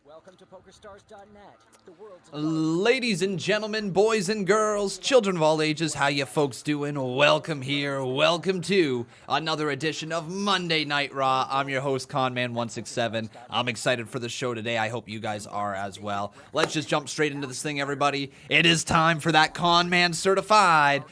Welcome to PokerStars.net, the world's Ladies and gentlemen, boys and girls, children of all ages, how you folks doing? Welcome here, welcome to another edition of Monday Night Raw. I'm your host, Conman167. I'm excited for the show today. I hope you guys are as well. Let's just jump straight into this thing, everybody. It is time for that Conman certified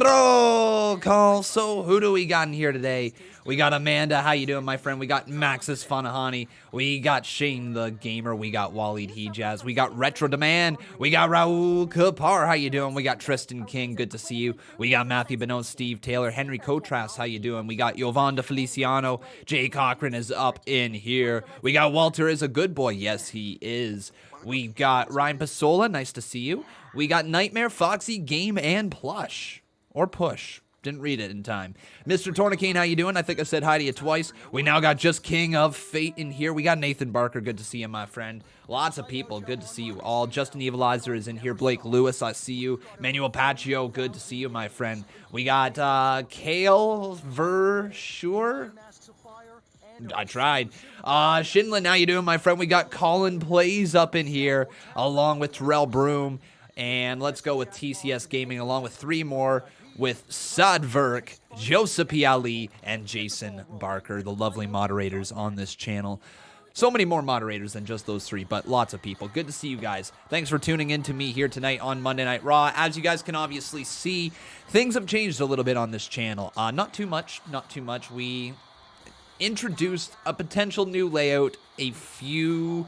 roll call. So who do we got in here today? We got Amanda, how you doing, my friend? We got Maxis Fanahani. We got Shane the Gamer. We got Waleed Hijaz. We got Retro Demand. We got Raul Kapar, how you doing? We got Tristan King, good to see you. We got Matthew Bonneau, Steve Taylor, Henry Cotras, how you doing? We got Yovanda Feliciano. Jay Cochran is up in here. We got Walter is a good boy. Yes, he is. We got Ryan Pasola, nice to see you. We got Nightmare, Foxy, Game, and Plush. Or Push. Didn't read it in time. Mr. Tornicane, how you doing? I think I said hi to you twice. We now got Just King of Fate in here. We got Nathan Barker. Good to see you, my friend. Lots of people. Good to see you all. Justin Evilizer is in here. Blake Lewis, I see you. Manuel Paccio, good to see you, my friend. We got Kale Verschure. I tried. Shinlin, how you doing, my friend? We got Colin Plays up in here, along with Terrell Broom. And let's go with TCS Gaming, along with three more, with Sadverk, Joseph Ali, and Jason Barker, the lovely moderators on this channel. So many more moderators than just those three, but lots of people. Good to see you guys. Thanks for tuning in to me here tonight on Monday Night Raw. As you guys can obviously see, things have changed a little bit on this channel. Not too much, not too much. We introduced a potential new layout a few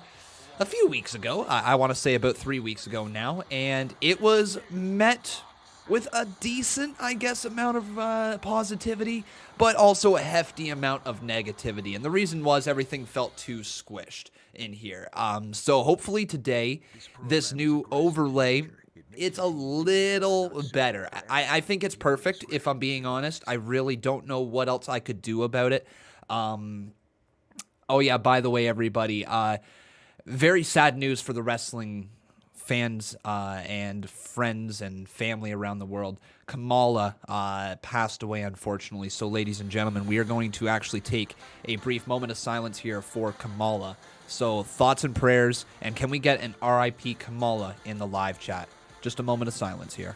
weeks ago. I want to say about 3 weeks ago now, and it was met with a decent, I guess, amount of positivity, but also a hefty amount of negativity. And the reason was everything felt too squished in here. So hopefully today, this new overlay, it's a little better. I think it's perfect, if I'm being honest. I really don't know what else I could do about it. Oh yeah, by the way, everybody, very sad news for the wrestling fans and friends and family around the world. Kamala passed away, unfortunately. So, ladies and gentlemen, we are going to actually take a brief moment of silence here for Kamala. So, thoughts and prayers, and can we get an RIP Kamala in the live chat? Just a moment of silence here.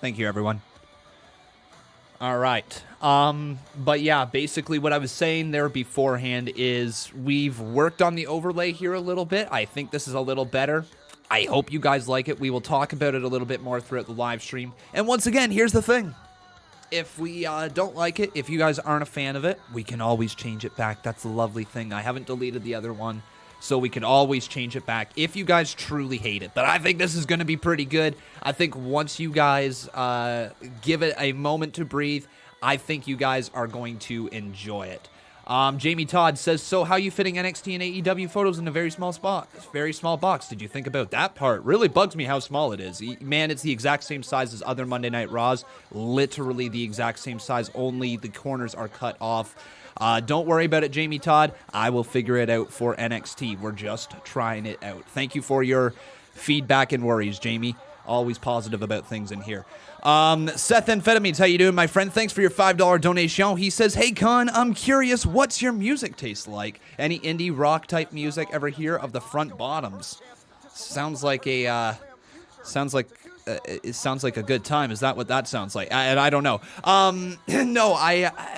Thank you, everyone. All right. But yeah, basically what I was saying there beforehand is we've worked on the overlay here a little bit. I think this is a little better. I hope you guys like it. We will talk about it a little bit more throughout the live stream. And once again, here's the thing. If we don't like it, if you guys aren't a fan of it, we can always change it back. That's the lovely thing. I haven't deleted the other one, so we can always change it back if you guys truly hate it. But I think this is going to be pretty good. I think once you guys give it a moment to breathe, I think you guys are going to enjoy it. Jamie Todd says, so how are you fitting NXT and AEW photos in a very small spot? Very small box. Did you think about that part? Really bugs me how small it is. Man, it's the exact same size as other Monday Night Raws. Literally the exact same size, only the corners are cut off. Don't worry about it, Jamie Todd. I will figure it out for NXT. We're just trying it out. Thank you for your feedback and worries, Jamie. Always positive about things in here. Seth Amphetamines, how you doing, my friend? Thanks for your $5 donation. He says, hey, Con, I'm curious, what's your music taste like? Any indie rock type music ever hear of the Front Bottoms? Sounds like a, it sounds like a good time. Is that what that sounds like? And I don't know. No,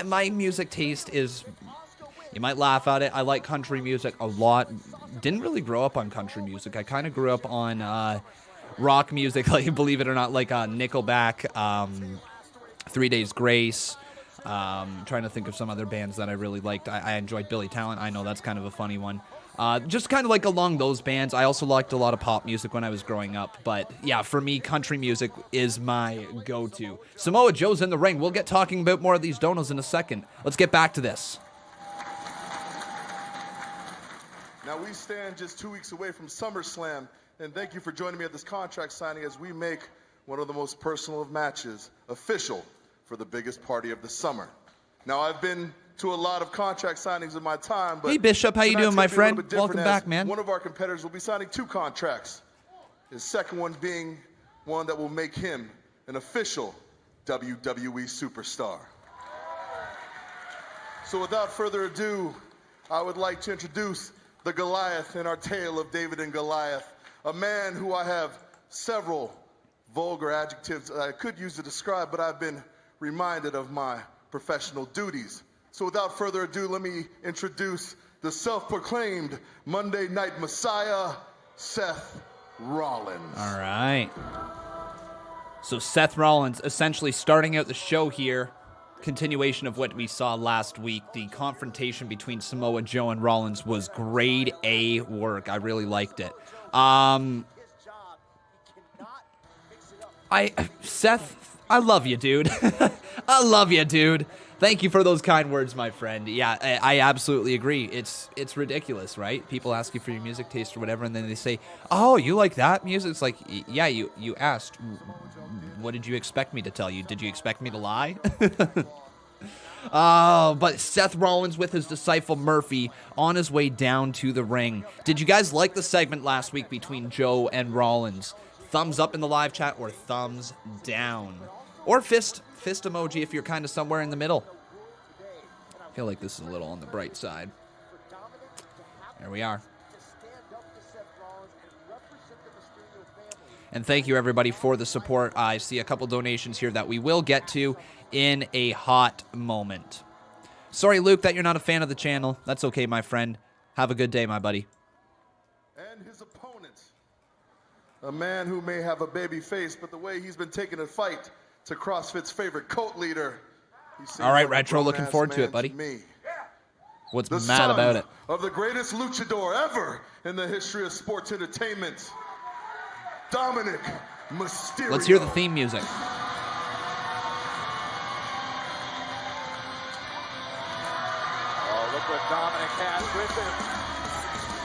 my music taste is, you might laugh at it. I like country music a lot. Didn't really grow up on country music. I kind of grew up on rock music, like, believe it or not, like Nickelback, 3 Days Grace. Trying to think of some other bands that I really liked. I enjoyed Billy Talent. I know that's kind of a funny one. Just kind of like along those bands. I also liked a lot of pop music when I was growing up. But yeah, for me, country music is my go-to. Samoa Joe's in the ring. We'll get talking about more of these donos in a second. Let's get back to this. Now we stand just 2 weeks away from SummerSlam. And thank you for joining me at this contract signing as we make one of the most personal of matches official for the biggest party of the summer. Now, I've been to a lot of contract signings in my time. But hey, Bishop, how you doing, my friend? Welcome as back, man. One of our competitors will be signing 2 contracts. His second one being one that will make him an official WWE superstar. So without further ado, I would like to introduce the Goliath in our tale of David and Goliath, a man who I have several vulgar adjectives that I could use to describe, but I've been reminded of my professional duties. So without further ado, let me introduce the self-proclaimed Monday Night Messiah, Seth Rollins. All right. So Seth Rollins essentially starting out the show here. Continuation of what we saw last week. The confrontation between Samoa Joe and Rollins was grade A work. I really liked it. Seth, I love you, dude. I love you, dude. Thank you for those kind words, my friend. Yeah, I absolutely agree. It's ridiculous, right? People ask you for your music taste or whatever, and then they say, "Oh, you like that music?" It's like, yeah, you asked. What did you expect me to tell you? Did you expect me to lie? But Seth Rollins with his disciple Murphy on his way down to the ring. Did you guys like the segment last week between Joe and Rollins? Thumbs up in the live chat or thumbs down? Or fist emoji if you're kind of somewhere in the middle. I feel like this is a little on the bright side. There we are. And thank you, everybody, for the support. I see a couple donations here that we will get to in a hot moment. Sorry, Luke, that you're not a fan of the channel. That's okay, my friend. Have a good day, my buddy. And his opponent, a man who may have a baby face, but the way he's been taking a fight to CrossFit's favorite cult leader. All right, Retro, looking forward to it, buddy. What's mad about it? Of the greatest luchador ever in the history of sports entertainment, Dominic Mysterio. Let's hear the theme music. Oh, look what Dominic has with him.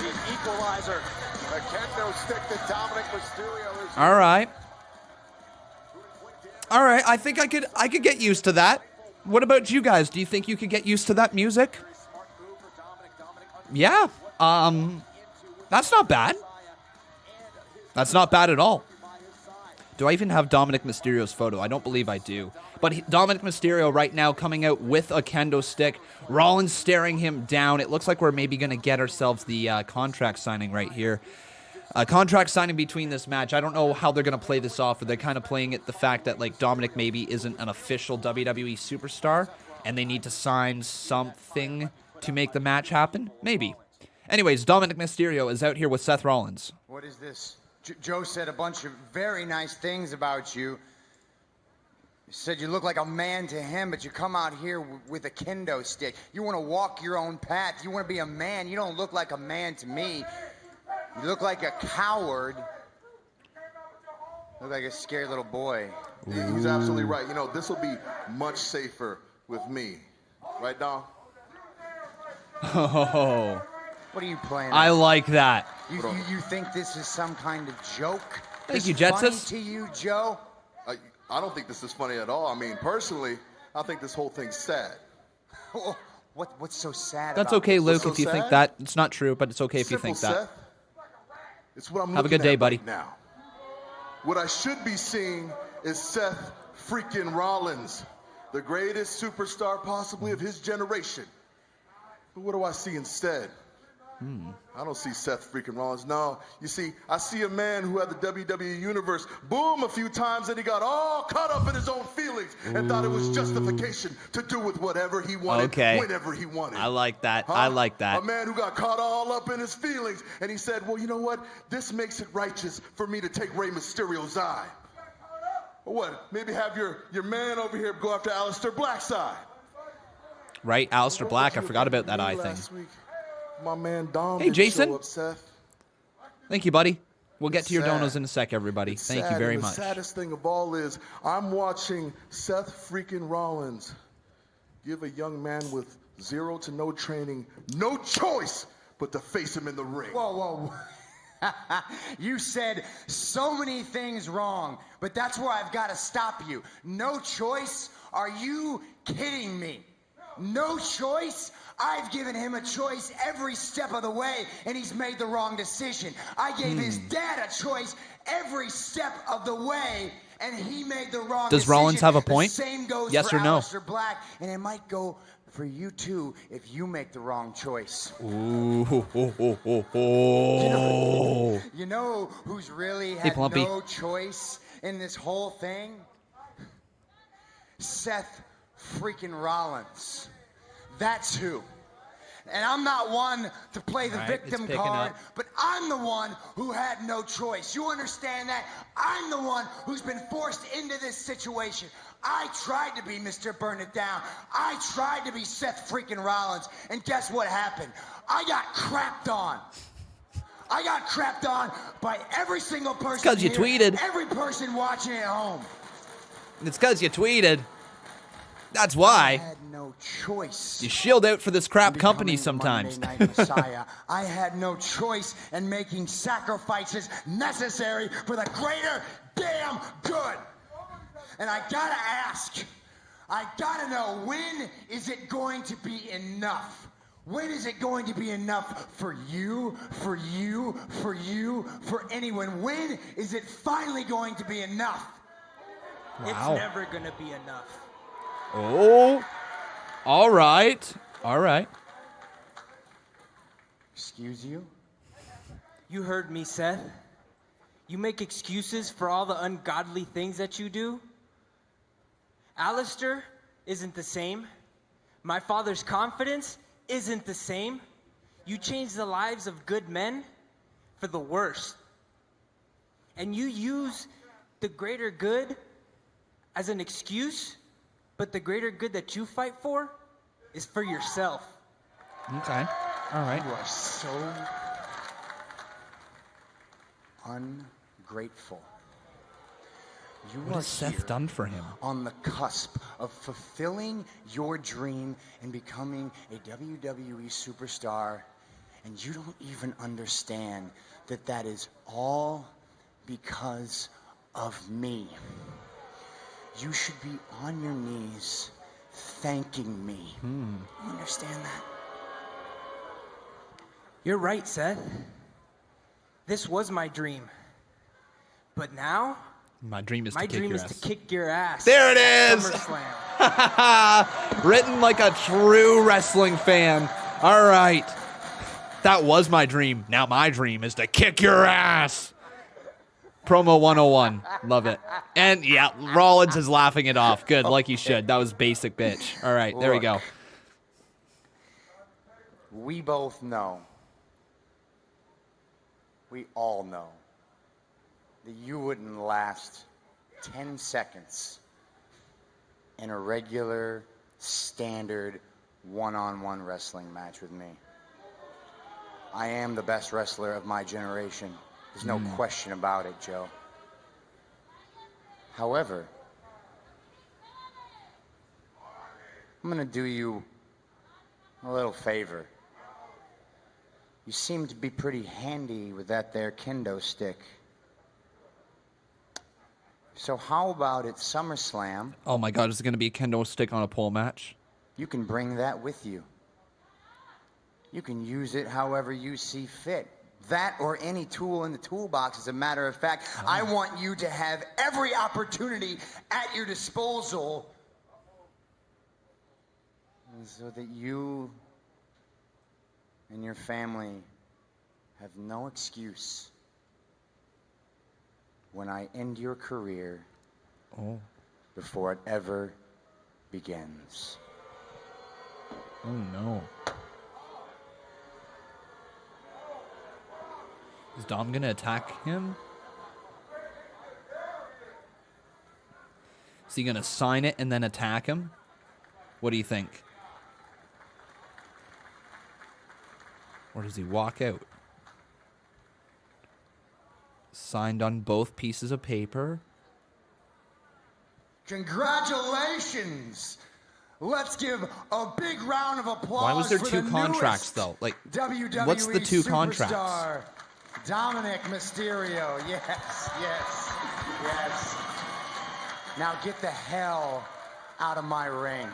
The equalizer. A kendo stick that Dominic Mysterio is. All right. All right, I think I could get used to that. What about you guys? Do you think you could get used to that music? Yeah. That's not bad. That's not bad at all. Do I even have Dominic Mysterio's photo? I don't believe I do. But Dominic Mysterio right now coming out with a kendo stick. Rollins staring him down. It looks like we're maybe going to get ourselves the contract signing right here. Contract signing between this match. I don't know how they're going to play this off. Or they're kind of playing it the fact that like Dominic maybe isn't an official WWE superstar. And they need to sign something to make the match happen. Maybe. Anyways, Dominic Mysterio is out here with Seth Rollins. What is this? Joe said a bunch of very nice things about you. He said you look like a man to him, but you come out here with a kendo stick. You want to walk your own path. You want to be a man. You don't look like a man to me. You look like a coward. You look like a scared little boy. He's absolutely right. You know, this will be much safer with me. Right, Dom? Oh. What are you playing? I like that. You think this is some kind of joke? Thank you, This funny Jetsis. to you, Joe? I don't think this is funny at all. I mean, personally, I think this whole thing's sad. What's so sad That's about okay, this? Luke, so if you think sad? that. It's not true, but it's okay if you Simple, think that. Seth. It's what I'm Have a looking good day, at buddy. right now. What I should be seeing is Seth freaking Rollins, the greatest superstar possibly of his generation. But what do I see instead? I don't see Seth freaking Rollins. No, you see, I see a man who had the WWE Universe boom a few times and he got all caught up in his own feelings and thought it was justification to do with whatever he wanted, whenever he wanted. I like that. Huh? I like that. A man who got caught all up in his feelings and he said, well, you know what? This makes it righteous for me to take Rey Mysterio's eye. Or what? Maybe have your man over here go after Aleister Black's eye. Right, Aleister Black. I forgot about that eye thing. Last week, my man Dom Hey, didn't Jason. show up, Seth. Thank you, buddy. We'll get to your sad. donos in a sec, everybody. It's Thank you sad, very and much. The saddest thing of all is I'm watching Seth freaking Rollins give a young man with zero to no training no choice but to face him in the ring. Whoa. You said so many things wrong, but that's where I've got to stop you. No choice? Are you kidding me? No choice? I've given him a choice every step of the way, and he's made the wrong decision. I gave his dad a choice every step of the way, and he made the wrong decision. Does Rollins have a point? The same goes Yes for or no? Aleister Black, and it might go for you too if you make the wrong choice. Ooh. You know who's really Hey, had Plumpy. no choice in this whole thing? Seth freaking Rollins. That's who. And I'm not one to play the All right, victim it's picking card, up. but I'm the one who had no choice. You understand that? I'm the one who's been forced into this situation. I tried to be Mr. Burn It Down. I tried to be Seth freaking Rollins. And guess what happened? I got crapped on. I got crapped on by every single person 'cause you here, tweeted. every person watching at home. It's because you tweeted. That's I why. had no choice. You shield out for this crap Becoming company sometimes. Monday Night Messiah. I had no choice in making sacrifices necessary for the greater damn good. And I gotta ask, I gotta know, when is it going to be enough? When is it going to be enough for you, for you, for you, for anyone? When is it finally going to be enough? Wow. It's never gonna be enough. Oh. All right. All right. Excuse you? You heard me, Seth. You make excuses for all the ungodly things that you do. Aleister isn't the same. My father's confidence isn't the same. You changed the lives of good men for the worse. And you use the greater good as an excuse, but the greater good that you fight for is for yourself. Okay. All right. You are so ungrateful. You What are has Seth here done for him? on the cusp of fulfilling your dream and becoming a WWE superstar, and you don't even understand that that is all because of me. You should be on your knees thanking me. You understand that? You're right, Seth. This was my dream. But now, My dream is my to kick dream your is ass. to kick your ass. There it at is! SummerSlam. Written like a true wrestling fan. All right. That was my dream. Now my dream is to kick your ass. Promo 101. Love it. And yeah, Rollins is laughing it off. Good, like he should. That was basic bitch. All right, there we go. Look, we both know, we all know, that you wouldn't last 10 seconds in a regular, standard, one-on-one wrestling match with me. I am the best wrestler of my generation. There's no question about it, Joe. However, I'm gonna do you a little favor. You seem to be pretty handy with that there kendo stick. So how about at SummerSlam, Oh my god, is it going to be a kendo stick on a pole match? you can bring that with you. You can use it however you see fit. That or any tool in the toolbox, as a matter of fact. I want you to have every opportunity at your disposal so that you and your family have no excuse when I end your career Oh. before it ever begins. Oh no. Is Dom going to attack him? Is he going to sign it and then attack him? What do you think? Or does he walk out? Signed on both pieces of paper. Congratulations! Let's give a big round of applause. Why was there for two the contracts, newest though? Like, WWE what's the two contracts? superstar, Dominic Mysterio. Yes, yes, yes. Now get the hell out of my ring.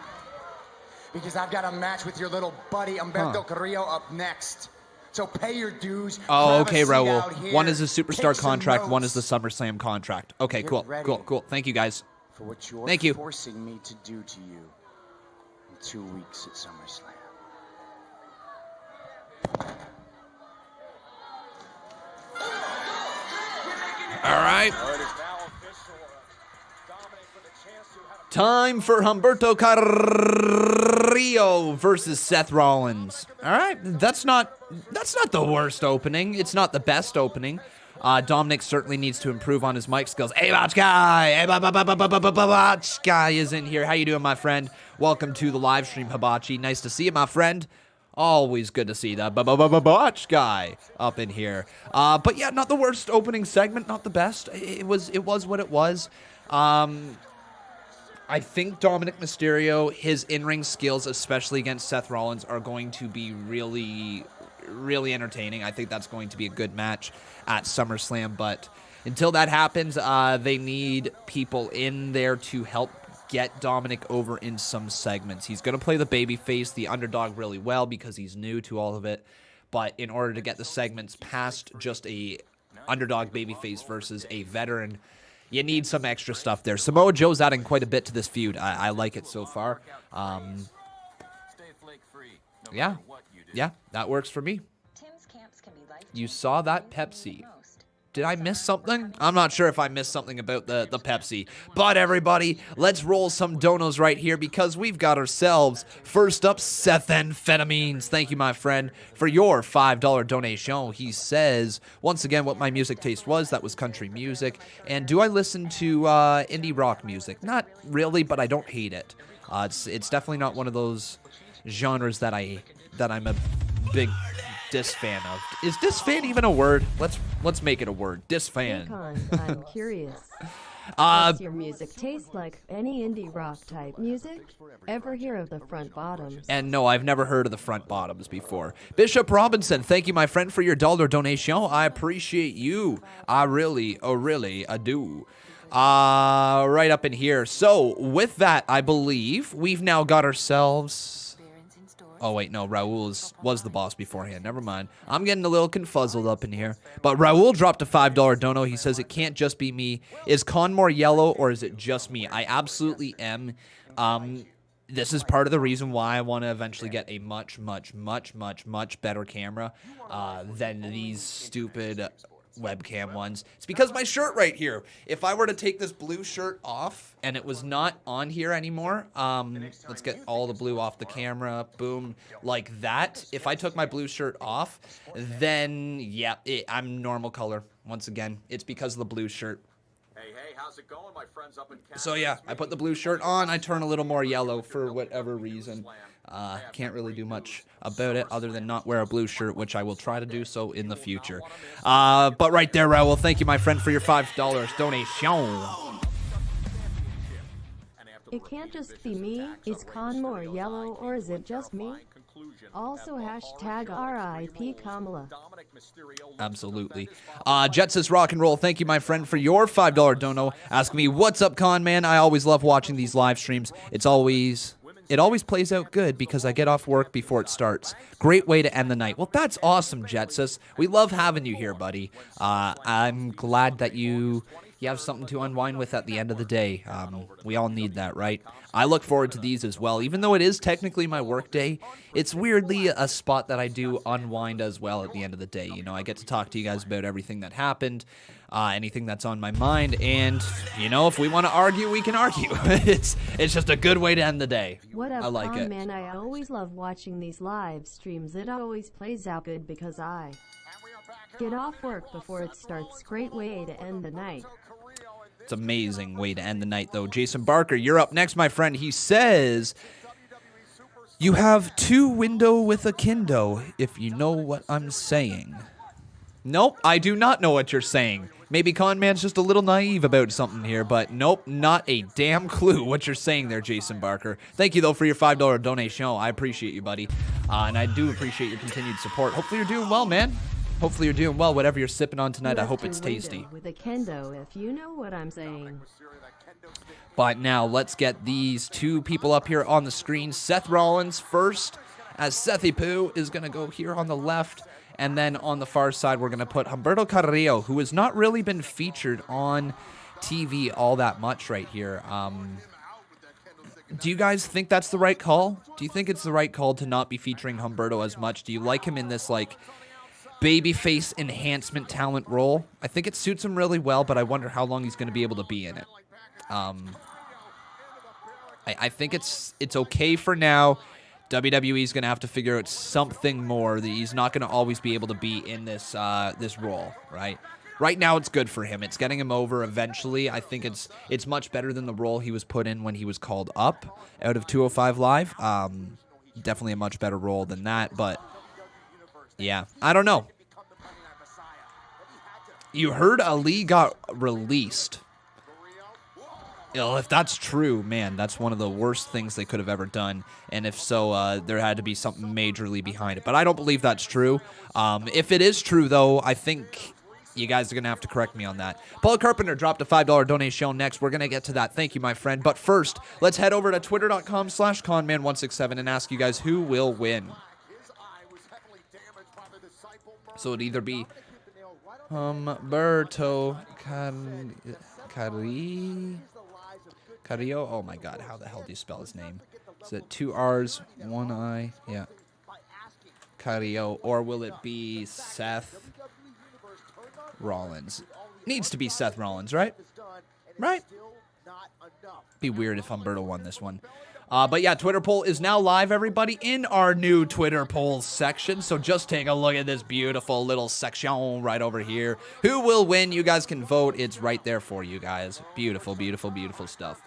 because I've got a match with your little buddy Humberto Carrillo up next. So pay your dues. Oh, grab a okay, seat Raul. out here, One is a Superstar take some contract, one notes is the SummerSlam contract. Okay, Get cool, ready. cool. Thank you, guys. For what you're Thank you. forcing me to do to you in 2 weeks at SummerSlam. All right. It is now official. Dominic with a chance to have Time for Humberto Carrillo versus Seth Rollins. All right, that's not the worst opening. It's not the best opening. Dominic certainly needs to improve on his mic skills. Hey, Watch Guy! Hey, Watch Guy is in here. How you doing, my friend? Welcome to the live stream, Hibachi. Nice to see you, my friend. Always good to see the Watch Guy up in here. But yeah, not the worst opening segment, not the best. It was what it was. I think Dominic Mysterio, his in-ring skills, especially against Seth Rollins, are going to be really, really entertaining. I think that's going to be a good match at SummerSlam. But until that happens, they need people in there to help get Dominic over in some segments. He's going to play the babyface, the underdog, really well because he's new to all of it. But in order to get the segments past just a underdog babyface versus a veteran, you need some extra stuff there. Samoa Joe's adding quite a bit to this feud. I like it so far. Yeah, that works for me. You saw that Pepsi. Did I miss something? I'm not sure if I missed something about the Pepsi. But everybody, let's roll some donos right here because we've got ourselves, first up, Seth Amphetamines. Thank you, my friend, for your $5 donation. He says, once again, what my music taste was. That was country music. And do I listen to indie rock music? Not really, but I don't hate it. It's definitely not one of those genres that I'm a big dis fan of. Is dis fan even a word? Let's make it a word. Dis fan. I'm curious. Does your music taste like any indie rock type music? Ever hear of the Front Bottoms? And no, I've never heard of the Front Bottoms before. Bishop Robinson, thank you, my friend, for your dollar donation. I appreciate you. I really do. Right up in here. So with that, I believe we've now got ourselves. Oh, wait, no, Raul was the boss beforehand. Never mind. I'm getting a little confuzzled up in here. But Raul dropped a $5 dono. He says, it can't just be me. Is Con more yellow, or is it just me? I absolutely am. This is part of the reason why I want to eventually get a much better camera than these stupid webcam ones. It's because my shirt right here. If I were to take this blue shirt off and it was not on here anymore, let's get all the blue off the camera, boom, like that. If I took my blue shirt off, then yeah, I'm normal color. Once again, it's because of the blue shirt. Hey, how's it going, my friends up in Canada? So yeah, I put the blue shirt on, I turn a little more yellow for whatever reason. Can't really do much about it other than not wear a blue shirt, which I will try to do so in the future. But right there, Raul, thank you, my friend, for your $5 donation. It can't just be me. Is Con more yellow, or is it just me? Also, hashtag RIP Kamala. Absolutely. Jet says rock and roll. Thank you, my friend, for your $5 dono. Ask me, what's up, Con Man? I always love watching these live streams. It always plays out good because I get off work before it starts. Great way to end the night. Well, that's awesome, Jetsus. We love having you here, buddy. I'm glad that you have something to unwind with at the end of the day. We all need that, right? I look forward to these as well. Even though it is technically my work day, it's weirdly a spot that I do unwind as well at the end of the day. You know, I get to talk to you guys about everything that happened, anything that's on my mind, and, you know, if we want to argue, we can argue. It's just a good way to end the day. What up, I like it. Man? I always love watching these live streams. It always plays out good because I get off work before it starts. Great way to end the night. It's an amazing way to end the night, though. Jason Barker, you're up next, my friend. He says, you have two window with a kendo, if you know what I'm saying. Nope, I do not know what you're saying. Maybe Conman's just a little naive about something here, but nope, not a damn clue what you're saying there, Jason Barker. Thank you, though, for your $5 donation. I appreciate you, buddy. And I do appreciate your continued support. Hopefully you're doing well, man. Hopefully you're doing well, whatever you're sipping on tonight. I Lift hope your it's window tasty. with a kendo, if you know what I'm saying. But now let's get these two people up here on the screen. Seth Rollins first, as Sethy Poo is going to go here on the left. And then on the far side, we're going to put Humberto Carrillo, who has not really been featured on TV all that much right here. Do you guys think that's the right call? Do you think it's the right call to not be featuring Humberto as much? Do you like him in this, like, babyface enhancement talent role? I think it suits him really well, but I wonder how long he's going to be able to be in it. I think it's okay for now. WWE's going to have to figure out something more. That he's not going to always be able to be in this this role, right? Right now, it's good for him. It's getting him over eventually. I think it's much better than the role he was put in when he was called up out of 205 Live. Definitely a much better role than that, but yeah, I don't know. You heard Ali got released. If that's true, man, that's one of the worst things they could have ever done. And if so, there had to be something majorly behind it. But I don't believe that's true. If it is true, though, I think you guys are going to have to correct me on that. Paul Carpenter dropped a $5 donation next. We're going to get to that. Thank you, my friend. But first, let's head over to twitter.com/Conman167 and ask you guys who will win. So it'd either be Humberto Carrillo. Oh my God, how the hell do you spell his name? Is it 2 R's, 1 I? Yeah. Carrillo. Or will it be Seth Rollins? Needs to be Seth Rollins, right? Right? Be weird if Humberto won this one. But yeah, Twitter poll is now live, everybody, in our new Twitter polls section. So just take a look at this beautiful little section right over here. Who will win? You guys can vote. It's right there for you guys. Beautiful, beautiful, beautiful stuff.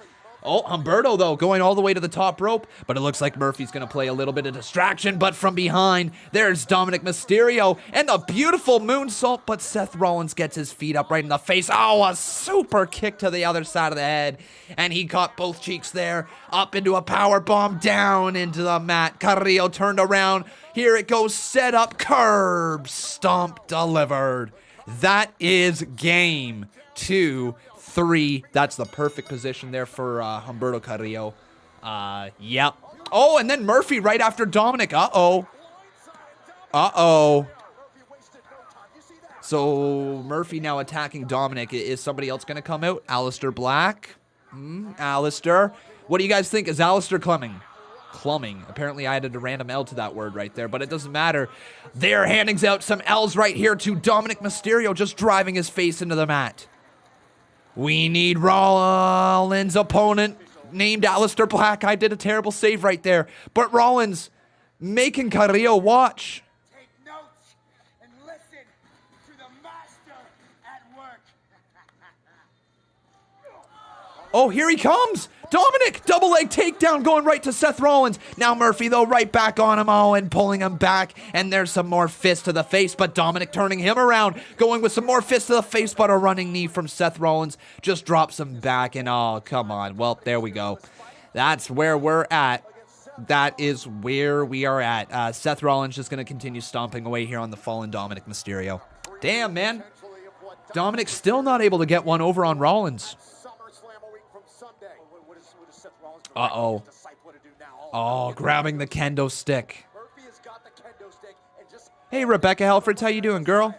Oh, Humberto, though, going all the way to the top rope. But it looks like Murphy's going to play a little bit of distraction. But from behind, there's Dominic Mysterio and the beautiful moonsault. But Seth Rollins gets his feet up right in the face. Oh, a super kick to the other side of the head. And he caught both cheeks there. Up into a power bomb, down into the mat. Carrillo turned around. Here it goes, set up, curb, stomp, delivered. That is game 2. 3. That's the perfect position there for Humberto Carrillo. Yep. Oh, and then Murphy right after Dominic. Uh-oh. Uh-oh. So Murphy now attacking Dominic. Is somebody else going to come out? Aleister Black? Aleister. What do you guys think? Is Aleister clumming? Apparently I added a random L to that word right there, but it doesn't matter. They're handing out some L's right here to Dominic Mysterio, just driving his face into the mat. We need Rollins' opponent named Aleister Black. I did a terrible save right there. But Rollins making Carrillo watch. Take notes and listen to the master at work. Oh, here he comes. Dominic, double leg takedown going right to Seth Rollins. Now Murphy, though, right back on him. Oh, and pulling him back. And there's some more fists to the face, but Dominic turning him around. Going with some more fists to the face, but a running knee from Seth Rollins. Just drops him back, and oh, come on. Well, there we go. That's where we're at. That is where we are at. Seth Rollins just going to continue stomping away here on the fallen Dominic Mysterio. Damn, man. Dominic still not able to get one over on Rollins. Uh-oh. Oh, grabbing the kendo stick. Hey, Rebecca Helfrich, how you doing, girl?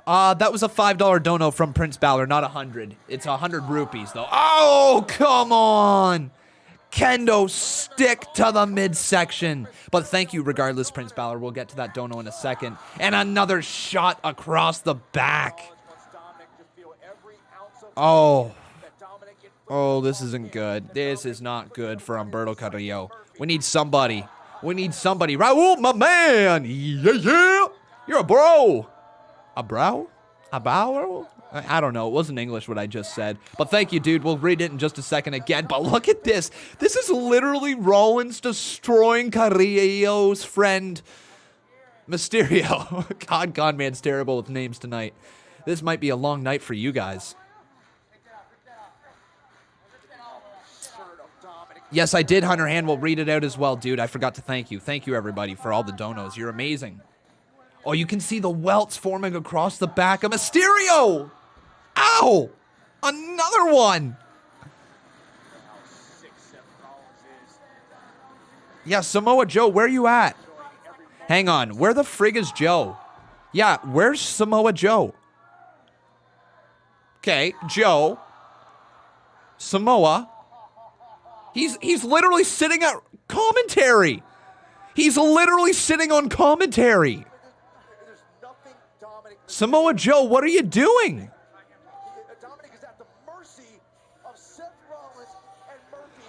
That was a $5 dono from Prince Balor, not 100. It's 100 rupees, though. Oh, come on! Kendo stick to the midsection. But thank you regardless, Prince Balor. We'll get to that dono in a second. And another shot across the back. Oh. Oh, this isn't good. This is not good for Humberto Carrillo. We need somebody. We need somebody. Raul, my man. Yeah, yeah. You're a bro. A bro? A bow? I don't know. It wasn't English what I just said. But thank you, dude. We'll read it in just a second again. But look at this. This is literally Rollins destroying Carrillo's friend, Mysterio. God, Conman's terrible with names tonight. This might be a long night for you guys. Yes, I did, Hunter Hand. We'll read it out as well, dude. I forgot to thank you. Thank you, everybody, for all the donos. You're amazing. Oh, you can see the welts forming across the back of Mysterio. Ow! Another one. Yeah, Samoa Joe, where you at? Hang on, where the frig is Joe? Yeah, where's Samoa Joe? Okay, Joe. Samoa. He's literally sitting at commentary. He's literally sitting on commentary. Samoa Joe, what are you doing?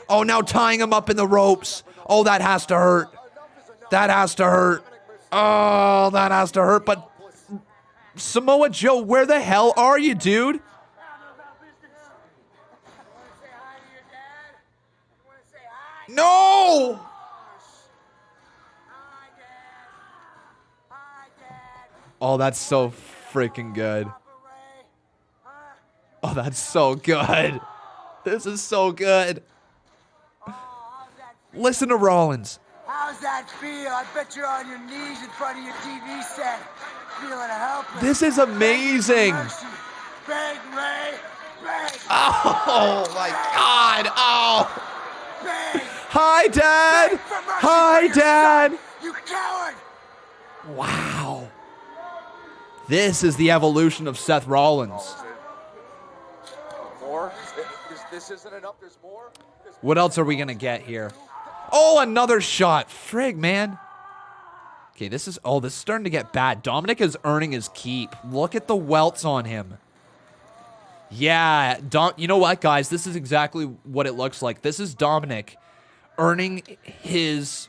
Oh, now tying him up in the ropes. Oh, that has to hurt. That has to hurt. Oh, that has to hurt. But Samoa Joe, where the hell are you, dude? No! Oh, that's so freaking good. Oh, that's so good. This is so good. Listen to Rollins. How's that feel? I bet you're on your knees in front of your TV set, feeling helpless. This is amazing. Beg, Ray, beg. Oh my God. Oh. Beg. Hi, Dad. Beg for mercy Hi, for your Dad. son, you coward. Wow. This is the evolution of Seth Rollins. More? This isn't enough. There's more? What else are we going to get here? Oh, another shot. Frig, man. Okay, this is starting to get bad. Dominic is earning his keep. Look at the welts on him. Yeah, you know what, guys? This is exactly what it looks like. This is Dominic earning his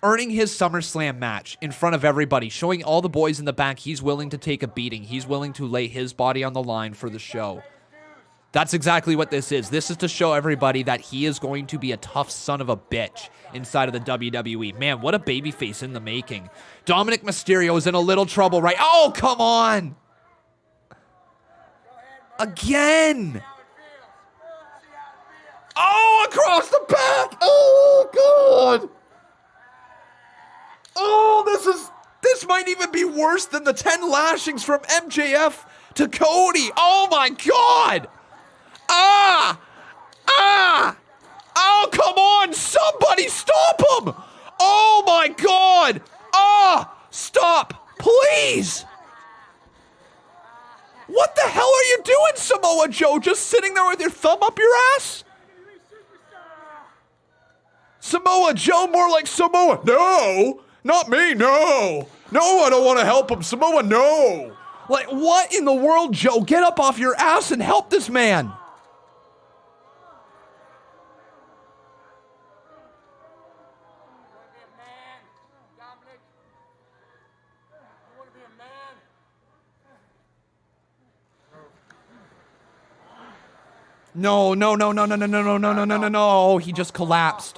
SummerSlam match in front of everybody, showing all the boys in the back he's willing to take a beating. He's willing to lay his body on the line for the show. That's exactly what this is. This is to show everybody that he is going to be a tough son of a bitch inside of the WWE. Man, what a babyface in the making. Dominic Mysterio is in a little trouble, right? Oh, come on! Again! Oh, across the back! Oh, God! Oh, this might even be worse than the 10 lashings from MJF to Cody. Oh, my God! Ah! Ah! Oh, come on! Somebody stop him! Oh, my God! Ah! Stop! Please! What the hell are you doing, Samoa Joe? Just sitting there with your thumb up your ass? Samoa Joe, more like Samoa. No! Not me, no! No, I don't want to help him. Samoa, no! Like, what in the world, Joe? Get up off your ass and help this man! No, no, no, no, no, no, no, no, no, no, no, no, no. He just collapsed.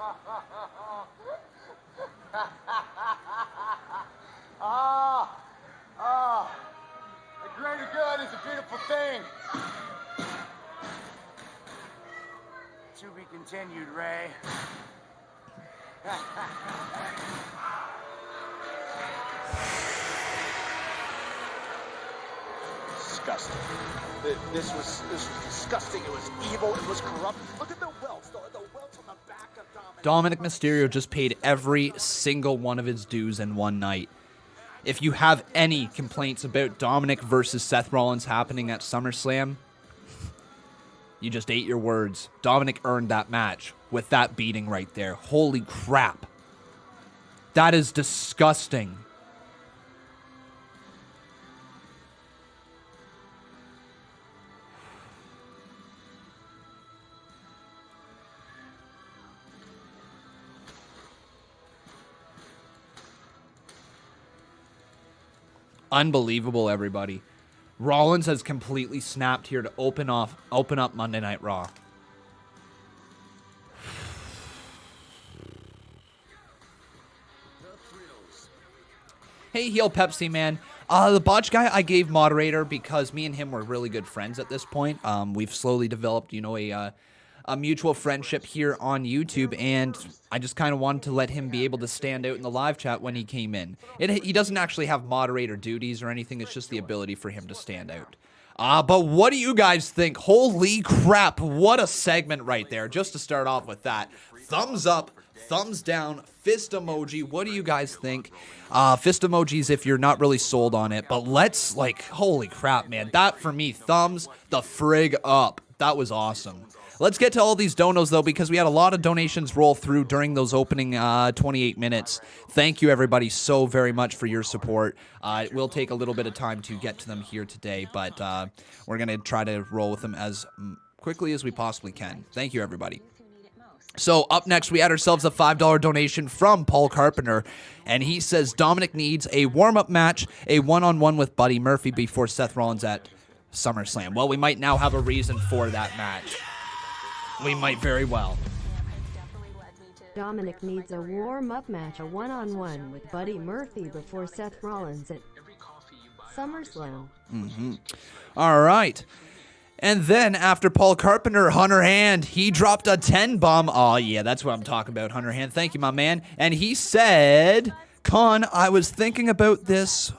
The greater good is a beautiful thing. To be continued, Ray. Disgusting. This was disgusting. It was evil. It was corrupt. Look at the welts. The welts on the back of Dominic Mysterio just paid every single one of his dues in one night. If you have any complaints about Dominic versus Seth Rollins happening at SummerSlam, you just ate your words. Dominic earned that match with that beating right there. Holy crap. That is disgusting. Unbelievable, everybody. Rollins has completely snapped here to open up Monday Night Raw. Hey, heel Pepsi man. The botch guy I gave moderator because me and him were really good friends at this point. We've slowly developed, a mutual friendship here on YouTube, and I just kind of wanted to let him be able to stand out in the live chat when he came in. He doesn't actually have moderator duties or anything. It's just the ability for him to stand out. But what do you guys think? Holy crap, what a segment right there. Just to start off with that. Thumbs up, thumbs down, fist emoji. What do you guys think? Fist emojis if you're not really sold on it. But let's, holy crap, man. That, for me, thumbs the frig up. That was awesome. Let's get to all these donos, though, because we had a lot of donations roll through during those opening 28 minutes. Thank you, everybody, so very much for your support. It will take a little bit of time to get to them here today, but we're going to try to roll with them as quickly as we possibly can. Thank you, everybody. So up next, we had ourselves a $5 donation from Paul Carpenter, and he says Dominic needs a warm-up match, a one-on-one with Buddy Murphy before Seth Rollins at SummerSlam. Well, we might now have a reason for that match. We might very well. Dominic needs a warm-up match, a one-on-one with Buddy Murphy before Seth Rollins at SummerSlam. All right. And then after Paul Carpenter, Hunter Hand, he dropped a 10 bomb. Oh, yeah, that's what I'm talking about, Hunter Hand. Thank you, my man. And he said, Con, I was thinking about this.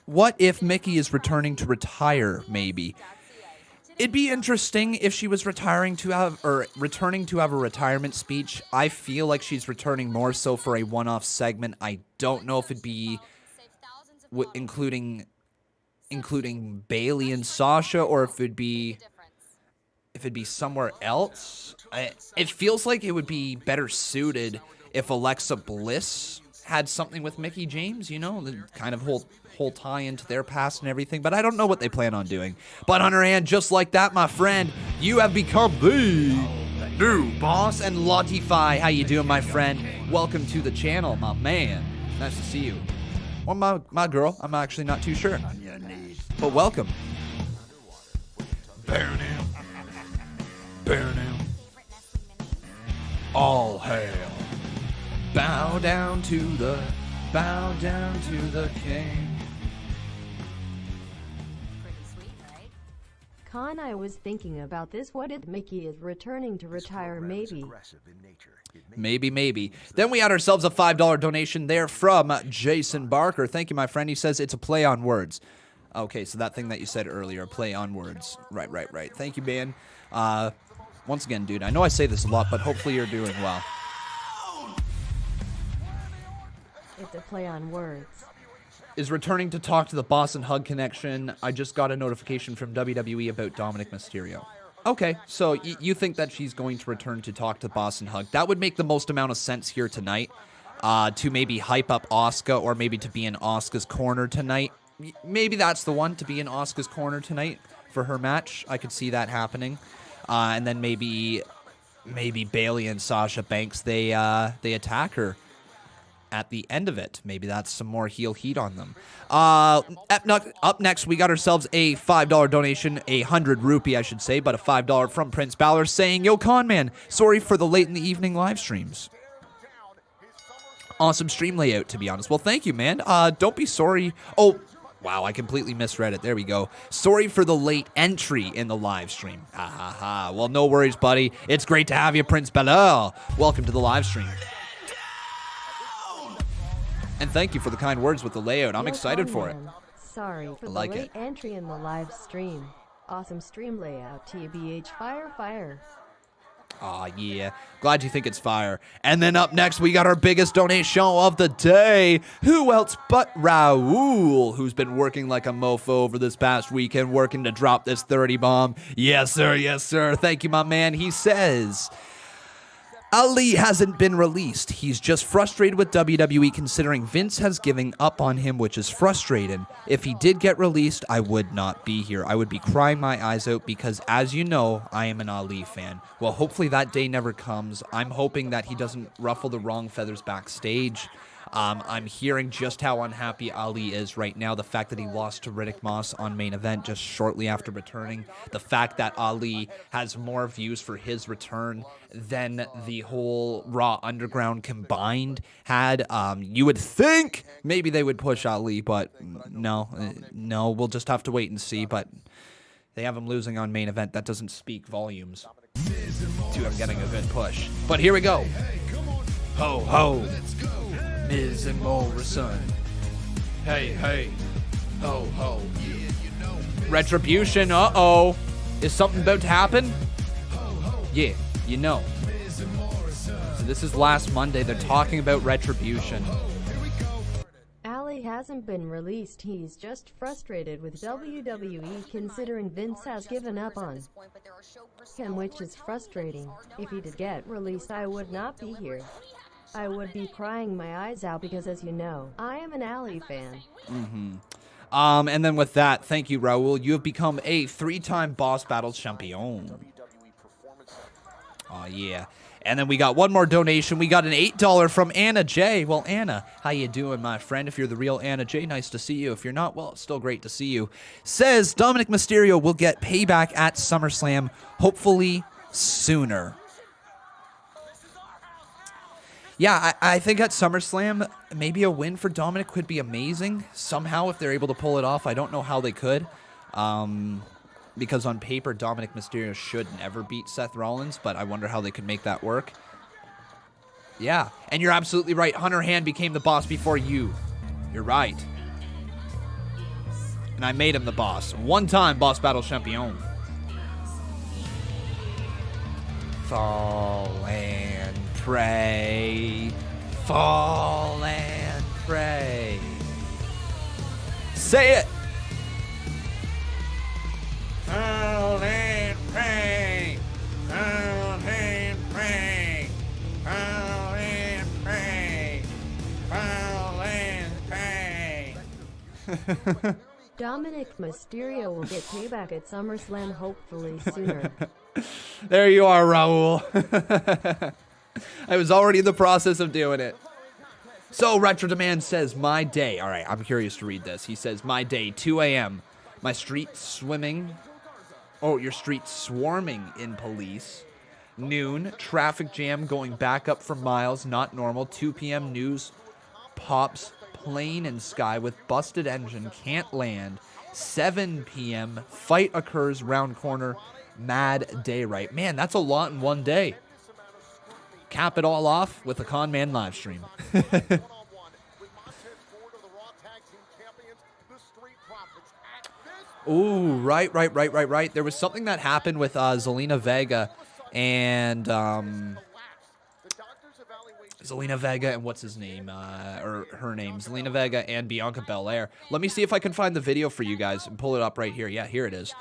What if Mickey is returning to retire, maybe? It'd be interesting if she was returning to have a retirement speech. I feel like she's returning more so for a one-off segment. I don't know if it'd be including Bayley and Sasha, or if it'd be somewhere else. It feels like it would be better suited if Alexa Bliss had something with Mickie James, you know, the kind of whole tie into their past and everything, but I don't know what they plan on doing. But Hunter Ann, just like that, my friend, you have become the new boss. And Latify, how you doing, my friend? Welcome to the channel, my man. Nice to see you. Or my girl, I'm actually not too sure. But welcome. Burn him. Burn him. All hail. Bow down to the king. Con, I was thinking about this. What if Mickey is returning to retire, maybe? Maybe. Then we had ourselves a $5 donation there from Jason Barker. Thank you, my friend. He says it's a play on words. Okay, so that thing that you said earlier, play on words. Right. Thank you, man. Once again, dude, I know I say this a lot, but hopefully you're doing well. It's a play on words. Is returning to talk to the Boss and Hug connection. I just got a notification from WWE about Dominic Mysterio. Okay, so you think that she's going to return to talk to Boss and Hug. That would make the most amount of sense here tonight. To maybe hype up Asuka, or maybe to be in Asuka's corner tonight. Maybe that's the one, to be in Asuka's corner tonight for her match. I could see that happening. And then maybe Bayley and Sasha Banks, they attack her at the end of it. Maybe that's some more heel heat on them. Up next, we got ourselves a $5 donation, 100 rupee, I should say, but a $5 from Prince Balor saying, Yo, Conman, sorry for the late in the evening live streams. Awesome stream layout, to be honest. Well, thank you, man. Don't be sorry. Oh, wow, I completely misread it. There we go. Sorry for the late entry in the live stream. Well, no worries, buddy. It's great to have you, Prince Balor. Welcome to the live stream. And thank you for the kind words with the layout. I'm excited for it. Sorry for the late entry in the live stream. Awesome stream layout. TBH, fire. Aw, yeah. Glad you think it's fire. And then up next, we got our biggest donation of the day. Who else but Raul, who's been working like a mofo over this past weekend, working to drop this 30 bomb. Yes, sir. Thank you, my man. He says, Ali hasn't been released. He's just frustrated with WWE considering Vince has given up on him, which is frustrating. If he did get released, I would not be here. I would be crying my eyes out because, as you know, I am an Ali fan. Well, hopefully that day never comes. I'm hoping that he doesn't ruffle the wrong feathers backstage. I'm hearing just how unhappy Ali is right now. The fact that he lost to Riddick Moss on main event just shortly after returning. The fact that Ali has more views for his return than the whole Raw Underground combined had. You would think maybe they would push Ali, but no, we'll just have to wait and see. But they have him losing on main event. That doesn't speak volumes. to him getting a good push. But here we go. Ho, ho. Miz and Morrison. Hey, hey. Ho, ho. Retribution, uh-oh. Is something about to happen? Yeah, you know. So this is last Monday. They're talking about Retribution. Ali hasn't been released. He's just frustrated with WWE considering Vince has given up on him, which is frustrating. If he did get released, I would not be here. I would be crying my eyes out because, as you know, I am an Ali fan. And then with that, thank you, Raul. You have become a 3-time Boss Battles champion. Oh, yeah. And then we got one more donation. We got an $8 from Anna J. Well, Anna, how you doing, my friend? If you're the real Anna J, nice to see you. If you're not, well, it's still great to see you. Says Dominic Mysterio will get payback at SummerSlam, hopefully sooner. Yeah, I think at SummerSlam, maybe a win for Dominic could be amazing. Somehow, if they're able to pull it off. I don't know how they could. Because on paper, Dominic Mysterio should never beat Seth Rollins, but I wonder how they could make that work. Yeah, and you're absolutely right. Hunter Hand became the boss before you. You're right. And I made him the boss. 1-time Boss Battle champion. Fall and pray. Fall and pray. Say it. Fall and pray. Fall and pray. Fall and pray. Fall and pray. Dominic Mysterio will get payback at SummerSlam hopefully sooner. There you are, Raul. I was already in the process of doing it. So, Retro Demand says, my day. All right, I'm curious to read this. He says, my day, 2 a.m. My street swimming. Oh, your street swarming in police. Noon, traffic jam going back up for miles, not normal. 2 p.m. news pops, plane in sky with busted engine, can't land. 7 p.m. fight occurs round corner, mad day right. Man, that's a lot in one day. Cap it all off with a Conman live stream. Ooh, right. There was something that happened with Zelina Vega and Zelina Vega and what's his name, or her name, Zelina Vega and Bianca Belair. Let me see if I can find the video for you guys and pull it up right here. Yeah, here it is.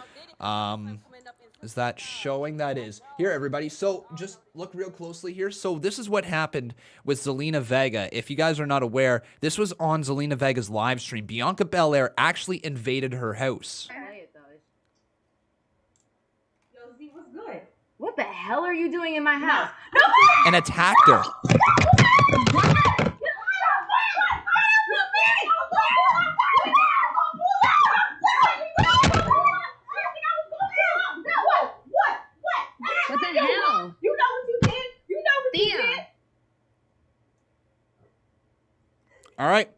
Is that showing? That is. Here, everybody. So just look real closely here. So this is what happened with Zelina Vega. If you guys are not aware, this was on Zelina Vega's live stream. Bianca Belair actually invaded her house. What the hell are you doing in my house? And attacked her. What the hell? You know what you did? You know what you did? All right.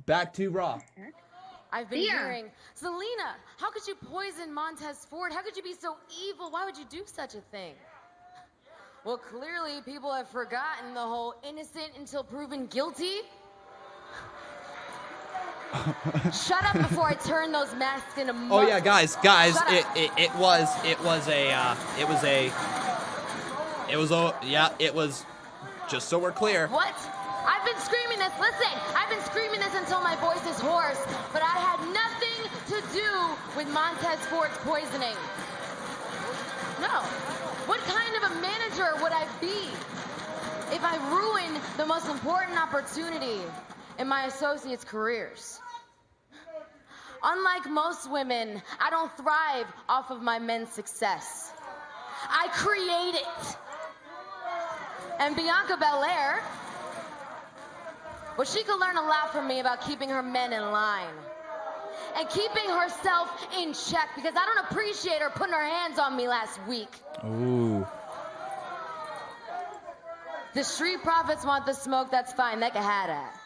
Back to Raw. I've been hearing, Zelina, how could you poison Montez Ford? How could you be so evil? Why would you do such a thing? Well, clearly people have forgotten the whole innocent until proven guilty. Shut up before I turn those masks into muscles. Oh yeah, guys, it was just so we're clear. What? I've been screaming this, listen, I've been screaming this until my voice is hoarse, but I had nothing to do with Montez Ford's poisoning. No. What kind of a manager would I be if I ruined the most important opportunity in my associates' careers? Unlike most women, I don't thrive off of my men's success. I create it. And Bianca Belair, well, she could learn a lot from me about keeping her men in line and keeping herself in check, because I don't appreciate her putting her hands on me last week. Ooh. The Street Profits want the smoke, that's fine, they can have that.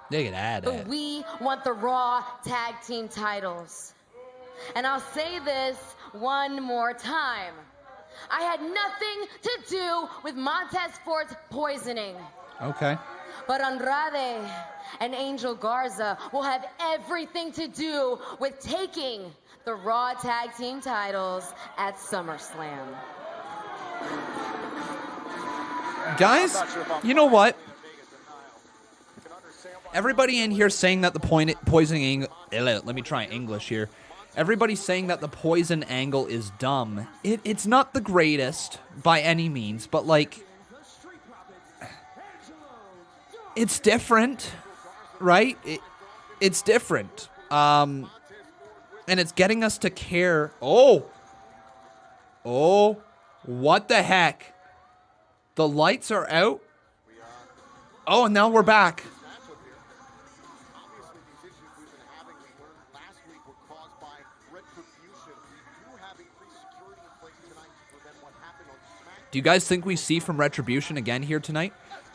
They can add But it. we want the Raw Tag Team titles. And I'll say this one more time. I had nothing to do with Montez Ford's poisoning. Okay. But Andrade and Angel Garza will have everything to do with taking the Raw Tag Team titles at SummerSlam. Guys, you know what? Everybody in here saying that the poisoning angle... Let me try English here. Everybody's saying that the poison angle is dumb. It's not the greatest by any means, but, like... It's different, right? It's different. And it's getting us to care. Oh, what the heck? The lights are out? Oh, and now we're back. Do you guys think we see from Retribution again here tonight?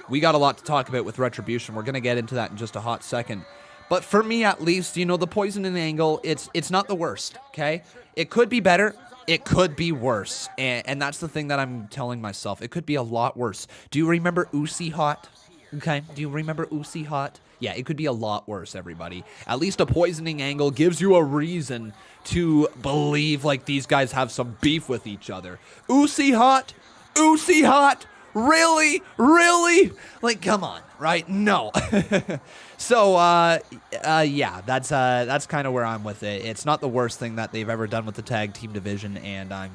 We got a lot to talk about with Retribution. We're going to get into that in just a hot second. But for me, at least, you know, the poisoning angle, it's not the worst, okay? It could be better. It could be worse. And that's the thing that I'm telling myself. It could be a lot worse. Do you remember Uzi Hot? Okay, do you remember Uzi Hot? Yeah, it could be a lot worse, everybody. At least a poisoning angle gives you a reason to believe, like, these guys have some beef with each other. Uzi Hot? Uzi Hot? Really? Really? Like, come on, right? No. So, yeah, that's kind of where I'm with it. It's not the worst thing that they've ever done with the tag team division, and I'm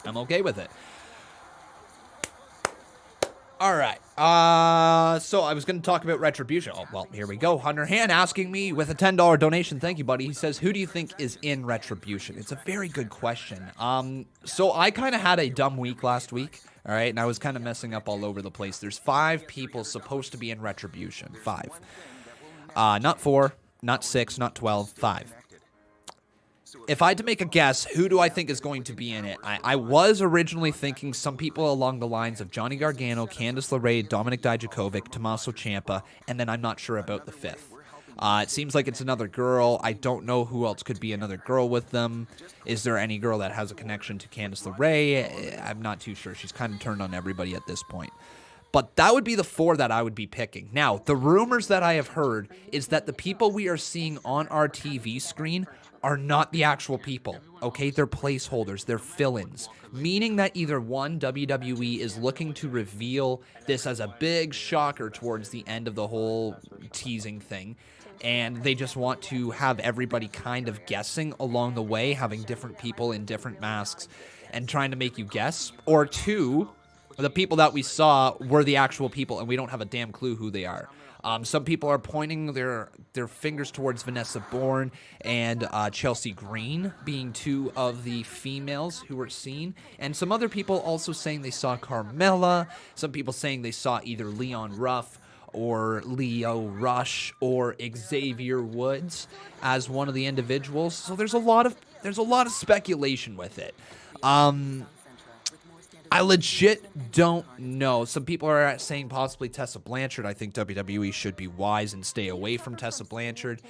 okay with it. All right. So I was going to talk about Retribution. Oh, well, here we go. Hunter Han asking me with a $10 donation. Thank you, buddy. He says, who do you think is in Retribution? It's a very good question. So I kind of had a dumb week last week, all right, and I was kind of messing up all over the place. There's 5 people supposed to be in Retribution. 5. Not 4, not 6, not 12, 5. If I had to make a guess, who do I think is going to be in it? I was originally thinking some people along the lines of Johnny Gargano, Candice LeRae, Dominic Dijakovic, Tommaso Ciampa, and then I'm not sure about the 5th. It seems like it's another girl. I don't know who else could be another girl with them. Is there any girl that has a connection to Candice LeRae? I'm not too sure. She's kind of turned on everybody at this point. But that would be the 4 that I would be picking. Now, the rumors that I have heard is that the people we are seeing on our TV screen are not the actual people, okay? They're placeholders, they're fill-ins, meaning that either one, WWE is looking to reveal this as a big shocker towards the end of the whole teasing thing, and they just want to have everybody kind of guessing along the way, having different people in different masks and trying to make you guess, or 2, the people that we saw were the actual people and we don't have a damn clue who they are. Some people are pointing their fingers towards Vanessa Bourne and Chelsea Green being 2 of the females who were seen. And some other people also saying they saw Carmella. Some people saying they saw either Leon Ruff or Leo Rush or Xavier Woods as one of the individuals. So there's a lot of speculation with it. I legit don't know. Some people are saying possibly Tessa Blanchard. I think WWE should be wise and stay away from Tessa Blanchard.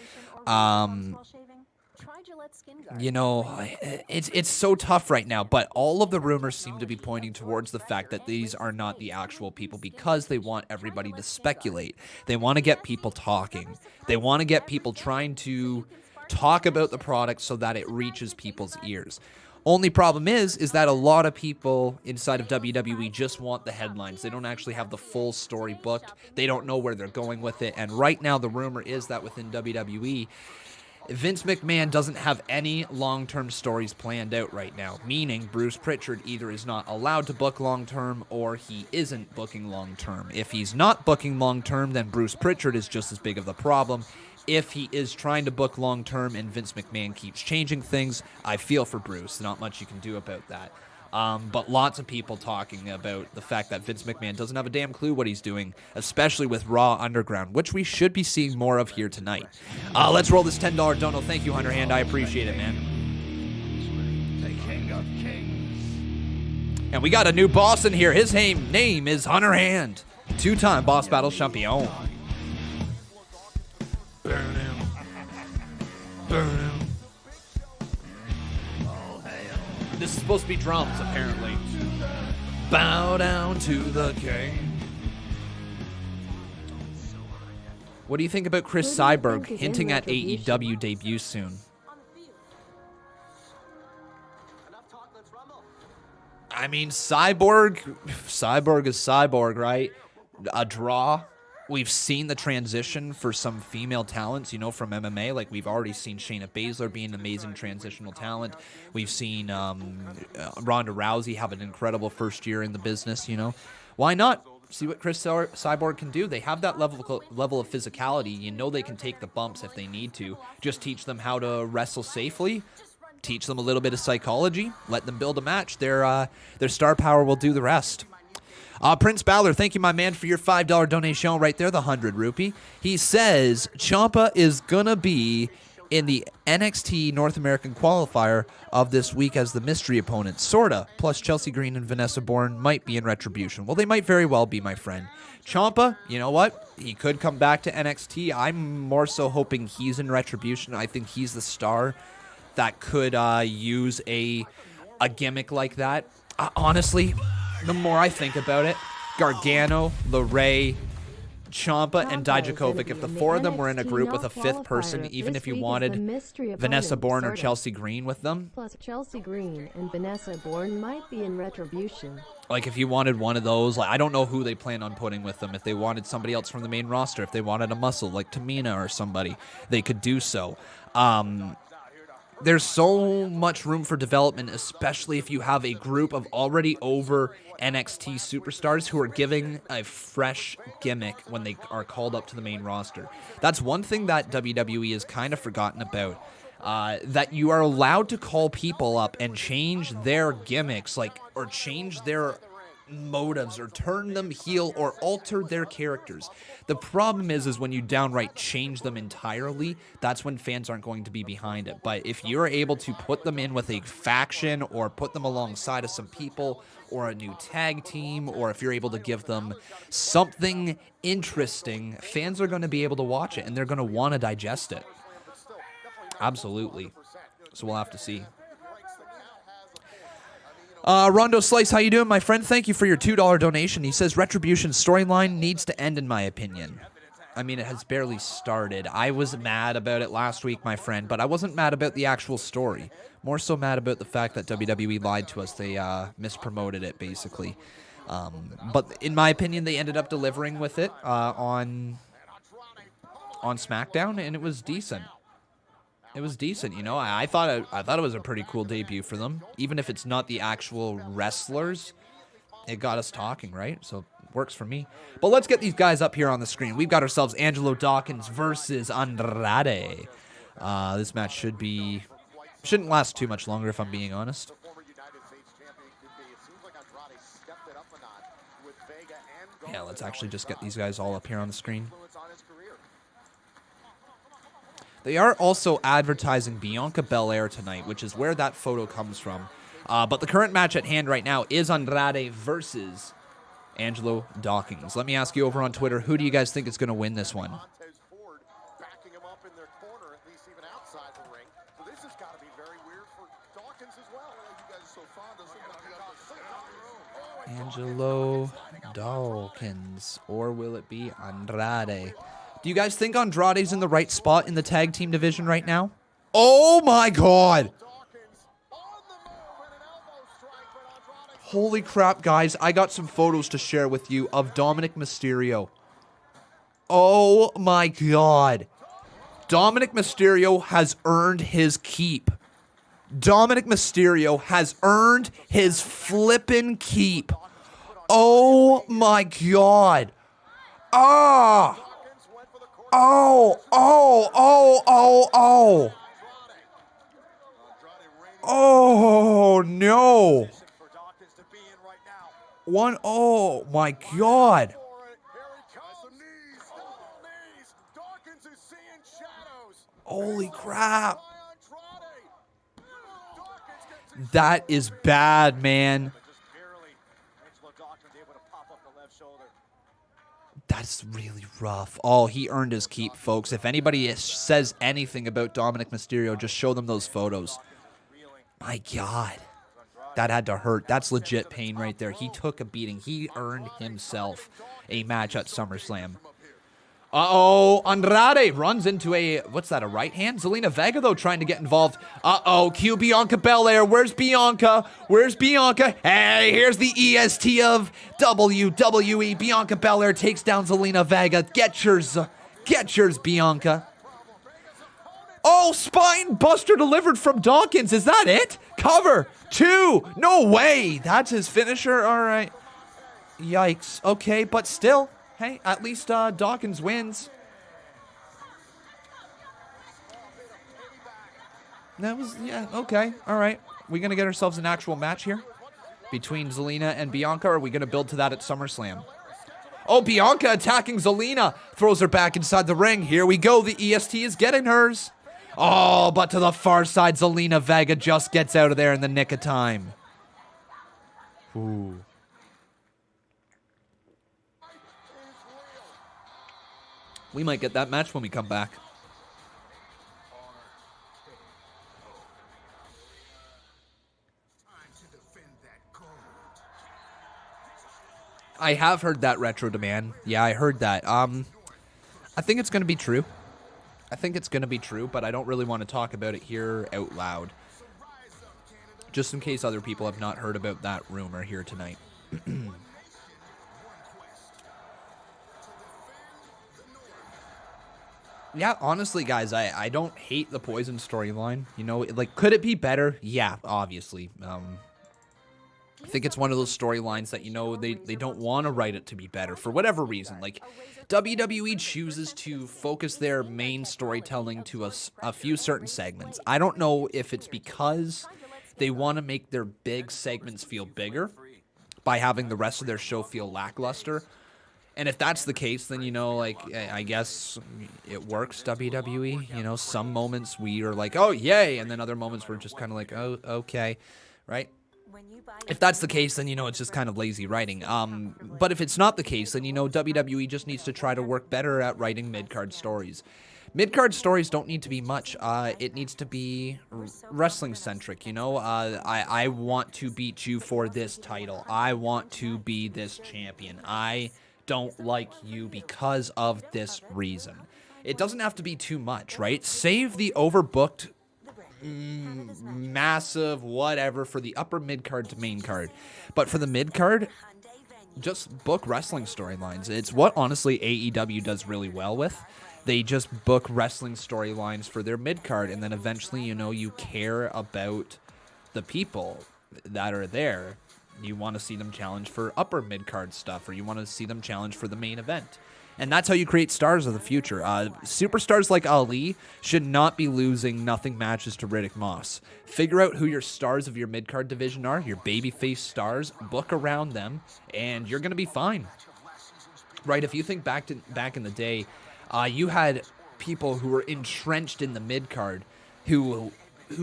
You know, it's so tough right now, but all of the rumors seem to be pointing towards the fact that these are not the actual people because they want everybody to speculate. They want to get people talking. They want to get people trying to talk about the product so that it reaches people's ears. Only problem is that a lot of people inside of WWE just want the headlines. They don't actually have the full story booked. They don't know where they're going with it. And right now, the rumor is that within WWE, Vince McMahon doesn't have any long-term stories planned out right now, meaning Bruce Pritchard either is not allowed to book long-term or he isn't booking long-term. If he's not booking long-term, then Bruce Pritchard is just as big of the problem. If he is trying to book long-term and Vince McMahon keeps changing things, I feel for Bruce. Not much you can do about that. But lots of people talking about the fact that Vince McMahon doesn't have a damn clue what he's doing, especially with Raw Underground, which we should be seeing more of here tonight. Let's roll this $10 dono. Thank you, Hunter Hand. I appreciate it, man. The King of Kings. And we got a new boss in here. His name is Hunter Hand. 2-time Boss Battle Champion. Burn him. Burn him. supposed to be drums, apparently. Bow down to the king. What do you think about Chris Cyborg hinting at AEW debut soon? I mean, Cyborg is Cyborg, right? A draw. We've seen the transition for some female talents, you know, from MMA. Like, we've already seen Shayna Baszler be an amazing transitional talent. We've seen Ronda Rousey have an incredible first year in the business, you know. Why not see what Chris Cyborg can do? They have that level of physicality. You know they can take the bumps if they need to. Just teach them how to wrestle safely. Teach them a little bit of psychology. Let them build a match. Their star power will do the rest. Prince Balor, thank you, my man, for your $5 donation right there, the 100 rupee. He says Ciampa is going to be in the NXT North American qualifier of this week as the mystery opponent, sorta. Plus Chelsea Green and Vanessa Bourne might be in Retribution. Well, they might very well be, my friend. Ciampa, you know what? He could come back to NXT. I'm more so hoping he's in Retribution. I think he's the star that could use a gimmick like that. Honestly, the more I think about it, Gargano, LeRae, Ciampa, and Dijakovic, if the four of them were in a group with a fifth person, even if you wanted Vanessa Bourne or Chelsea Green with them. Plus Chelsea Green and Vanessa Bourne might be in Retribution. Like, if you wanted one of those, like, I don't know who they plan on putting with them. If they wanted somebody else from the main roster, if they wanted a muscle like Tamina or somebody, they could do so. There's so much room for development, especially if you have a group of already over NXT superstars who are giving a fresh gimmick when they are called up to the main roster. That's one thing that WWE has kind of forgotten about, that you are allowed to call people up and change their gimmicks, or change their motives or turn them heel or alter their characters. The problem is when you downright change them entirely, that's when fans aren't going to be behind it. But if you're able to put them in with a faction or put them alongside of some people or a new tag team, or if you're able to give them something interesting, fans are going to be able to watch it and they're going to want to digest it. Absolutely. So we'll have to see. Rondo Slice, how you doing, my friend? Thank you for your $2 donation. He says Retribution's storyline needs to end, in my opinion. I mean, it has barely started. I was mad about it last week, my friend, but I wasn't mad about the actual story. More so mad about the fact that WWE lied to us. They mispromoted it, basically. But in my opinion, they ended up delivering with it on SmackDown, and it was decent. It was decent, you know. I thought it was a pretty cool debut for them. Even if it's not the actual wrestlers, it got us talking, right? So it works for me. But let's get these guys up here on the screen. We've got ourselves Angelo Dawkins versus Andrade. This match shouldn't last too much longer, if I'm being honest. Yeah, let's actually just get these guys all up here on the screen. They are also advertising Bianca Belair tonight, which is where that photo comes from. But the current match at hand right now is Andrade versus Angelo Dawkins. Let me ask you over on Twitter, who do you guys think is going to win this one? Angelo Dawkins, or will it be Andrade? Do you guys think Andrade's in the right spot in the tag team division right now? Oh my God! Holy crap, guys. I got some photos to share with you of Dominic Mysterio. Oh my God. Dominic Mysterio has earned his keep. Dominic Mysterio has earned his flippin' keep. Oh my God. Ah! Oh, oh, oh, oh, oh. Oh, no. Oh, my God. Holy crap. That is bad, man. That's really rough. Oh, he earned his keep, folks. If anybody says anything about Dominic Mysterio, just show them those photos. My God. That had to hurt. That's legit pain right there. He took a beating. He earned himself a match at SummerSlam. Uh-oh, Andrade runs into a, what's that, a right hand? Zelina Vega, though, trying to get involved. Uh-oh, cue Bianca Belair. Where's Bianca? Where's Bianca? Hey, here's the EST of WWE. Bianca Belair takes down Zelina Vega. Get yours, Bianca. Oh, spine buster delivered from Dawkins. Is that it? Cover. 2. No way. That's his finisher. All right. Yikes. Okay, but still. Hey, at least Dawkins wins. That was, yeah, okay. All right. We going to get ourselves an actual match here between Zelina and Bianca, or are we going to build to that at SummerSlam? Oh, Bianca attacking Zelina. Throws her back inside the ring. Here we go. The EST is getting hers. Oh, but to the far side, Zelina Vega just gets out of there in the nick of time. Ooh. We might get that match when we come back. I have heard that retro demand. Yeah, I heard that. I think it's going to be true. But I don't really want to talk about it here out loud. Just in case other people have not heard about that rumor here tonight. Yeah, honestly, guys, I don't hate the Poison storyline. You know, like, could it be better? Yeah, obviously. I think it's one of those storylines that, you know, they don't want to write it to be better for whatever reason. Like, WWE chooses to focus their main storytelling to a few certain segments. I don't know if it's because they want to make their big segments feel bigger by having the rest of their show feel lackluster. And if that's the case, then, you know, like, I guess it works, WWE. You know, some moments we are like, oh, yay, and then other moments we're just kind of like, oh, okay, right? If that's the case, then, you know, it's just kind of lazy writing. But if it's not the case, then, you know, WWE just needs to try to work better at writing mid-card stories. Mid-card stories don't need to be much. It needs to be wrestling-centric, you know? I want to beat you for this title. I want to be this champion. I don't like you because of this reason. It doesn't have to be too much, right? Save the overbooked, massive whatever for the upper mid-card to main card. But for the mid-card, just book wrestling storylines. It's what, honestly, AEW does really well with. They just book wrestling storylines for their mid-card, and then eventually, you know, you care about the people that are there. You want to see them challenge for upper mid-card stuff, or you want to see them challenge for the main event. And that's how you create stars of the future. Superstars like Ali should not be losing nothing matches to Riddick Moss. Figure out who your stars of your mid-card division are, your babyface stars, book around them, and you're going to be fine. Right, if you think back in the day, you had people who were entrenched in the mid-card who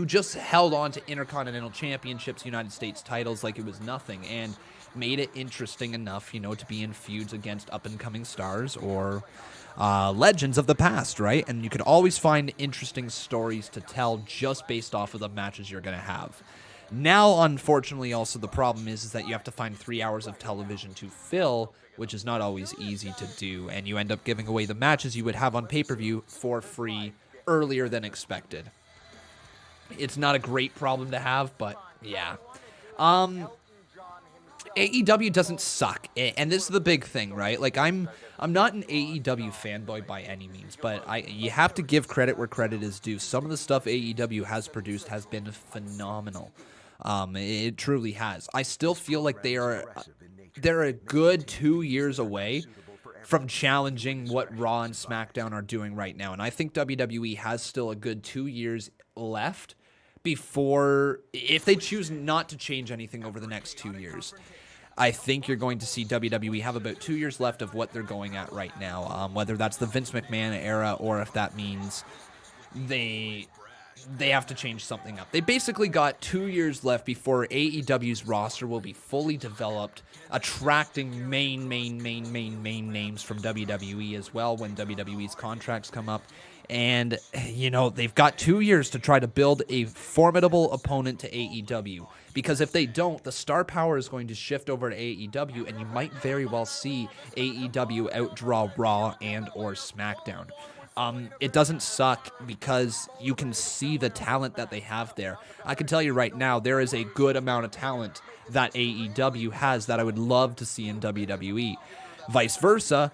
just held on to Intercontinental Championships, United States titles like it was nothing, and made it interesting enough, you know, to be in feuds against up-and-coming stars or legends of the past, right? And you could always find interesting stories to tell just based off of the matches you're going to have. Now, unfortunately, also the problem is that you have to find 3 hours of television to fill, which is not always easy to do, and you end up giving away the matches you would have on pay-per-view for free earlier than expected. It's not a great problem to have, but yeah. AEW doesn't suck, and this is the big thing, right? Like, I'm not an AEW fanboy by any means, but you have to give credit where credit is due. Some of the stuff AEW has produced has been phenomenal. It truly has. I still feel like they're a good 2 years away from challenging what Raw and SmackDown are doing right now, and I think WWE has still a good 2 years left before, if they choose not to change anything over the next 2 years. I think you're going to see WWE have about 2 years left of what they're going at right now, whether that's the Vince McMahon era or if that means they they have to change something up. They basically got 2 years left before AEW's roster will be fully developed, attracting main names from WWE as well when WWE's contracts come up. And, you know, they've got 2 years to try to build a formidable opponent to AEW. Because if they don't, the star power is going to shift over to AEW, and you might very well see AEW outdraw Raw and or SmackDown. It doesn't suck because you can see the talent that they have there. I can tell you right now, there is a good amount of talent that AEW has that I would love to see in WWE. Vice versa,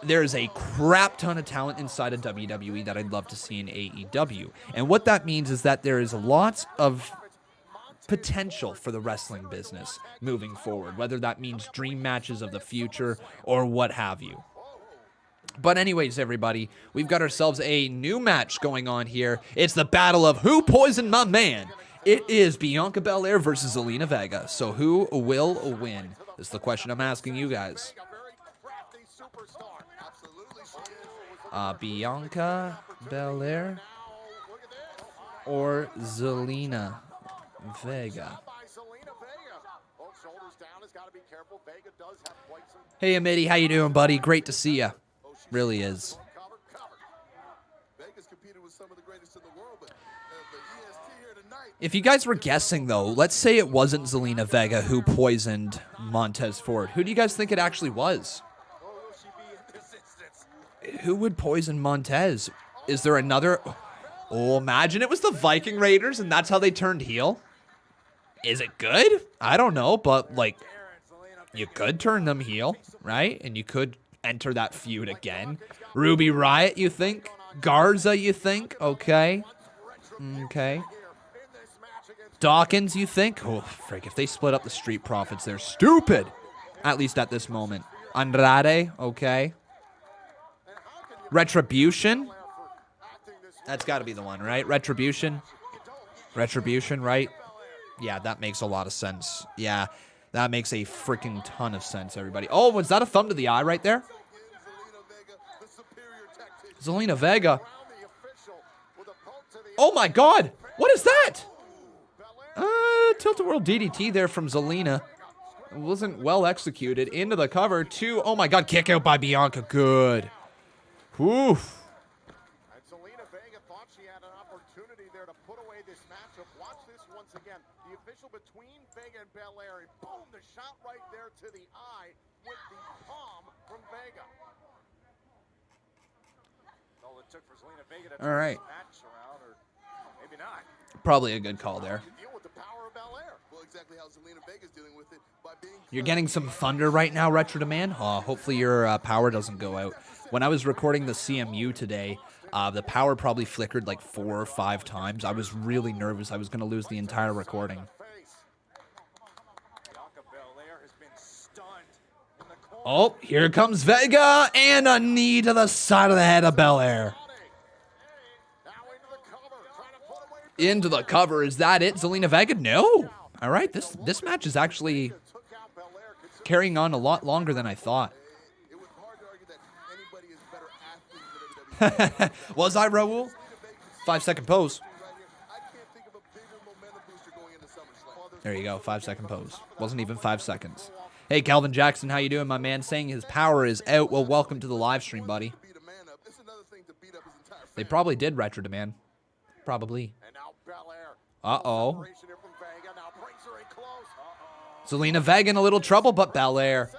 there is a crap ton of talent inside of WWE that I'd love to see in AEW. And what that means is that there is lots of potential for the wrestling business moving forward, whether that means dream matches of the future or what have you. But anyways, everybody, we've got ourselves a new match going on here. It's the battle of who poisoned my man. It is Bianca Belair versus Zelina Vega. So who will win? This is the question I'm asking you guys. Bianca Belair or Zelina Vega? Hey, Amitty, how you doing, buddy? Great to see you. Really is. If you guys were guessing, though, let's say it wasn't Zelina Vega who poisoned Montez Ford. Who do you guys think it actually was? Who would poison Montez? Is there another? Oh, imagine it was the Viking Raiders and that's how they turned heel. Is it good? I don't know, but, like, you could turn them heel, right? And you could enter that feud again. Ruby Riott, you think? Garza, you think? Okay. Okay. Dawkins, you think? Oh, frick, if they split up the Street Profits, they're stupid. At least at this moment. Andrade, okay. Retribution? That's got to be the one, right? Retribution? Retribution, right? Yeah, that makes a lot of sense. Yeah, that makes a freaking ton of sense, everybody. Oh, was that a thumb to the eye right there? Zelina Vega. Oh my God! What is that? Tilt-a-whirl DDT there from Zelina. It wasn't well executed. Into the cover. Two. Oh my God! Kick out by Bianca. Good. Oof. Zelina Vega thought she had an opportunity there to put away this matchup. Watch this once again. The official between Vega and Belair. And boom! The shot right there to the eye with the palm from Vega. All it took for Zelina Vega to all right. match around, or maybe not. Probably a good call there. Deal with the power of Belair. Well, exactly how Zelina Vega's dealing with it by being. You're getting some thunder right now, Retro Demand. Hopefully your power doesn't go out. When I was recording the CMU today, the power probably flickered like 4 or 5 times. I was really nervous. I was going to lose the entire recording. Oh, here comes Vega, and a knee to the side of the head of Belair. Into the cover. Is that it, Zelina Vega? No. All right, this match is actually carrying on a lot longer than I thought. Was I, Raul? 5-second pose. There you go, 5-second pose. Wasn't even 5 seconds. Hey, Calvin Jackson, how you doing, my man? Saying his power is out. Well, welcome to the live stream, buddy. They probably did Retro Demand. Probably. Uh-oh. Zelina Vega in a little trouble, but Belair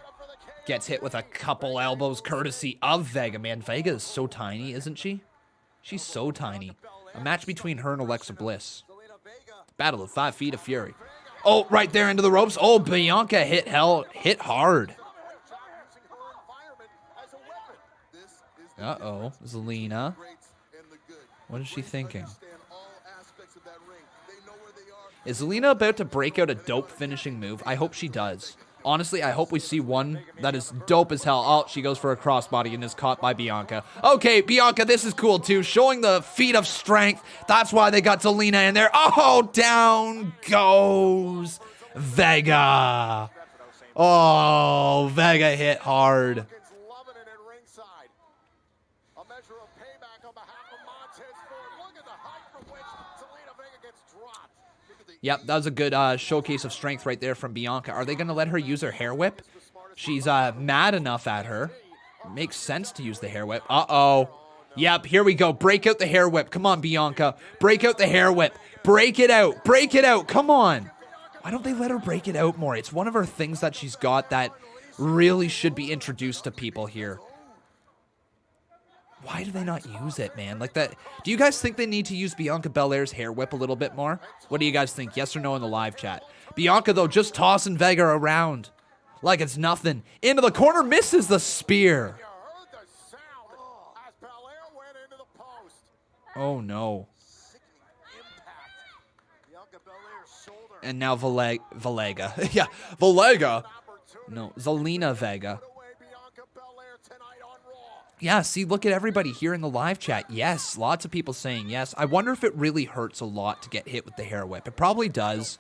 gets hit with a couple elbows courtesy of Vega. Man, Vega is so tiny, isn't she? She's so tiny. A match between her and Alexa Bliss. Battle of 5 feet of fury. Oh, right there into the ropes. Oh, Bianca hit hard. Uh-oh. Zelina. What is she thinking? Is Zelina about to break out a dope finishing move? I hope she does. Honestly, I hope we see one that is dope as hell. Oh, she goes for a crossbody and is caught by Bianca. Okay, Bianca, this is cool too. Showing the feat of strength. That's why they got Zelina in there. Oh, down goes Vega. Oh, Vega hit hard. a payback on behalf of Montez Ford. Look at the height from which Zelina Vega gets dropped. Yep, that was a good showcase of strength right there from Bianca. Are they going to let her use her hair whip? She's mad enough at her. Makes sense to use the hair whip. Uh-oh. Yep, here we go. Break out the hair whip. Come on, Bianca. Break out the hair whip. Break it out. Break it out. Come on. Why don't they let her break it out more? It's one of her things that she's got that really should be introduced to people here. Why do they not use it, man? Like that. Do you guys think they need to use Bianca Belair's hair whip a little bit more? What do you guys think? Yes or no in the live chat? Bianca, though, just tossing Vega around like it's nothing. Into the corner, misses the spear. Oh, no. And now Valega. Yeah, Valega. No, Zelina Vega. Yeah, see, look at everybody here in the live chat. Yes, lots of people saying yes. I wonder if it really hurts a lot to get hit with the hair whip. It probably does.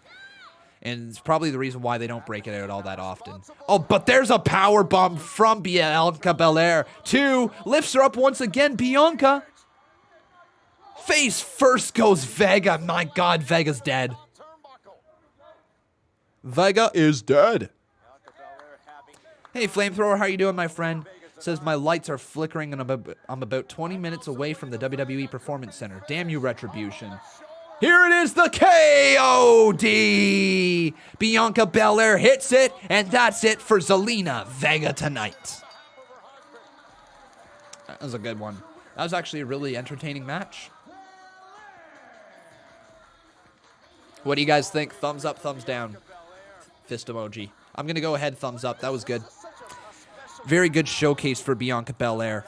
And it's probably the reason why they don't break it out all that often. Oh, but there's a power bomb from Bianca Belair. 2, lifts her up once again. Bianca. Face first goes Vega. My God, Vega's dead. Vega is dead. Hey, Flamethrower, how you doing, my friend? Says my lights are flickering and I'm about 20 minutes away from the WWE Performance Center. Damn you, Retribution. Here it is, the KOD. Bianca Belair hits it, and that's it for Zelina Vega tonight. That was a good one. That was actually a really entertaining match. What do you guys think? Thumbs up, thumbs down. Fist emoji. I'm going to go ahead, thumbs up. That was good. Very good showcase for Bianca Belair.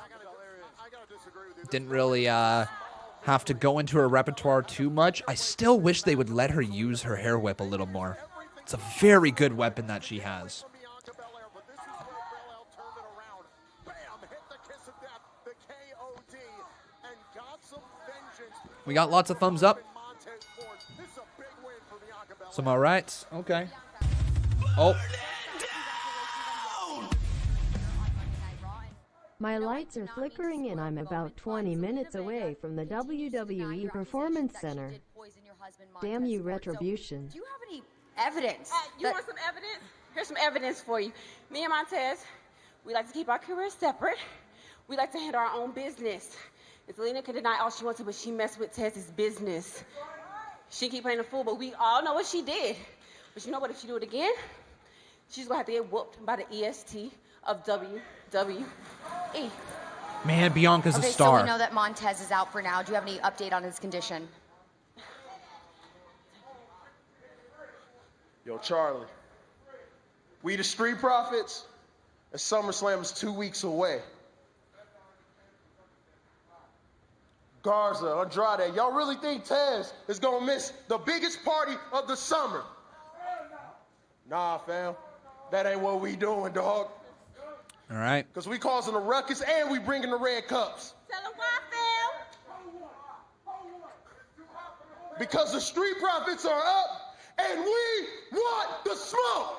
Didn't really have to go into her repertoire too much. I still wish they would let her use her hair whip a little more. It's a very good weapon that she has. We got lots of thumbs up. Some all rights. Okay. Oh. My lights are flickering and I'm about 20 minutes away from the WWE Performance Center. Damn you, Retribution. Do you have any evidence? You want some evidence? Here's some evidence for you. Me and Montez, we like to keep our careers separate. We like to handle our own business. And Zelina can deny all she wants to, but she messed with Tez's business. She keep playing the fool, but we all know what she did. But you know what? If she do it again, she's gonna have to get whooped by the EST of WWE. Man, Bianca's a star. So we know that Montez is out for now. Do you have any update on his condition? Yo, Charlie. We the Street Profits, and SummerSlam is 2 weeks away. Garza, Andrade, y'all really think Tez is gonna miss the biggest party of the summer? Nah, fam. That ain't what we doing, dog. All right. Because we causing a ruckus and we bringing the red cups. Tell him why, fam. Because the Street Profits are up and we want the smoke.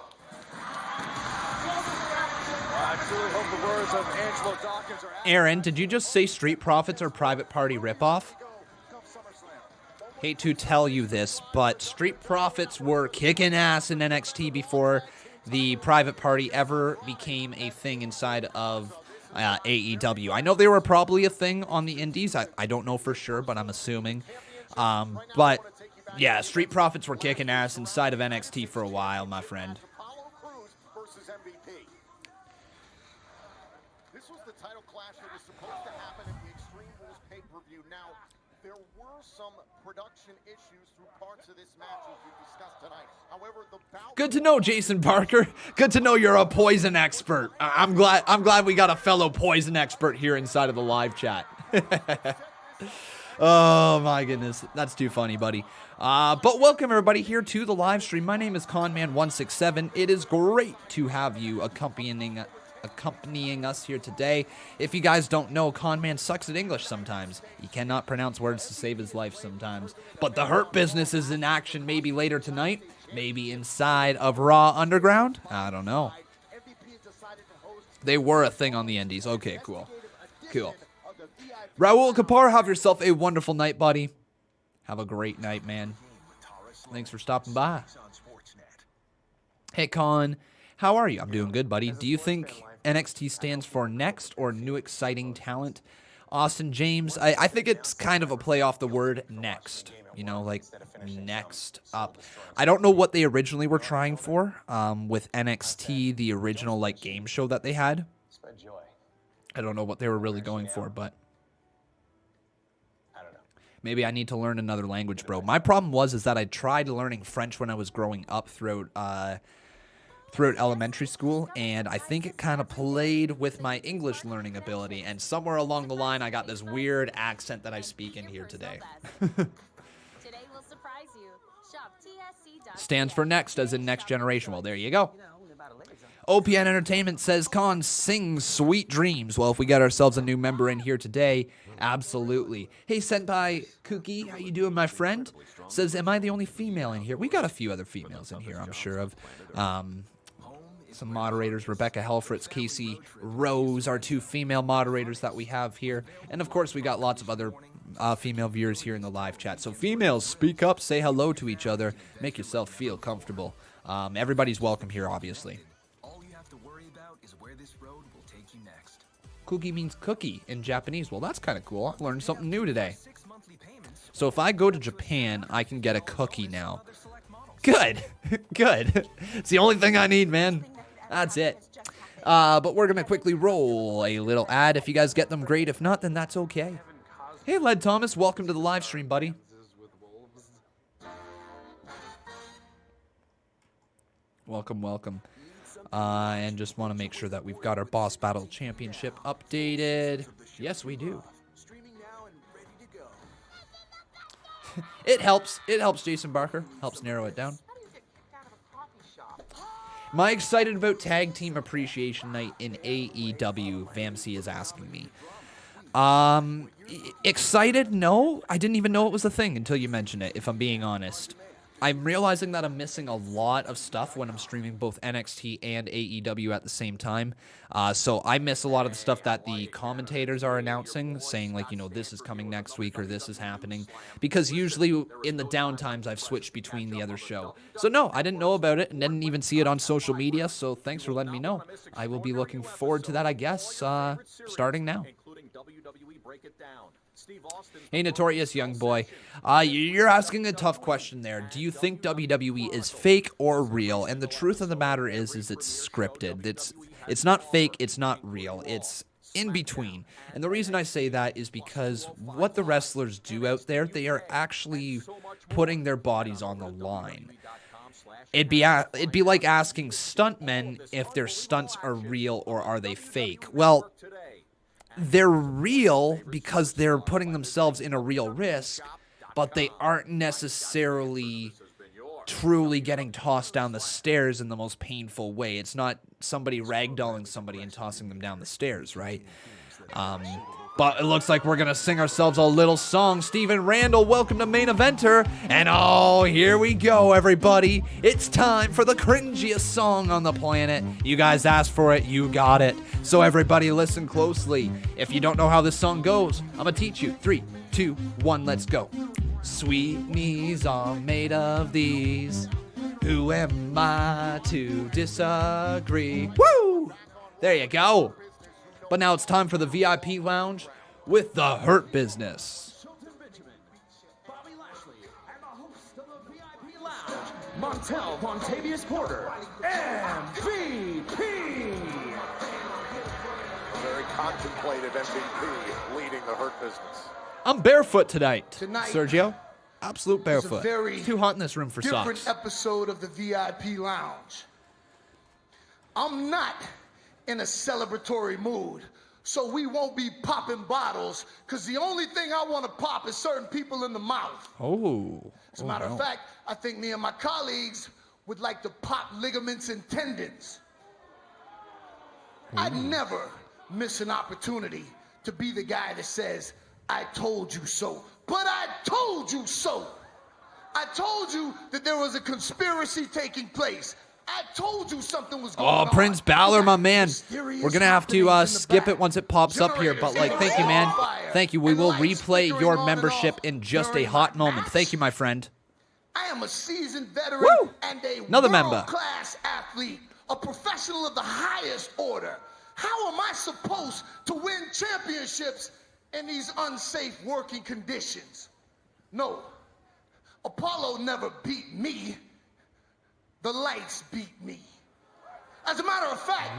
I truly hope the words of Angelo Dawkins are... Aaron, did you just say Street Profits are Private Party ripoff? Hate to tell you this, but Street Profits were kicking ass in NXT before the Private Party ever became a thing inside of AEW. I know they were probably a thing on the indies. I don't know for sure, but I'm assuming. But yeah, Street Profits were kicking ass inside of NXT for a while, my friend. This was the title clash that was supposed to happen at the Extreme Rules pay-per-view. Now, there were some production issues through parts of this match as we discussed tonight. However, the bout... Good to know, Jason Parker. Good to know you're a poison expert. I'm glad we got a fellow poison expert here inside of the live chat. Oh my goodness, that's too funny, buddy. But welcome everybody here to the live stream. My name is Conman167. It is great to have you accompanying us here today. If you guys don't know, Conman sucks at English sometimes. He cannot pronounce words to save his life sometimes. But the Hurt Business is in action maybe later tonight. Maybe inside of Raw Underground. I don't know. They were a thing on the indies. Okay, cool. Cool. Raul Kapar, have yourself a wonderful night, buddy. Have a great night, man. Thanks for stopping by. Hey, Con. How are you? I'm doing good, buddy. Do you think NXT stands for next or new exciting talent? Austin James, I think it's kind of a play off the word next. You know, like next up. I don't know what they originally were trying for with NXT, the original like game show that they had. I don't know what they were really going for, but maybe I need to learn another language, bro. My problem is that I tried learning French when I was growing up throughout elementary school, and I think it kind of played with my English learning ability, and somewhere along the line, I got this weird accent that I speak in here today. Stands for next, as in next generation. Well, there you go. OPN Entertainment says, Con sings Sweet Dreams. Well, if we got ourselves a new member in here today, absolutely. Hey, Senpai Kuki, how you doing, my friend? Says, am I the only female in here? We got a few other females in here, I'm sure of. Some moderators, Rebecca Helfritz, Casey Rose, our two female moderators that we have here. And, of course, we got lots of other female viewers here in the live chat. So, females, speak up, say hello to each other, make yourself feel comfortable. Everybody's welcome here, obviously. All you have to worry about is where this road will take you next. Kuki means cookie in Japanese. Well, that's kind of cool. I learned something new today. So if I go to Japan, I can get a cookie now. Good. Good. It's the only thing I need, man. That's it. But we're going to quickly roll a little ad. If you guys get them, great. If not, then that's okay. Hey, Led Thomas. Welcome to the live stream, buddy. Welcome, welcome. And just want to make sure that we've got our Boss Battle Championship updated. Yes, we do. It helps. It helps, Jason Barker. Helps narrow it down. Am I excited about Tag Team Appreciation Night in AEW? Vamsy is asking me. Excited? No. I didn't even know it was a thing until you mentioned it, if I'm being honest. I'm realizing that I'm missing a lot of stuff when I'm streaming both NXT and AEW at the same time. So I miss a lot of the stuff that the commentators are announcing, saying like, you know, this is coming next week or this is happening. Because usually in the downtimes, I've switched between the other show. So no, I didn't know about it and didn't even see it on social media. So thanks for letting me know. I will be looking forward to that, I guess, starting now. Hey, Notorious Young Boy. You're asking a tough question there. Do you think WWE is fake or real? And the truth of the matter is it's scripted. It's not fake, it's not real. It's in between. And the reason I say that is because what the wrestlers do out there, they are actually putting their bodies on the line. It'd be like asking stuntmen if their stunts are real or are they fake. Well, they're real because they're putting themselves in a real risk, but they aren't necessarily truly getting tossed down the stairs in the most painful way. It's not somebody ragdolling somebody and tossing them down the stairs, right? But it looks like we're going to sing ourselves a little song. Steven Randall, welcome to Main Eventer. And oh, here we go, everybody. It's time for the cringiest song on the planet. You guys asked for it. You got it. So everybody listen closely. If you don't know how this song goes, I'm going to teach you. 3, 2, 1, let's go. Sweet knees are made of these. Who am I to disagree? Woo! There you go. But now it's time for the VIP Lounge with the Hurt Business. Montel Vontavious Porter, MVP. Very contemplative MVP leading the Hurt Business. I'm barefoot tonight, Sergio. Absolute barefoot. It's too hot in this room for different socks. Episode of the VIP Lounge. I'm not in a celebratory mood, so we won't be popping bottles, because the only thing I want to pop is certain people in the mouth. Oh. As a matter of fact, I think me and my colleagues would like to pop ligaments and tendons. I'd never miss an opportunity to be the guy that says, I told you so. But I told you so. I told you that there was a conspiracy taking place. I told you something was going on. Oh, Prince Balor, my man. We're going to have to skip it once it pops up here. But, like, thank you, man. Thank you. We will replay your membership in just a hot moment. Thank you, my friend. I am a seasoned veteran and a world-class athlete, a professional of the highest order. How am I supposed to win championships in these unsafe working conditions? No, Apollo never beat me. The lights beat me. As a matter of fact,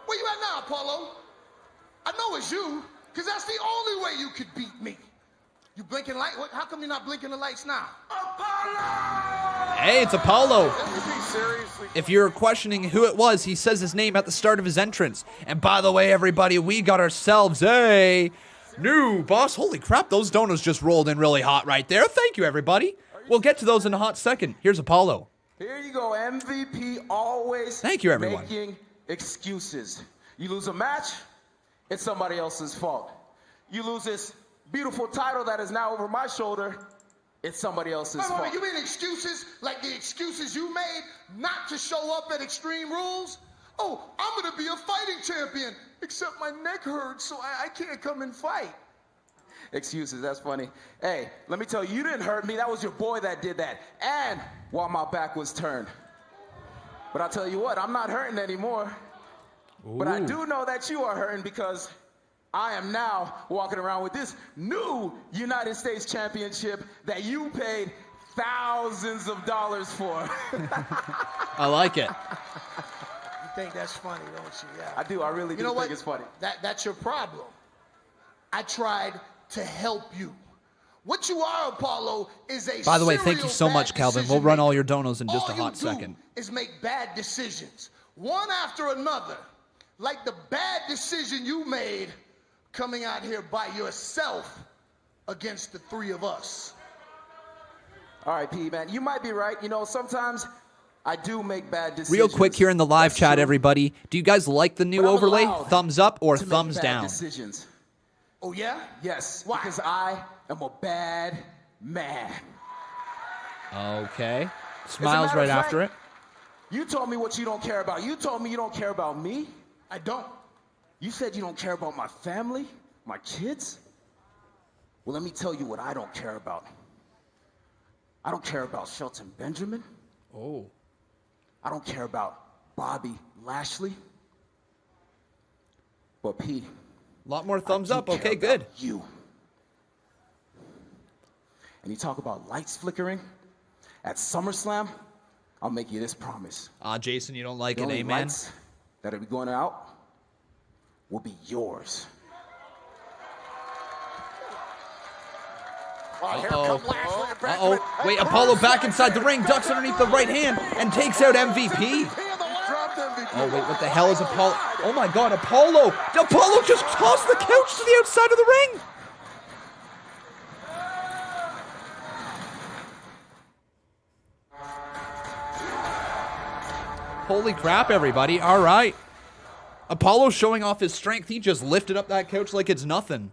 where you at now, Apollo? I know it's you, because that's the only way you could beat me. You blinking light? How come you're not blinking the lights now? Apollo! Hey, it's Apollo. If you're questioning who it was, he says his name at the start of his entrance. And by the way, everybody, we got ourselves a new boss. Holy crap, those donuts just rolled in really hot right there. Thank you, everybody. We'll get to those in a hot second. Here's Apollo. Here you go, MVP always Thank you, everyone. making excuses. You lose a match, it's somebody else's fault. You lose this beautiful title that is now over my shoulder, it's somebody else's fault. You mean excuses like the excuses you made not to show up at Extreme Rules? Oh, I'm going to be a fighting champion, except my neck hurts, so I can't come and fight. Excuses, that's funny. Hey, let me tell you, you didn't hurt me. That was your boy that did that. And while my back was turned. But I'll tell you what, I'm not hurting anymore. Ooh. But I do know that you are hurting because I am now walking around with this new United States Championship that you paid thousands of dollars for. I like it. You think that's funny, don't you? Yeah. I do. I really do think it's funny. That's your problem. I tried to help you. What you are, Apollo, is a By the way, thank you so much, Calvin. We'll run all your donos in just a hot second. Is make bad decisions, one after another, like the bad decision you made coming out here by yourself against the three of us. All right, P, man, you might be right. You know, sometimes I do make bad decisions. Real quick here in the live chat, everybody. Do you guys like the new overlay? Thumbs up or thumbs down? Decisions. Oh, yeah? Yes. Why? Because I am a bad man. Okay. Smiles right after it. You told me what you don't care about. You told me you don't care about me. I don't. You said you don't care about my family, my kids. Well, let me tell you what I don't care about. I don't care about Shelton Benjamin. Oh. I don't care about Bobby Lashley. But P, a lot more thumbs up. Okay, good. You. And you talk about lights flickering at SummerSlam, I'll make you this promise. Jason, you don't like the it, only eh, man? lights that'll be going out will be yours. Uh-oh. Wait, Apollo back inside the ring, ducks underneath the right hand, and takes out MVP. Oh, wait, what the hell is Apollo? Oh, my God, Apollo. Apollo just tossed the couch to the outside of the ring. Holy crap, everybody. All right. Apollo showing off his strength. He just lifted up that couch like it's nothing.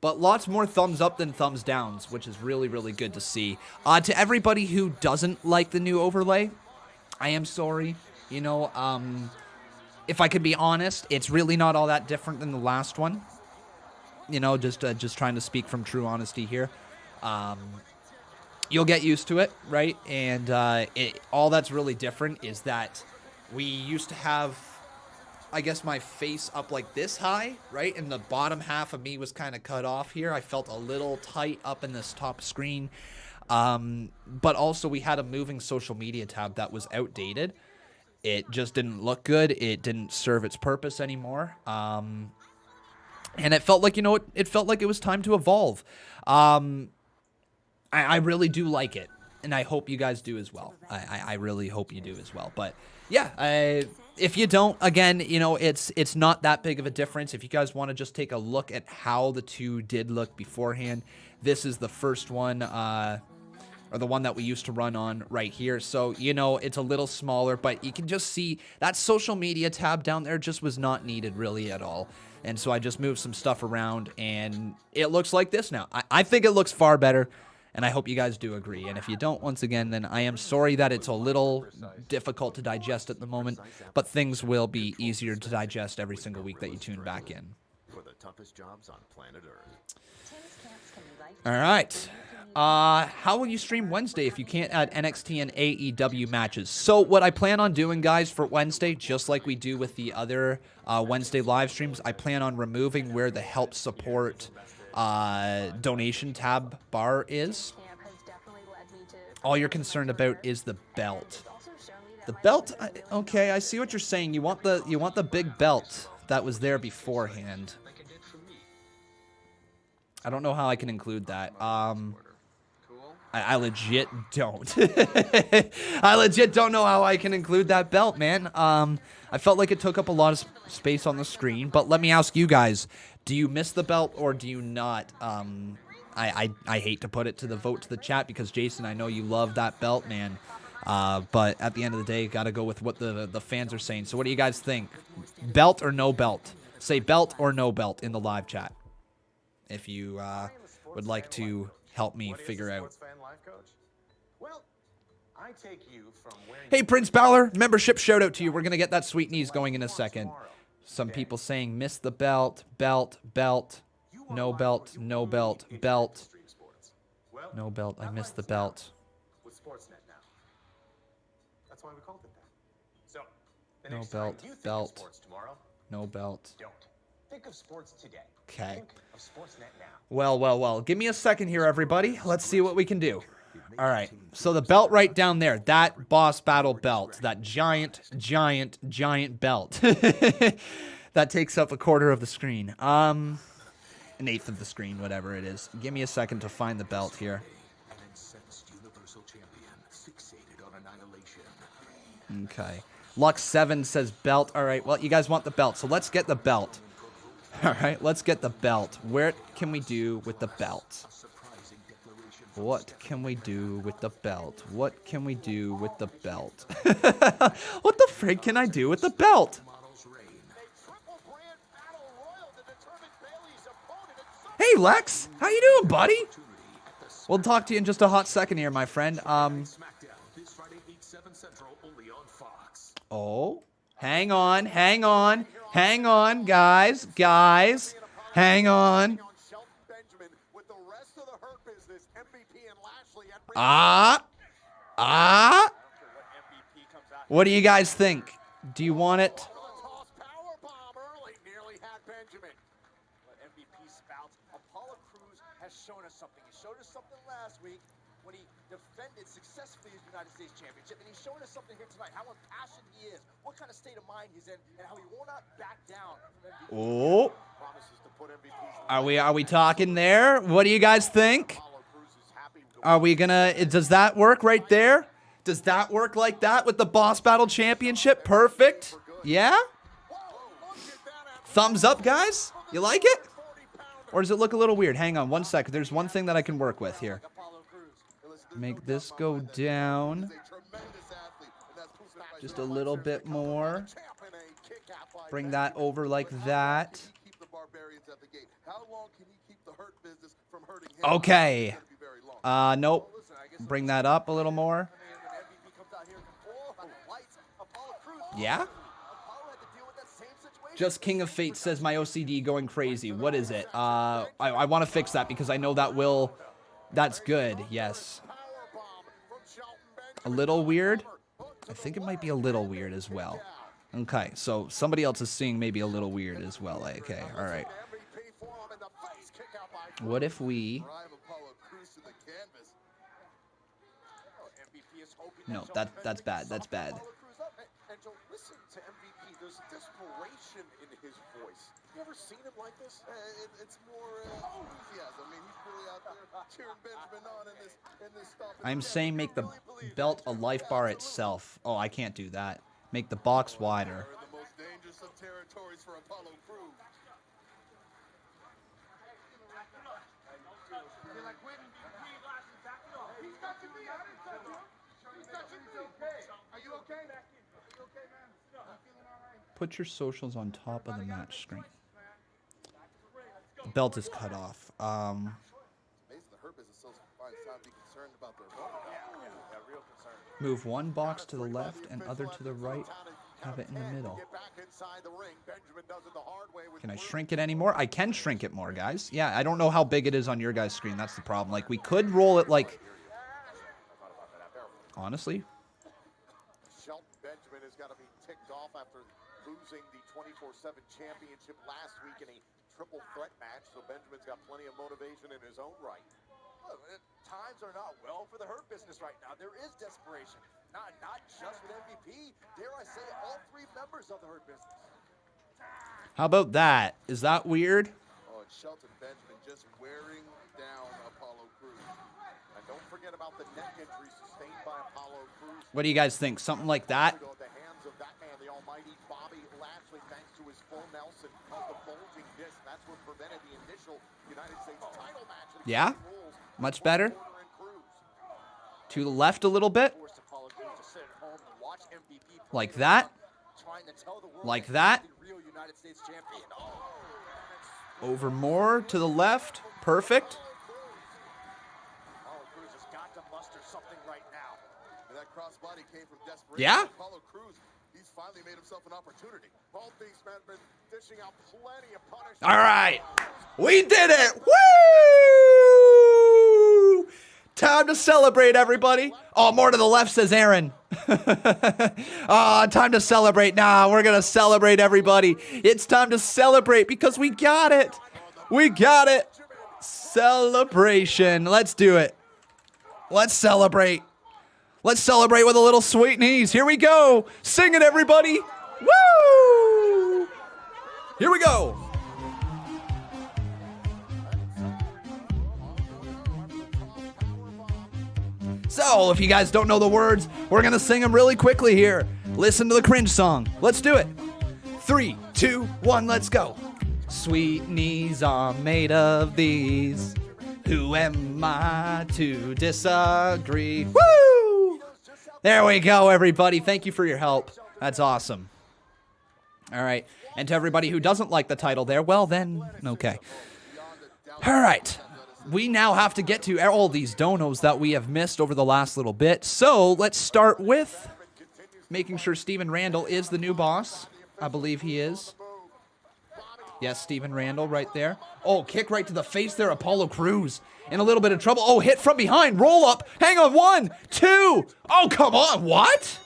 But lots more thumbs up than thumbs downs, which is really, really good to see. To everybody who doesn't like the new overlay, I am sorry. You know, if I could be honest, it's really not all that different than the last one. You know, just trying to speak from true honesty here. You'll get used to it, right? And all that's really different is that we used to have, I guess, my face up like this high, right? And the bottom half of me was kind of cut off here. I felt a little tight up in this top screen. But also we had a moving social media tab that was outdated. It just didn't look good. It didn't serve its purpose anymore. And it felt like, you know, it felt like it was time to evolve. I really do like it, and I hope you guys do as well. I really hope you do as well. But yeah, if you don't, again, you know, it's not that big of a difference. If you guys want to just take a look at how the two did look beforehand, this is the first one, or the one that we used to run on right here. So, you know, it's a little smaller, but you can just see that social media tab down there just was not needed really at all. And so I just moved some stuff around, and it looks like this now. I think it looks far better. And I hope you guys do agree. And if you don't, once again, then I am sorry that it's a little difficult to digest at the moment, but things will be easier to digest every single week that you tune back in. For the toughest jobs on planet Earth. All right. How will you stream Wednesday if you can't add NXT and AEW matches? So what I plan on doing, guys, for Wednesday, just like we do with the other Wednesday live streams, I plan on removing where the help support donation tab bar is. All you're concerned about is the belt. The belt? Okay, I see what you're saying. You want the big belt that was there beforehand. I don't know how I can include that. I legit don't. I legit don't know how I can include that belt, man. I felt like it took up a lot of space on the screen, but let me ask you guys, do you miss the belt or do you not? I hate to put it to the vote to the chat because, Jason, I know you love that belt, man. But at the end of the day, got to go with what the fans are saying. So what do you guys think? Belt or no belt? Say belt or no belt in the live chat if you would like to help me figure out. Hey, Prince Balor, membership shout out to you. We're going to get that sweet knees going in a second. Some people saying miss the belt, belt, no belt, no belt, belt. No belt, I missed the belt. No belt, belt, no belt. Think of sports today. Okay. Think of Sportsnet now. Well. Give me a second here, everybody. Let's see what we can do. All right. So the belt right down there, that boss battle belt, that giant belt. That takes up a quarter of the screen. An eighth of the screen, whatever it is. Give me a second to find the belt here. Okay. Lux7 says belt. All right. Well, you guys want the belt, so let's get the belt. All right, let's get the belt. What can we do with the belt? What can we do with the belt? What can we do with the belt? What the frig can I do with the belt? Hey, Lex. How you doing, buddy? We'll talk to you in just a hot second here, my friend. Oh, hang on, guys, hang on. What do you guys think? Do you want it? Defended successfully his United States Championship, and he's showing us something here tonight, how impassioned he is, what kind of state of mind he's in, and how he will not back down from MVP. Oh. Are we talking there? What do you guys think? Are we gonna, does that work right there? Does that work like that with the Boss Battle Championship? Perfect. Yeah? Thumbs up, guys? You like it? Or does it look a little weird? Hang on one second. There's one thing that I can work with here. Make this go down just a little bit more. Bring that over like that. Okay. Nope. Bring that up a little more. Yeah? Just King of Fate says my OCD going crazy. What is it? I want to fix that because I know that will... That's good, yes. A little weird? I think it might be a little weird as well. Okay, so somebody else is seeing maybe a little weird as well. Okay, all right. What if we... No, that's bad. That's bad. Listen to MVP. There's desperation in his voice. You ever seen him like this? It's more enthusiasm. I mean, he's really out there cheering Benjamin on in this stuff. I'm saying make the belt a life bar itself. Oh, I can't do that. Make the box wider. The most dangerous of territories for Apollo Crews. Put your socials on top of the match screen. The belt is cut off. Hurt Business still finds time to be concerned about their opponent. Yeah, real concern. Move one box to the left and other to the right. Have it in the middle. Can I shrink it anymore? I can shrink it more, guys. Yeah, I don't know how big it is on your guys' screen. That's the problem. Like, we could roll it like... Honestly. Shelton Benjamin has got to be ticked off after losing the 24/7 championship last week in a triple threat match. So Benjamin's got plenty of motivation in his own right. Look, times are not well for the Hurt Business right now. There is desperation. Not just with MVP. Dare I say, all three members of the Hurt Business. How about that? Is that weird? Oh, and Shelton Benjamin just wearing down Apollo Crews. And don't forget about the neck injury sustained by Apollo Crews. What do you guys think? Something like that? The hands of that man, the almighty Bobby Lashley, thanks to his full Nelson of the bulging disc. That's what prevented the initial United States title match. Yeah? Much better? To the left a little bit? Like that? Like that? Over more to the left. Perfect. Yeah? He's finally made himself an opportunity. Both these men have been dishing out plenty of punishment. All right. We did it. Woo! Time to celebrate, everybody. Oh, more to the left, says Aaron. Time to celebrate. Nah, we're going to celebrate, everybody. It's time to celebrate because we got it. We got it. Celebration. Let's do it. Let's celebrate. Let's celebrate with a little sweet knees. Here we go. Sing it, everybody. Woo! Here we go. So, if you guys don't know the words, we're going to sing them really quickly here. Listen to the cringe song. Let's do it. 3, 2, 1, let's go. Sweet knees are made of these. Who am I to disagree? Woo! There we go, everybody. Thank you for your help. That's awesome. All right. And to everybody who doesn't like the title there, well then, okay. All right. We now have to get to all these donos that we have missed over the last little bit. So let's start with making sure Steven Randall is the new boss. I believe he is. Yes, Steven Randall right there. Oh, kick right to the face there. Apollo Crews in a little bit of trouble. Oh, hit from behind. Roll up. Hang on. 1, 2. Oh, come on. What?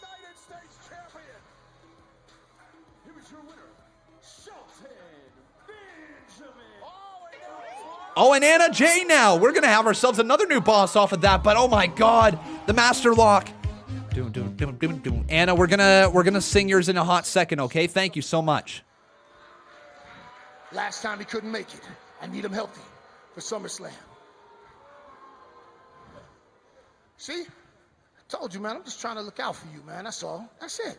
Oh, and Anna J now. We're going to have ourselves another new boss off of that. But, oh, my God. The Master Lock. Anna, we're gonna sing yours in a hot second, okay? Thank you so much. Last time he couldn't make it. I need him healthy for SummerSlam. See? I told you, man. I'm just trying to look out for you, man. That's all. That's it.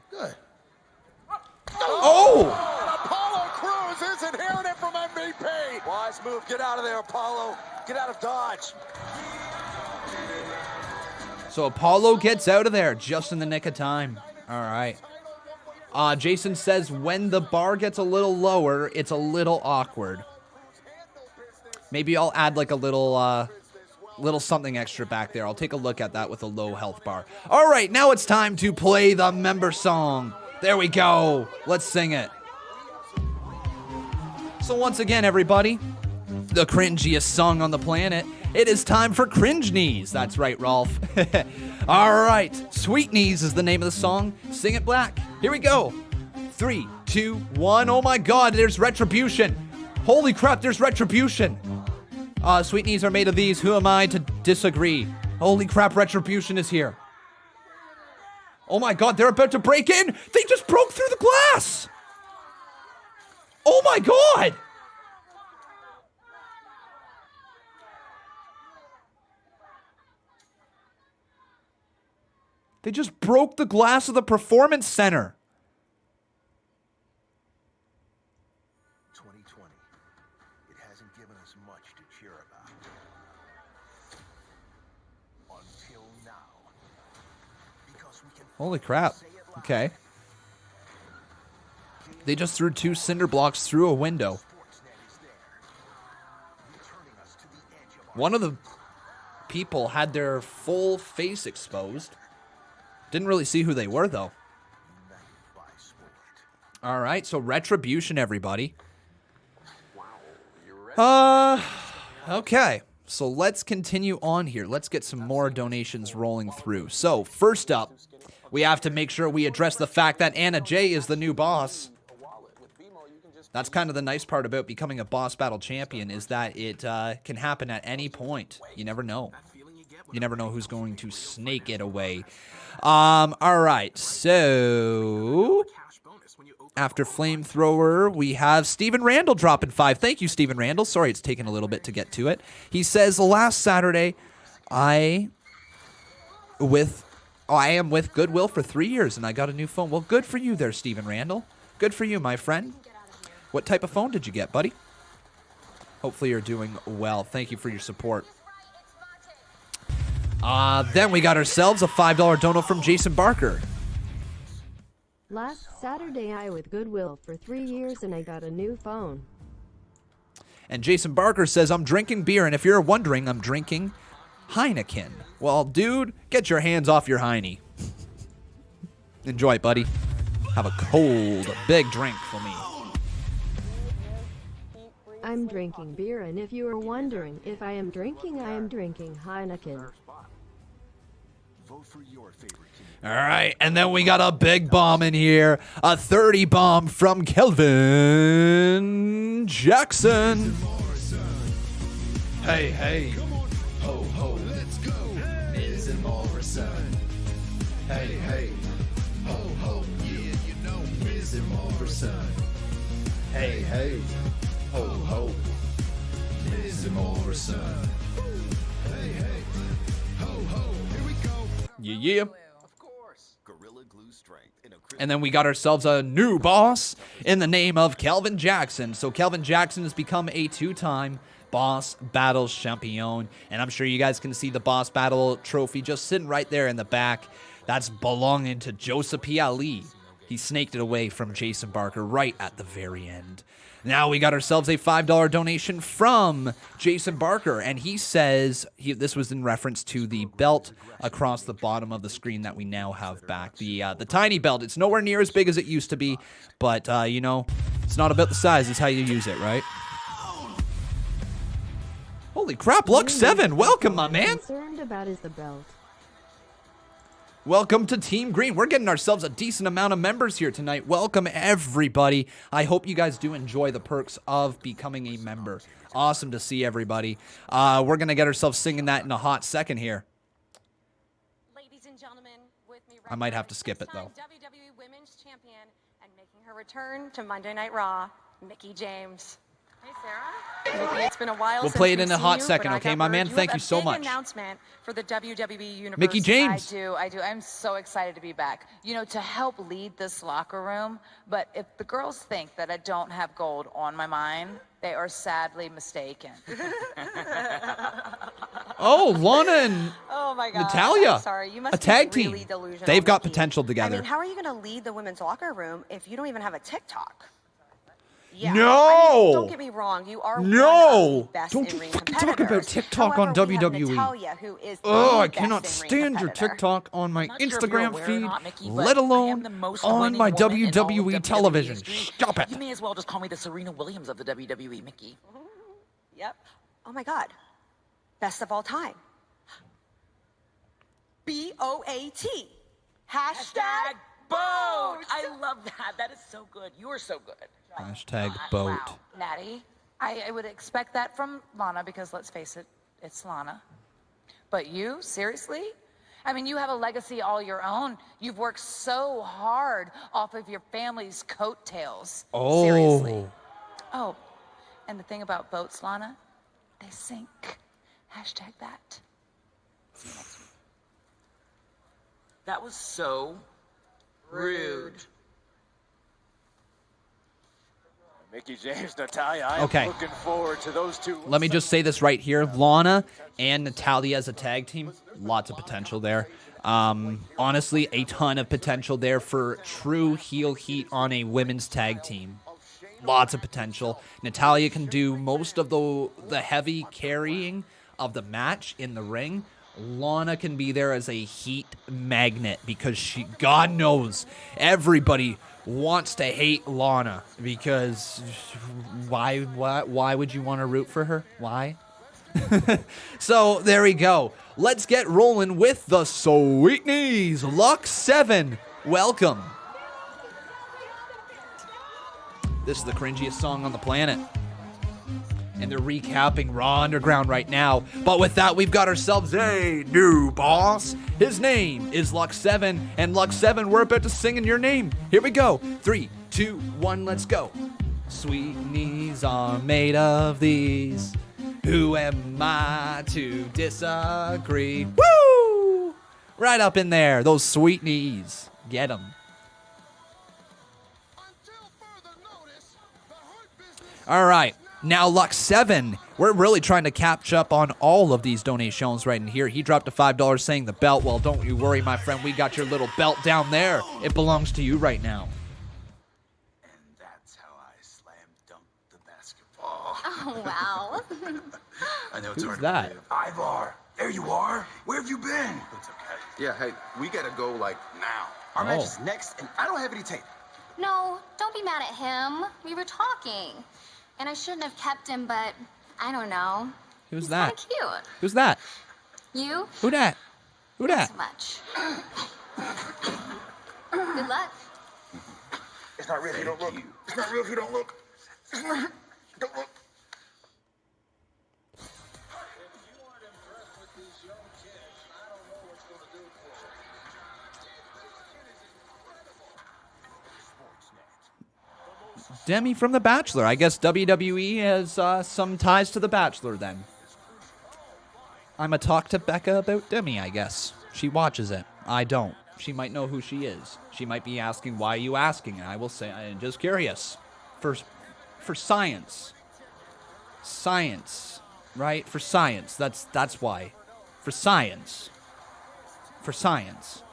Good. Oh! Apollo Crews isn't hearing it from MVP. Wise move. Get out of there, Apollo. Get out of Dodge. So Apollo gets out of there just in the nick of time. All right. Jason says when the bar gets a little lower, it's a little awkward. Maybe I'll add like a little something extra back there. I'll take a look at that with a low health bar. All right, now it's time to play the member song. There we go. Let's sing it. So once again, everybody, the cringiest song on the planet. It is time for Cringe Knees. That's right, Rolf. All right. Sweet Knees is the name of the song. Sing it black. Here we go. 3, 2, 1. Oh my God, there's Retribution. Holy crap, there's Retribution. Sweet Knees are made of these. Who am I to disagree? Holy crap, Retribution is here. Oh my God, they're about to break in. They just broke through the glass. Oh my God. They just broke the glass of the Performance Center. 2020. It hasn't given us much to cheer about. Until now. Because we can Holy crap. Okay. They just threw 2 cinder blocks through a window. One of the people had their full face exposed. Didn't really see who they were, though. All right, so Retribution, everybody. Okay, so let's continue on here. Let's get some more donations rolling through. So, first up, we have to make sure we address the fact that Anna Jay is the new boss. That's kind of the nice part about becoming a boss battle champion, is that it can happen at any point. You never know. You never know who's going to snake it away. All right, so after Flamethrower, we have Steven Randall dropping 5. Thank you, Steven Randall. Sorry, it's taken a little bit to get to it. He says, last Saturday, I am with Goodwill for 3 years, and I got a new phone. Well, good for you there, Steven Randall. Good for you, my friend. What type of phone did you get, buddy? Hopefully you're doing well. Thank you for your support. Then we got ourselves a $5 dono from Jason Barker. Last Saturday I with Goodwill for 3 years and I got a new phone. And Jason Barker says, I'm drinking beer, and if you're wondering, I'm drinking Heineken. Well, dude, get your hands off your Heine. Enjoy it, buddy. Have a cold, big drink for me. I'm drinking beer, and if you are wondering if I am drinking Heineken. Vote for your favorite. All right, and then we got a big bomb in here. A 30 bomb from Kelvin Jackson. Hey, hey. Ho, ho, let's go. Miz and Morrison. Hey, hey. Ho, ho, yeah, you know Miz and Morrison. Hey, hey. Ho, ho. Miz and Morrison. Hey, hey. Ho, ho, here we go. Yeah. Gorilla Glue strength. And then we got ourselves a new boss in the name of Kelvin Jackson. So Kelvin Jackson has become a 2-time Boss Battles champion. And I'm sure you guys can see the Boss Battle trophy just sitting right there in the back. That's belonging to Joseph P. Ali. He snaked it away from Jason Barker right at the very end. Now we got ourselves a $5 donation from Jason Barker, and he says, this was in reference to the belt across the bottom of the screen that we now have back. The tiny belt. It's nowhere near as big as it used to be, but, you know, it's not about the size. It's how you use it, right? Holy crap, Lux 7. Welcome, my man. Concerned about is the belt. Welcome to Team Green. We're getting ourselves a decent amount of members here tonight. Welcome, everybody. I hope you guys do enjoy the perks of becoming a member. Awesome to see everybody. We're going to get ourselves singing that in a hot second here. Ladies and gentlemen, with me I might have to skip it, though. WWE Women's Champion and making her return to Monday Night Raw, Mickie James. Hey, Sarah. Mickie, it's been a while We'll since play it in we've a hot seen you, second, but I okay, got my word man? Thank have you so a big much. Announcement for the WWE Universe. Mickie James. I do. I'm so excited to be back. You know, to help lead this locker room. But if the girls think that I don't have gold on my mind, they are sadly mistaken. Oh, Lana and Oh my God. Natalia. I'm sorry. You must a tag be really team. delusional, They've got Mickie. potential together. I mean, how are you going to lead the women's locker room if you don't even have a TikTok? Yeah. No! I mean, don't get me wrong. You are one of the best Don't you in-ring fucking talk about competitors. TikTok However, on we have WWE. Natalia, who is Oh, the I best cannot in-ring stand your competitor. TikTok on my I'm not sure if you're Instagram aware or feed, not, Mickie, but let I am alone the most on winning my woman in all of WWE television. history. Stop it. You may as well just call me the Serena Williams of the WWE, Mickie. Yep. Oh my God. Best of all time. BOAT. Hashtag boat. I love that. That is so good. You are so good. Hashtag boat. Wow. Natty, I would expect that from Lana because let's face it, it's Lana. But you, seriously? I mean, you have a legacy all your own. You've worked so hard off of your family's coattails. Oh. Seriously. Oh, and the thing about boats, Lana, they sink. Hashtag that. See you next week. That was so rude. Mickie James, Natalia, I Okay. am looking forward to those two. Let me just say this right here. Lana and Natalia as a tag team, lots of potential there. Honestly, a ton of potential there for true heel heat on a women's tag team. Lots of potential. Natalia can do most of the heavy carrying of the match in the ring, Lana can be there as a heat magnet because God knows, everybody wants to hate Lana because why would you want to root for her? Why? So there we go. Let's get rolling with the Sweetnies. Lux 7, welcome. This is the cringiest song on the planet. And they're recapping Raw Underground right now. But with that, we've got ourselves a new boss. His name is Lux 7. And Lux 7, we're about to sing in your name. Here we go. 3, 2, 1, let's go. Sweetnies are made of these. Who am I to disagree? Woo! Right up in there. Those Sweetnies. Get them. All right. Now, Lux 7, we're really trying to catch up on all of these donations right in here. He dropped a $5 saying the belt. Well, don't you worry, my friend. We got your little belt down there. It belongs to you right now. And that's how I slam dunked the basketball. Oh, wow. I know it's Who's hard that? to believe. Ivar, there you are. Where have you been? It's okay. Yeah, hey, we gotta go, like, now. Our match is next, and I don't have any tape. No, don't be mad at him. We were talking. And I shouldn't have kept him, but I don't know. Who's He's that? kinda cute. Who's that? You? Who dat? Who Not dat? so much. Good luck. It's not real if you don't look. It's not real if you don't look. Don't look. Demi from The Bachelor. I guess WWE has some ties to The Bachelor then. I'm a talk to Becca about Demi, I guess. She watches it. I don't. She might know who she is. She might be asking, why are you asking? And I will say, I'm just curious. For science. Science. Right? For science. That's why. For science. For science.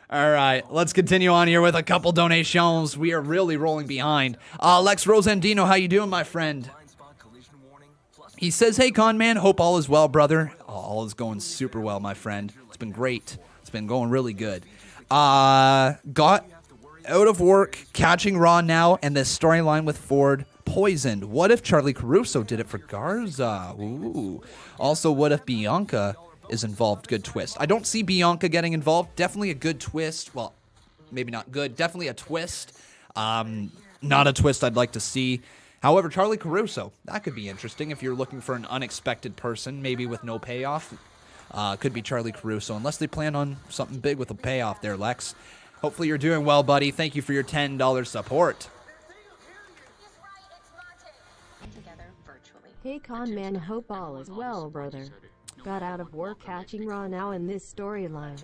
All right, let's continue on here with a couple donations. We are really rolling behind. Lex Rosandino, how you doing, my friend? He says, hey, Conman, hope all is well, brother. All is going super well, my friend. It's been great. It's been going really good. Got out of work, catching Raw now, and this storyline with Ford poisoned. What if Charlie Caruso did it for Garza? Ooh. Also, what if Bianca is involved? Good twist. I don't see Bianca getting involved. Definitely a good twist. Well, maybe not good. Definitely a twist. Not a twist I'd like to see. However, Charlie Caruso, that could be interesting if you're looking for an unexpected person, maybe with no payoff. Could be Charlie Caruso, unless they plan on something big with a payoff there, Lex. Hopefully you're doing well, buddy. Thank you for your $10 support. Hey Conman, hope all is well, brother. Got out of work catching Raw now in this storyline.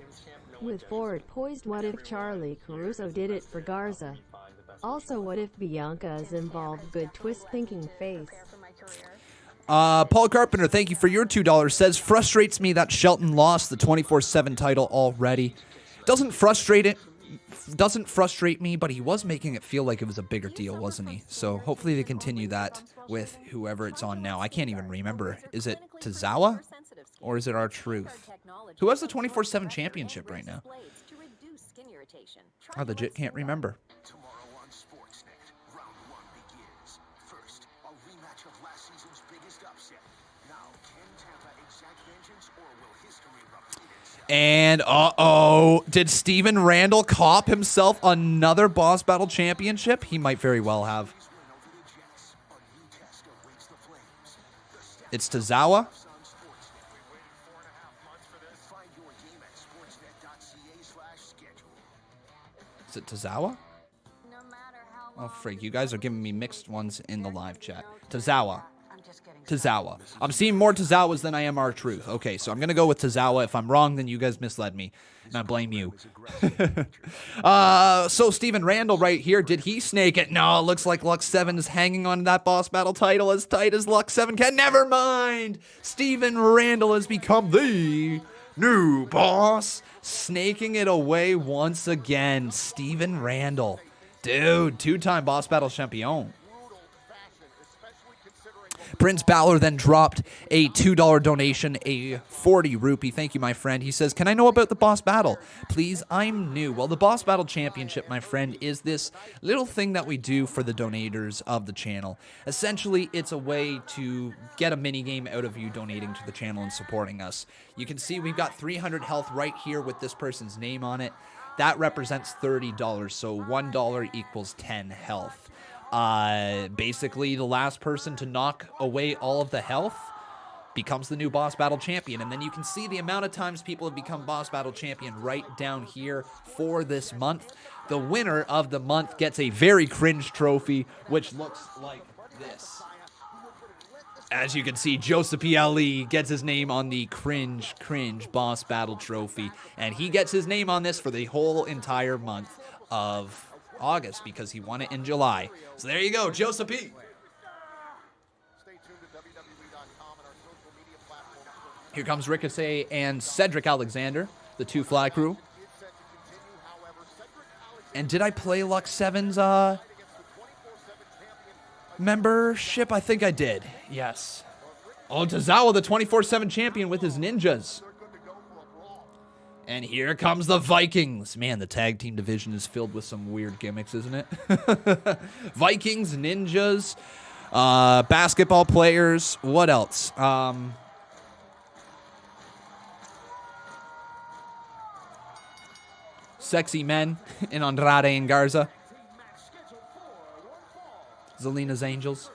With Ford poised, what if Charlie Caruso did it for Garza? Also, what if Bianca is involved? Good twist, thinking face. Paul Carpenter, thank you for your $2. Says, frustrates me that Shelton lost the 24/7 title already. Doesn't frustrate me, but he was making it feel like it was a bigger deal, wasn't he? So hopefully they continue that with whoever it's on now. I can't even remember. Is it Tozawa? Or is it R-Truth? Who has the 24/7 championship right now? I legit can't remember. And uh-oh, did Steven Randall cop himself another Boss Battle Championship? He might very well have. It's Tozawa. Is it Tozawa? Oh, frig, you guys are giving me mixed ones in the live chat. Tozawa. Tozawa. I'm seeing more Tozawas than I am R-Truth. Okay, so I'm going to go with Tozawa. If I'm wrong, then you guys misled me, and I blame you. So Steven Randall right here, did he snake it? No, it looks like Lux 7 is hanging on to that Boss Battle title as tight as Lux 7 can. Never mind! Steven Randall has become the new boss, snaking it away once again. Steven Randall. Dude, two-time Boss Battle champion. Prince Balor then dropped a $2 donation, a 40 rupee. Thank you, my friend. He says, can I know about the Boss Battle? Please, I'm new. Well, the Boss Battle Championship, my friend, is this little thing that we do for the donators of the channel. Essentially, it's a way to get a mini game out of you donating to the channel and supporting us. You can see we've got 300 health right here with this person's name on it. That represents $30, so $1 equals 10 health. Basically, the last person to knock away all of the health becomes the new Boss Battle Champion. And then you can see the amount of times people have become Boss Battle Champion right down here for this month. The winner of the month gets a very cringe trophy, which looks like this. As you can see, Joseph P. Ali gets his name on the cringe Boss Battle Trophy. And he gets his name on this for the whole entire month of August because he won it in July. So there you go, Joseph P. Here comes Ricochet and Cedric Alexander, the Two Fly Crew. And did I play Lux 7's membership? I think I did. Yes. Oh, Tozawa, the 24/7 champion with his ninjas. And here comes the Vikings. Man, the tag team division is filled with some weird gimmicks, isn't it? Vikings, ninjas, basketball players. What else? Sexy men in Andrade and Garza. Zelina's Angels.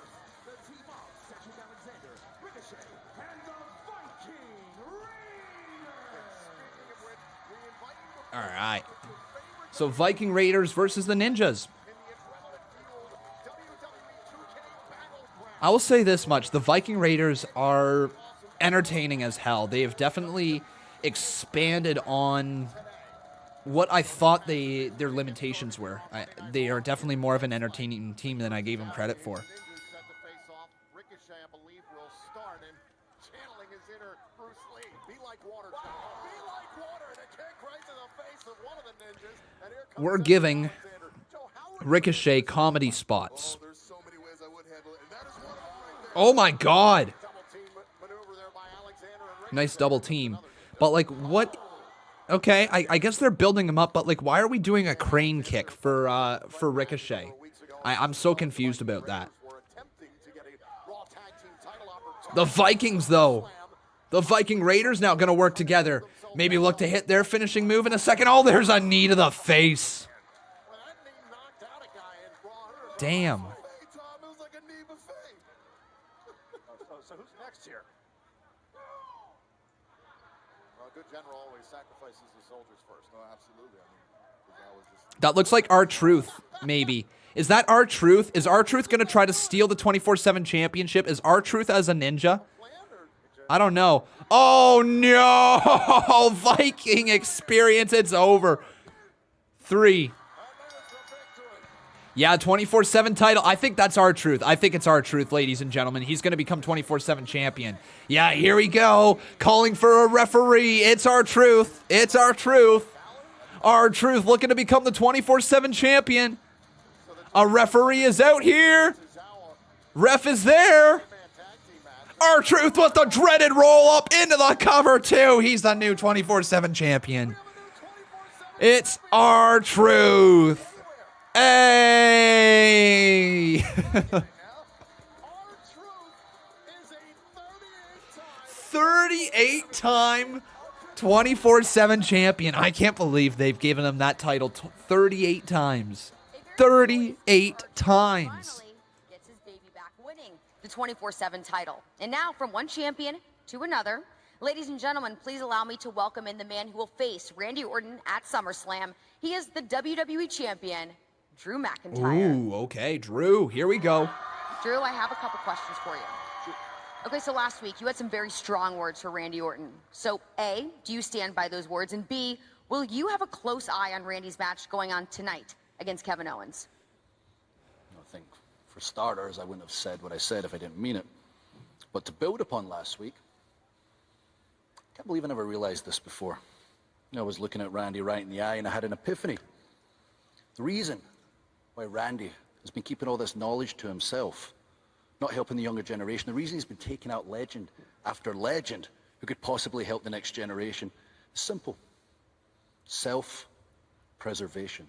All right. So Viking Raiders versus the Ninjas. I will say this much. The Viking Raiders are entertaining as hell. They have definitely expanded on what I thought their limitations were. They are definitely more of an entertaining team than I gave them credit for. We're giving Ricochet comedy spots. Oh my God. Nice double team. But like what? Okay, I guess they're building him up, but like why are we doing a crane kick for Ricochet? I'm so confused about that. The Vikings though. The Viking Raiders now going to work together. Maybe look to hit their finishing move in a second. Oh, there's a knee to the face. Damn. So who's next here? Well, a good general always sacrifices his soldiers first. No, absolutely. That looks like R-Truth, maybe. Is that R-Truth? Is R-Truth going to try to steal the 24/7 championship? Is R-Truth as a ninja? I don't know. Oh, no! Viking experience, it's over. 3. Yeah, 24/7 title. I think that's R-Truth. I think it's R-Truth, ladies and gentlemen. He's going to become 24/7 champion. Yeah, here we go. Calling for a referee. It's R-Truth. It's R-Truth. R-Truth looking to become the 24/7 champion. A referee is out here. Ref is there. R-Truth with the dreaded roll-up into the cover, too. He's the new 24/7 champion. It's R-Truth. Hey! 38-time 24/7 champion. I can't believe they've given him that title 38 times. 38 times. The 24/7 title. And now from one champion to another, ladies and gentlemen, please allow me to welcome in the man who will face Randy Orton at SummerSlam. He is the WWE champion, Drew McIntyre. Ooh, okay, Drew, here we go. Drew, I have a couple questions for you. Okay, so last week you had some very strong words for Randy Orton. So A, do you stand by those words? And B, will you have a close eye on Randy's match going on tonight against Kevin Owens? I think for starters, I wouldn't have said what I said if I didn't mean it. But to build upon last week, I can't believe I never realized this before. I was looking at Randy right in the eye and I had an epiphany. The reason why Randy has been keeping all this knowledge to himself not helping the younger generation. The reason he's been taking out legend after legend who could possibly help the next generation is simple. Self-preservation.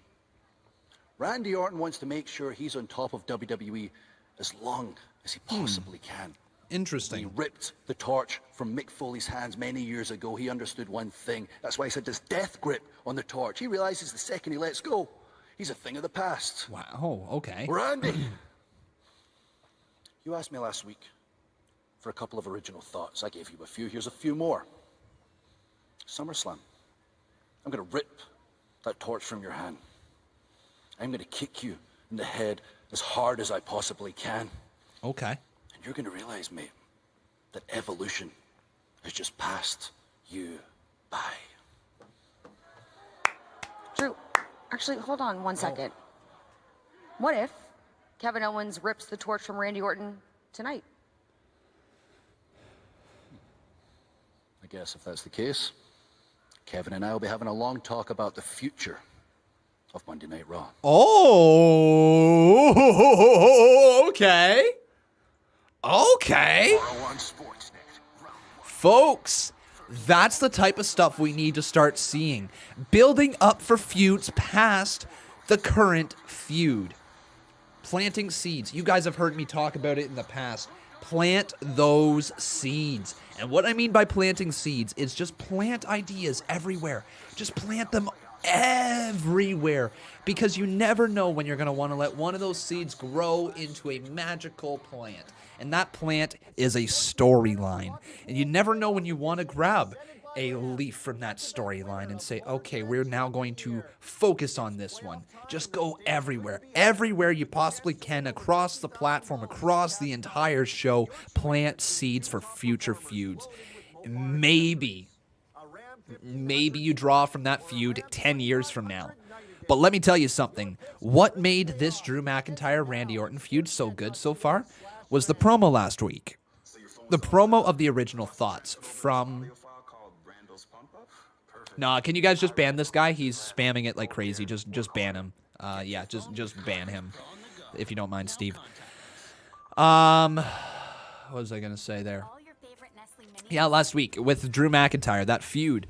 Randy Orton wants to make sure he's on top of WWE as long as he possibly can. Interesting. When he ripped the torch from Mick Foley's hands many years ago, he understood one thing. That's why he said this death grip on the torch. He realizes the second he lets go, he's a thing of the past. Wow, okay. Randy! You asked me last week for a couple of original thoughts. I gave you a few. Here's a few more. SummerSlam. I'm going to rip that torch from your hand. I'm going to kick you in the head as hard as I possibly can. Okay. And you're going to realize, mate, that evolution has just passed you by. Drew, actually, hold on one second. What if Kevin Owens rips the torch from Randy Orton tonight? I guess if that's the case, Kevin and I will be having a long talk about the future of Monday Night Raw. Oh, okay. Okay. Folks, that's the type of stuff we need to start seeing. Building up for feuds past the current feud. Planting seeds. You guys have heard me talk about it in the past. Plant those seeds. And what I mean by planting seeds is just plant ideas everywhere. Just plant them everywhere, because you never know when you're going to want to let one of those seeds grow into a magical plant. And that plant is a storyline. And you never know when you want to grab a leaf from that storyline and say, okay, we're now going to focus on this one. Just go everywhere. Everywhere you possibly can, across the platform, across the entire show. Plant seeds for future feuds. Maybe you draw from that feud 10 years from now. But let me tell you something. What made this Drew McIntyre-Randy Orton feud so good so far was the promo last week. The promo of the original thoughts from... Nah, can you guys just ban this guy? He's spamming it like crazy. Just ban him. Yeah, just ban him. If you don't mind, Steve. What was I going to say there? Yeah, last week with Drew McIntyre, that feud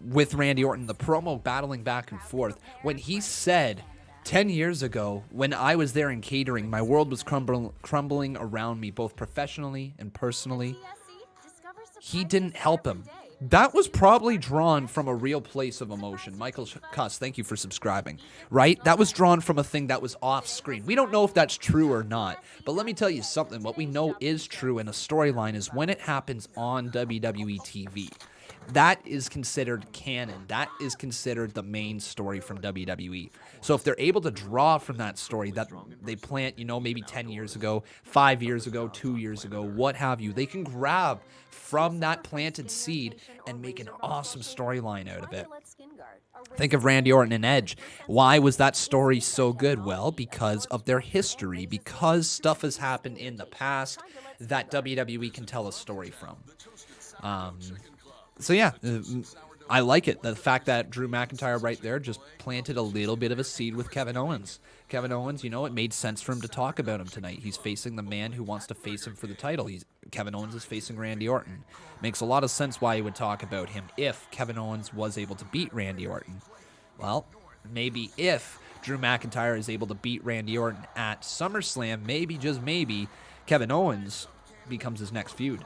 with Randy Orton, the promo battling back and forth, when he said 10 years ago, when I was there in catering, my world was crumbling around me, both professionally and personally. He didn't help him. That was probably drawn from a real place of emotion. Michael Cuss, thank you for subscribing. Right? That was drawn from a thing that was off screen. We don't know if that's true or not. But let me tell you something. What we know is true in a storyline is when it happens on WWE TV. That is considered canon. That is considered the main story from WWE. So if they're able to draw from that story that they plant, maybe 10 years ago, 5 years ago, 2 years ago, what have you, they can grab from that planted seed and make an awesome storyline out of it. Think of Randy Orton and Edge. Why was that story so good? Well, because of their history, because stuff has happened in the past that WWE can tell a story from. So yeah, I like it. The fact that Drew McIntyre right there just planted a little bit of a seed with Kevin Owens. Kevin Owens, it made sense for him to talk about him tonight. He's facing the man who wants to face him for the title. Kevin Owens is facing Randy Orton. Makes a lot of sense why he would talk about him if Kevin Owens was able to beat Randy Orton. Well, maybe if Drew McIntyre is able to beat Randy Orton at SummerSlam, maybe, just maybe, Kevin Owens becomes his next feud.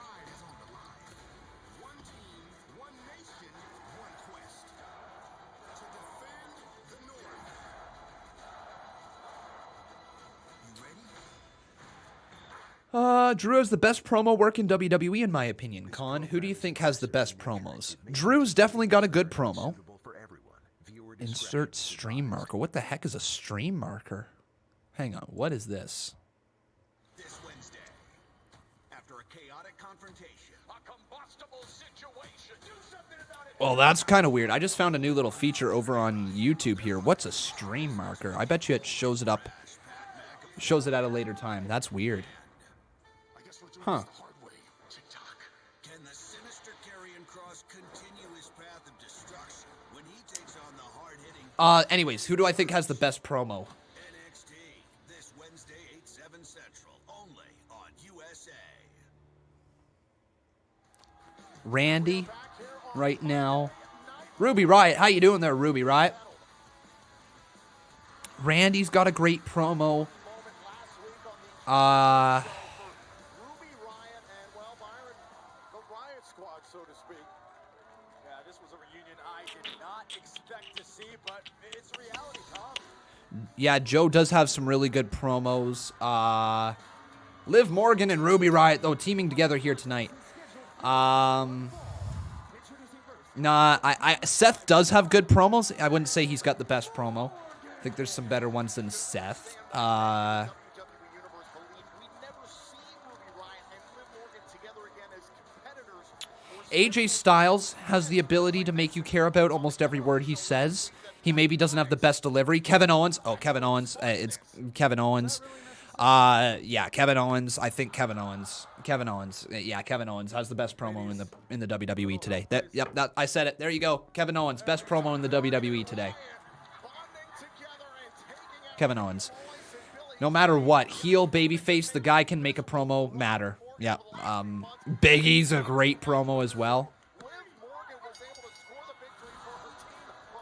Drew has the best promo work in WWE, in my opinion. Con, who do you think has the best promos? Drew's definitely got a good promo. Insert stream marker. What the heck is a stream marker? Hang on, what is this? This Wednesday, after a chaotic confrontation, a combustible situation. Do something about it. Well, that's kind of weird. I just found a new little feature over on YouTube here. What's a stream marker? I bet you it shows it up. Shows it at a later time. That's weird. Huh. Can the sinister Karrion Kross continue his path of destruction when he takes on the hard-hitting... Anyways, who do I think has the best promo? NXT, this Wednesday, 8/7 Central, only on Randy right now. Ruby Riott, how you doing there, Ruby Riott? Randy's got a great promo. Yeah, Joe does have some really good promos. Liv Morgan and Ruby Riott, though, teaming together here tonight. Seth does have good promos. I wouldn't say he's got the best promo. I think there's some better ones than Seth. AJ Styles has the ability to make you care about almost every word he says. He maybe doesn't have the best delivery. Kevin Owens. Oh, Kevin Owens. It's Kevin Owens. Yeah, Kevin Owens. I think Kevin Owens. Kevin Owens. Yeah, Kevin Owens has the best promo in the WWE today. I said it. There you go. Kevin Owens, best promo in the WWE today. Kevin Owens. No matter what, heel, babyface, the guy can make a promo matter. Yeah. Big E's a great promo as well.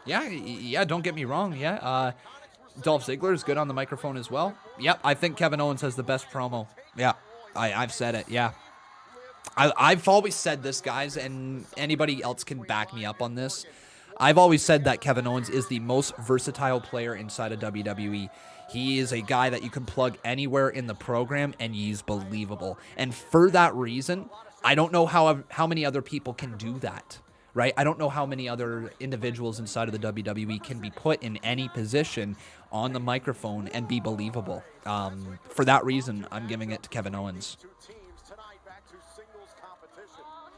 Yeah, don't get me wrong. Yeah, Dolph Ziggler is good on the microphone as well. Yep, I think Kevin Owens has the best promo. Yeah, I've said it. Yeah, I've always said this, guys, and anybody else can back me up on this. I've always said that Kevin Owens is the most versatile player inside of WWE. He is a guy that you can plug anywhere in the program, and he's believable. And for that reason, I don't know how many other people can do that. Right? I don't know how many other individuals inside of the WWE can be put in any position on the microphone and be believable. For that reason, I'm giving it to Kevin Owens. Oh,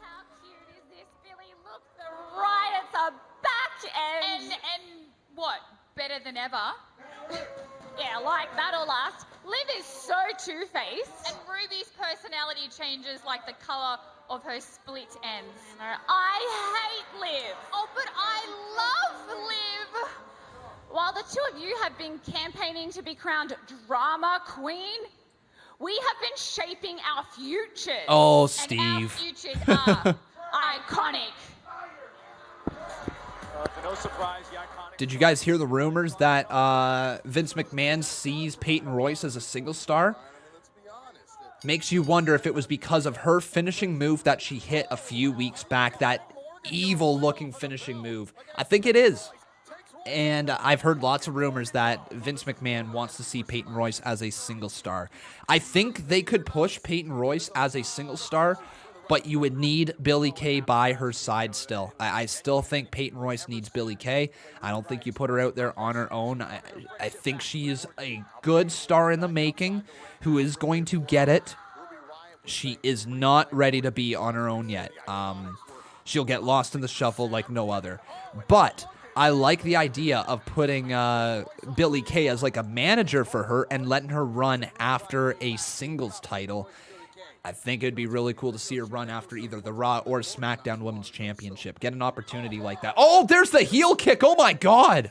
how cute is this, Billy? Look, the Riots are back and what? Better than ever? Yeah, like that'll last. Liv is so two-faced. And Ruby's personality changes like the color of her split ends. I hate Liv. Oh, but I love Liv. While the two of you have been campaigning to be crowned drama queen, we have been shaping our futures. Oh, Steve. And our futures are iconic. No surprise, the iconic. Did you guys hear the rumors that Vince McMahon sees Peyton Royce as a single star? Makes you wonder if it was because of her finishing move that she hit a few weeks back, that evil-looking finishing move. I think it is. And I've heard lots of rumors that Vince McMahon wants to see Peyton Royce as a single star. I think they could push Peyton Royce as a single star, but you would need Billie Kay by her side still. I still think Peyton Royce needs Billie Kay. I don't think you put her out there on her own. I think she is a good star in the making who is going to get it. She is not ready to be on her own yet. She'll get lost in the shuffle like no other. But I like the idea of putting Billie Kay as like a manager for her and letting her run after a singles title. I think it'd be really cool to see her run after either the Raw or SmackDown Women's Championship. Get an opportunity like that. Oh, there's the heel kick. Oh, my God.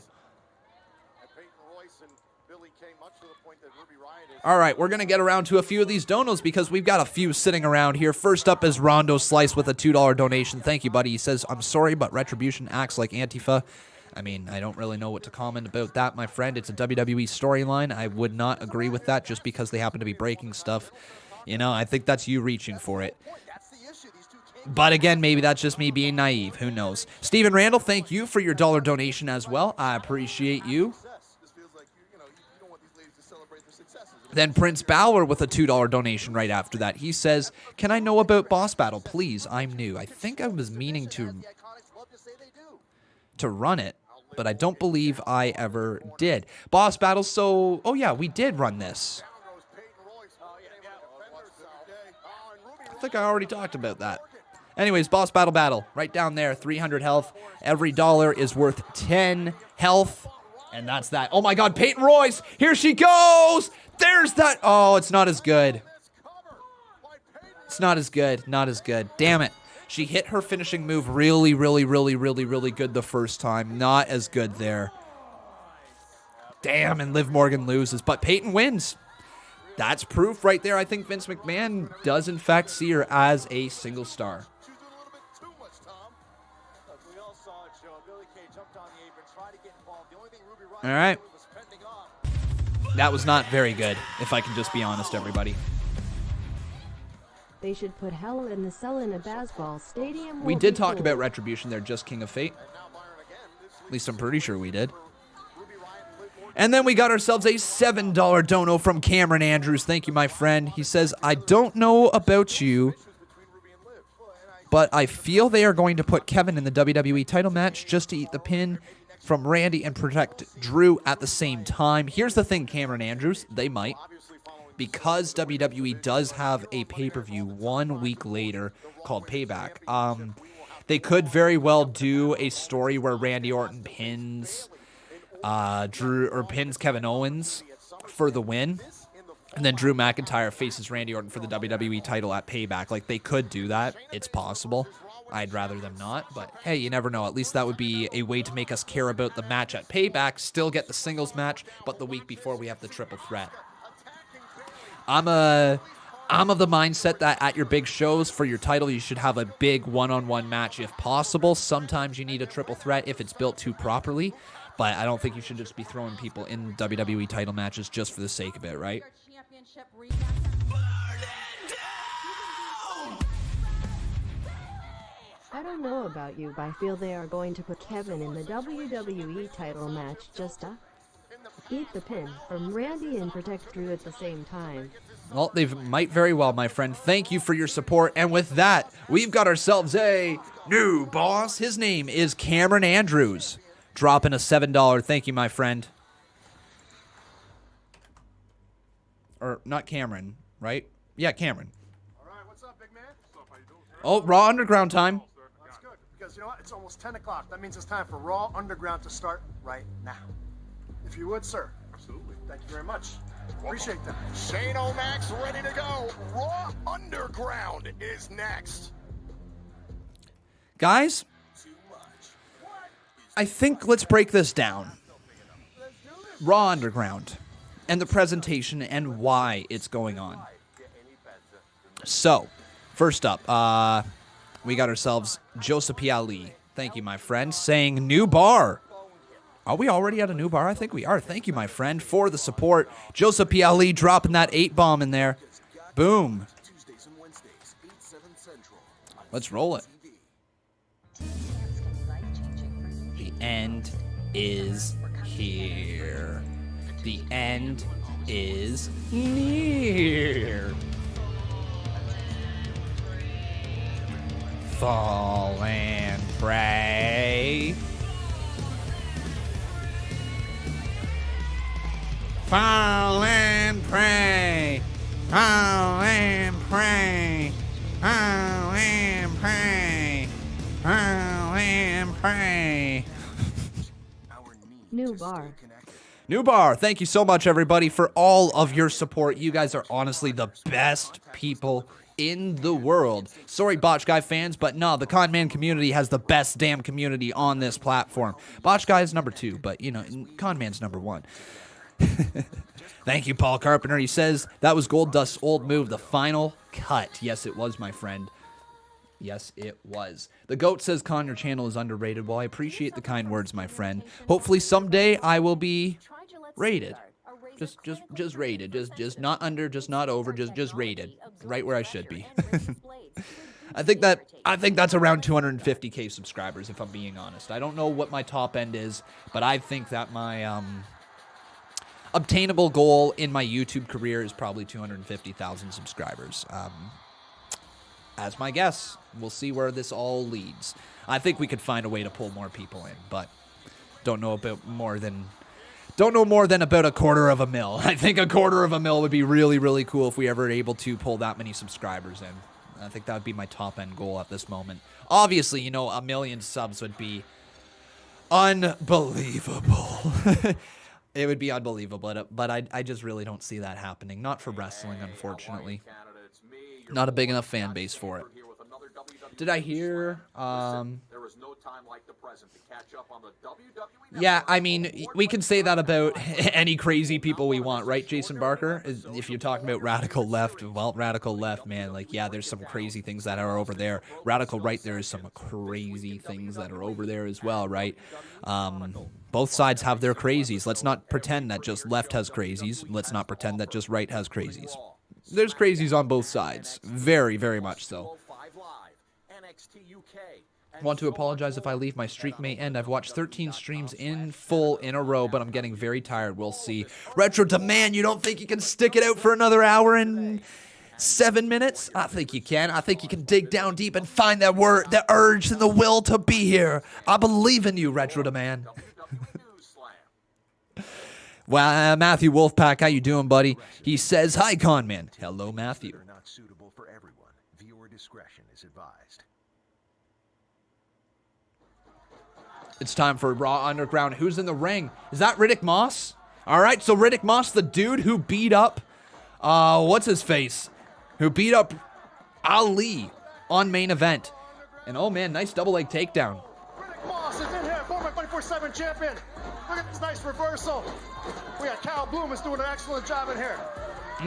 All right, we're going to get around to a few of these donos because we've got a few sitting around here. First up is Rondo Slice with a $2 donation. Thank you, buddy. He says, I'm sorry, but Retribution acts like Antifa. I mean, I don't really know what to comment about that, my friend. It's a WWE storyline. I would not agree with that just because they happen to be breaking stuff. You know, I think that's you reaching for it. But again, maybe that's just me being naive. Who knows? Steven Randall, thank you for your $1 donation as well. I appreciate you. Then Prince Balor with a $2 donation right after that. He says, can I know about Boss Battle? Please, I'm new. I think I was meaning to run it, but I don't believe I ever did. Boss Battle, so, oh yeah, we did run this. I think I already talked about that. Anyways, Boss Battle, right down there, 300 health. Every dollar is worth 10 health, and that's that. Oh my God, Peyton Royce, here she goes! There's that. Oh, it's not as good. It's not as good. Not as good. Damn it. She hit her finishing move really good the first time. Not as good there. Damn, and Liv Morgan loses. But Peyton wins. That's proof right there. I think Vince McMahon does, in fact, see her as a single star. All right. That was not very good, if I can just be honest, everybody. They should put Hell in the Cell in a baseball stadium. We did talk about Retribution there, just King of Fate. At least I'm pretty sure we did. And then we got ourselves a $7 dono from Cameron Andrews. Thank you, my friend. He says, I don't know about you, but I feel they are going to put Kevin in the WWE title match just to eat the pin from Randy and protect Drew at the same time. Here's the thing, Cameron Andrews. They might. Because WWE does have a pay-per-view 1 week later called Payback, they could very well do a story where Randy Orton pins Drew or pins Kevin Owens for the win, and then Drew McIntyre faces Randy Orton for the WWE title at Payback. Like, they could do that. It's possible. I'd rather them not, but hey, you never know. At least that would be a way to make us care about the match at Payback, still get the singles match, but the week before we have the triple threat. I'm of the mindset that at your big shows for your title, you should have a big one-on-one match if possible. Sometimes you need a triple threat if it's built too properly, but I don't think you should just be throwing people in WWE title matches just for the sake of it, right? I don't know about you, but I feel they are going to put Kevin in the WWE title match just to eat the pin from Randy and protect Drew at the same time. Well, they might very well, my friend. Thank you for your support. And with that, we've got ourselves a new boss. His name is Cameron Andrews. Dropping a $7. Thank you, my friend. Or not Cameron, right? Yeah, Cameron. All right, what's up, big man? Oh, Raw Underground time. That's good, because you know what? It's almost 10 o'clock. That means it's time for Raw Underground to start right now. If you would, sir. Absolutely. Thank you very much. Appreciate that. Shane O'Mac's ready to go. Raw Underground is next. Guys, I think let's break this down. Raw Underground and the presentation and why it's going on. So, first up, we got ourselves Joseph P. Ali. Thank you, my friend. Saying new bar. Are we already at a new bar? I think we are. Thank you, my friend, for the support. Joseph P. Ali dropping that 8-bomb in there. Boom. Let's roll it. The end is here. The end is near. Fall and pray. Fall and pray. Fall and pray. Fall and pray. Fall and pray. New bar. New bar. Thank you so much, everybody, for all of your support. You guys are honestly the best people in the world. Sorry, Botch Guy fans, but no, the Conman community has the best damn community on this platform. Botch Guy is number 2, but, you know, Conman's number 1. Thank you, Paul Carpenter. He says, that was Goldust's old move, the final cut. Yes, it was, my friend. Yes, it was. The GOAT says, Con, your channel is underrated. Well, I appreciate the kind words, my friend. Hopefully someday I will be rated. Just rated. Just not under, just not over, just rated. Right where I should be. I think that's around 250k subscribers, if I'm being honest. I don't know what my top end is, but I think that my obtainable goal in my YouTube career is probably 250,000 subscribers. As my guess, we'll see where this all leads. I think we could find a way to pull more people in, but don't know more than about $250,000. I think $250,000 would be really, really cool if we ever were able to pull that many subscribers in. I think that would be my top end goal at this moment. Obviously, you know, 1 million subs would be unbelievable. It would be unbelievable, but I just really don't see that happening. Not for wrestling, unfortunately. Not a big enough fan base for it. Did I hear? There was no time like the present to catch up on the WWE. Yeah, I mean, we can say that about any crazy people we want, right, Jason Barker? If you're talking about radical left, well, radical left, man, like, yeah, there's some crazy things that are over there. Radical right, there is some crazy things that are over there as well, right? Both sides have their crazies. Let's not pretend that just left has crazies. Let's not pretend that just right has crazies. There's crazies on both sides. Very, very much so. Want to apologize if I leave. My streak may end. I've watched 13 streams in full in a row, but I'm getting very tired. We'll see. Retro Demand, you don't think you can stick it out for another hour and 7 minutes? I think you can. I think you can dig down deep and find that word, the urge and the will to be here. I believe in you, Retro Demand. Well, Matthew Wolfpack, how you doing, buddy? He says, hi, Conman. Hello, Matthew. Not suitable for everyone. Viewer discretion is advised. It's time for Raw Underground. Who's in the ring? Is that Riddick Moss? All right, so Riddick Moss, the dude who beat up, what's his face? Who beat up Ali on main event. And oh man, nice double leg takedown. Riddick Moss is in here, former 24/7 champion. Look at this nice reversal. We got Cal Bloom is doing an excellent job in here.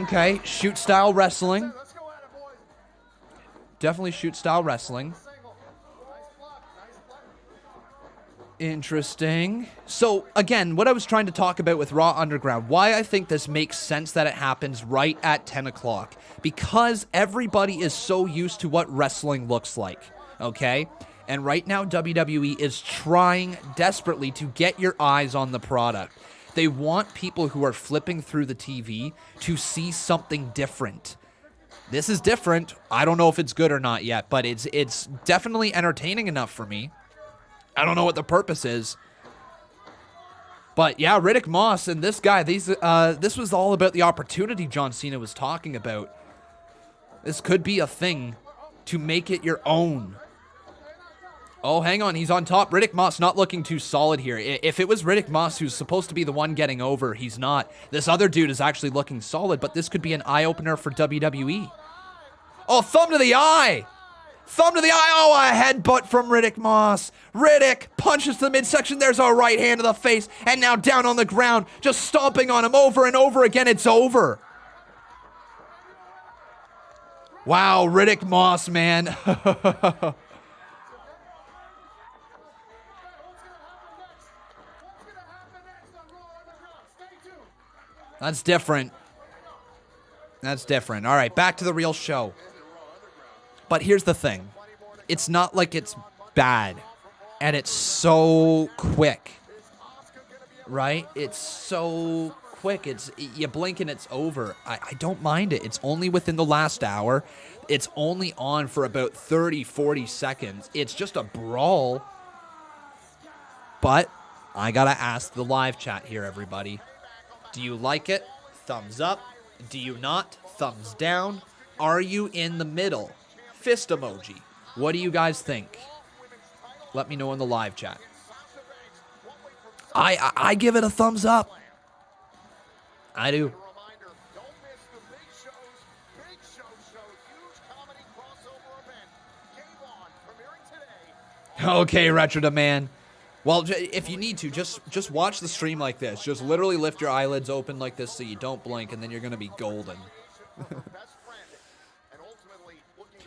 Okay, shoot style wrestling. Definitely shoot style wrestling. Interesting. So, again, what I was trying to talk about with Raw Underground, why I think this makes sense that it happens right at 10 o'clock. Because everybody is so used to what wrestling looks like, okay? And right now, WWE is trying desperately to get your eyes on the product. They want people who are flipping through the TV to see something different. This is different. I don't know if it's good or not yet, but it's definitely entertaining enough for me. I don't know what the purpose is. But yeah, Riddick Moss and this guy, this was all about the opportunity John Cena was talking about. This could be a thing to make it your own. Oh, hang on, he's on top. Riddick Moss not looking too solid here. If it was Riddick Moss who's supposed to be the one getting over, he's not. This other dude is actually looking solid, but this could be an eye-opener for WWE. Oh, thumb to the eye! Thumb to the eye. Oh, a headbutt from Riddick Moss. Riddick punches to the midsection. There's a right hand to the face. And now down on the ground, just stomping on him over and over again. It's over. Wow, Riddick Moss, man. That's different. That's different. All right, back to the real show. But here's the thing. It's not like it's bad. And it's so quick. Right? It's so quick. You blink and it's over. I don't mind it. It's only within the last hour. It's only on for about 30, 40 seconds. It's just a brawl. But I gotta ask the live chat here, everybody. Do you like it? Thumbs up. Do you not? Thumbs down. Are you in the middle? Fist emoji. What do you guys think? Let me know in the live chat. I give it a thumbs up. I do. Okay, Retro Demand. Well, if you need to, just watch the stream like this. Just literally lift your eyelids open like this so you don't blink, and then you're going to be golden.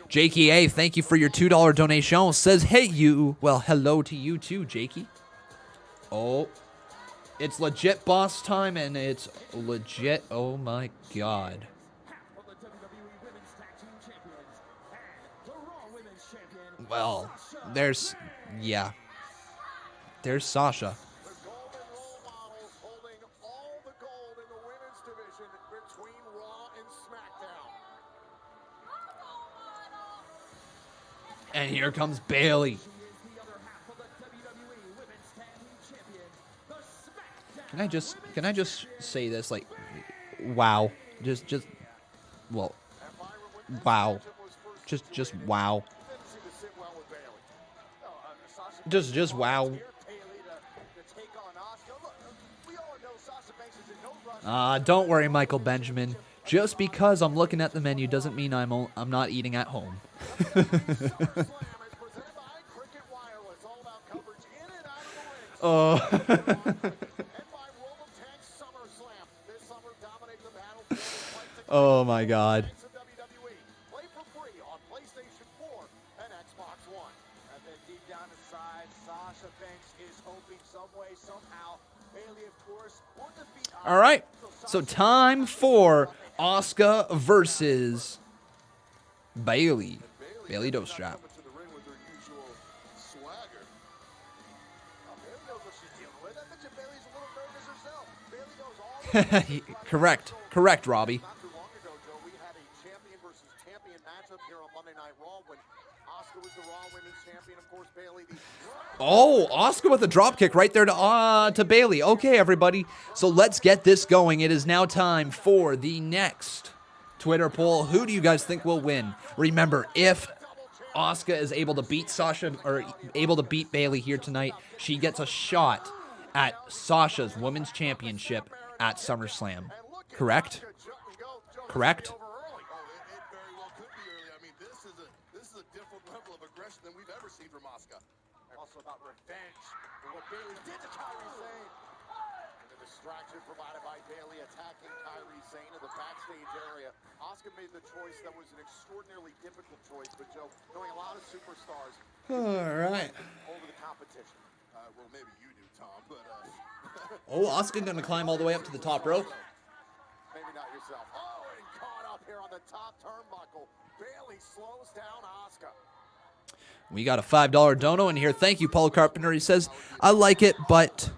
Jakey A, thank you for your $2 donation. Says, hey, you. Well, hello to you too, Jakey. Oh, it's legit boss time, and it's legit. Oh, my God. Well, there's, yeah. There's Sasha. And here comes Bayley. Can I just say this? Like, wow. Well, wow. Just wow. Just wow. Don't worry, Michael Benjamin. Just because I'm looking at the menu doesn't mean I'm not eating at home. Oh my God. Play for free on PlayStation 4 and Xbox One. And then deep down inside, Sasha Banks is hoping some way, somehow, Bayley, of course, will defeat Asuka. All right. So time for Asuka versus Bayley. Bayley Dostrap. Correct. Correct, Robbie. Not too long ago, Joe, we had a champion versus champion matchup here on Monday Night Raw when Asuka was the Raw Women's Champion, of course, Bayley. Oh, Asuka with a drop kick right there to Bayley. Okay, everybody. So let's get this going. It is now time for the next Twitter poll. Who do you guys think will win? Remember, if Asuka is able to beat Sasha or able to beat Bayley here tonight, she gets a shot at Sasha's Women's Championship at SummerSlam. Correct? Correct? It very well could be early. I mean, this is a different level of aggression than we've ever seen from Asuka. Also about revenge for what Bayley did to Kairi Sane. And the distraction provided by Bayley attacking Kairi Sane in the backstage area. Asuka made the choice that was an extraordinarily difficult choice, but Joe, knowing a lot of superstars All right. over the competition. Well, maybe you do, Tom, but Oh, Asuka gonna climb all the way up to the top rope. Maybe not yourself. Oh, and caught up here on the top turnbuckle. Bayley slows down Asuka. We got a $5 dono in here. Thank you, Paul Carpenter. He says, I like it, but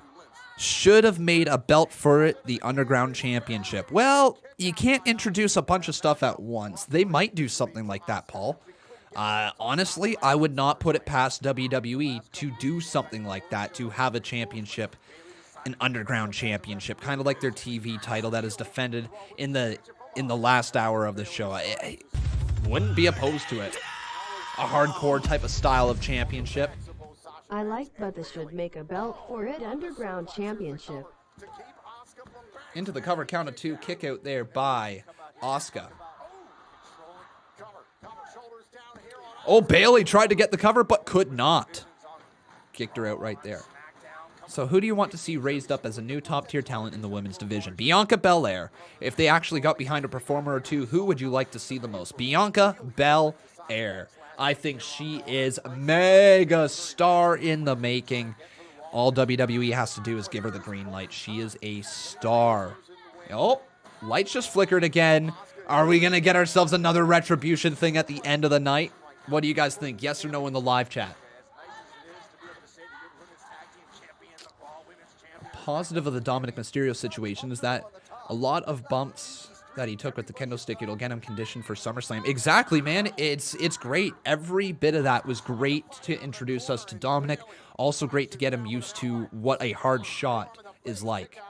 should have made a belt for it, the Underground Championship. Well, you can't introduce a bunch of stuff at once. They might do something like that, Paul. Honestly, I would not put it past WWE to do something like that, to have a championship, an Underground Championship, kind of like their TV title that is defended in the last hour of the show. I wouldn't be opposed to it. A hardcore type of style of championship. I like, but they should make a belt for it. Underground Championship. Into the cover, count of 2, kick out there by Asuka. Oh, Bayley tried to get the cover, but could not. Kicked her out right there. So who do you want to see raised up as a new top-tier talent in the women's division? Bianca Belair. If they actually got behind a performer or two, who would you like to see the most? Bianca Belair. I think she is mega star in the making. All WWE has to do is give her the green light. She is a star. Oh, lights just flickered again. Are we going to get ourselves another Retribution thing at the end of the night? What do you guys think? Yes or no in the live chat? Positive of the Dominic Mysterio situation is that a lot of bumps that he took with the kendo stick, it'll get him conditioned for SummerSlam. Exactly, man. It's great. Every bit of that was great to introduce us to Dominic. Also great to get him used to what a hard shot is like.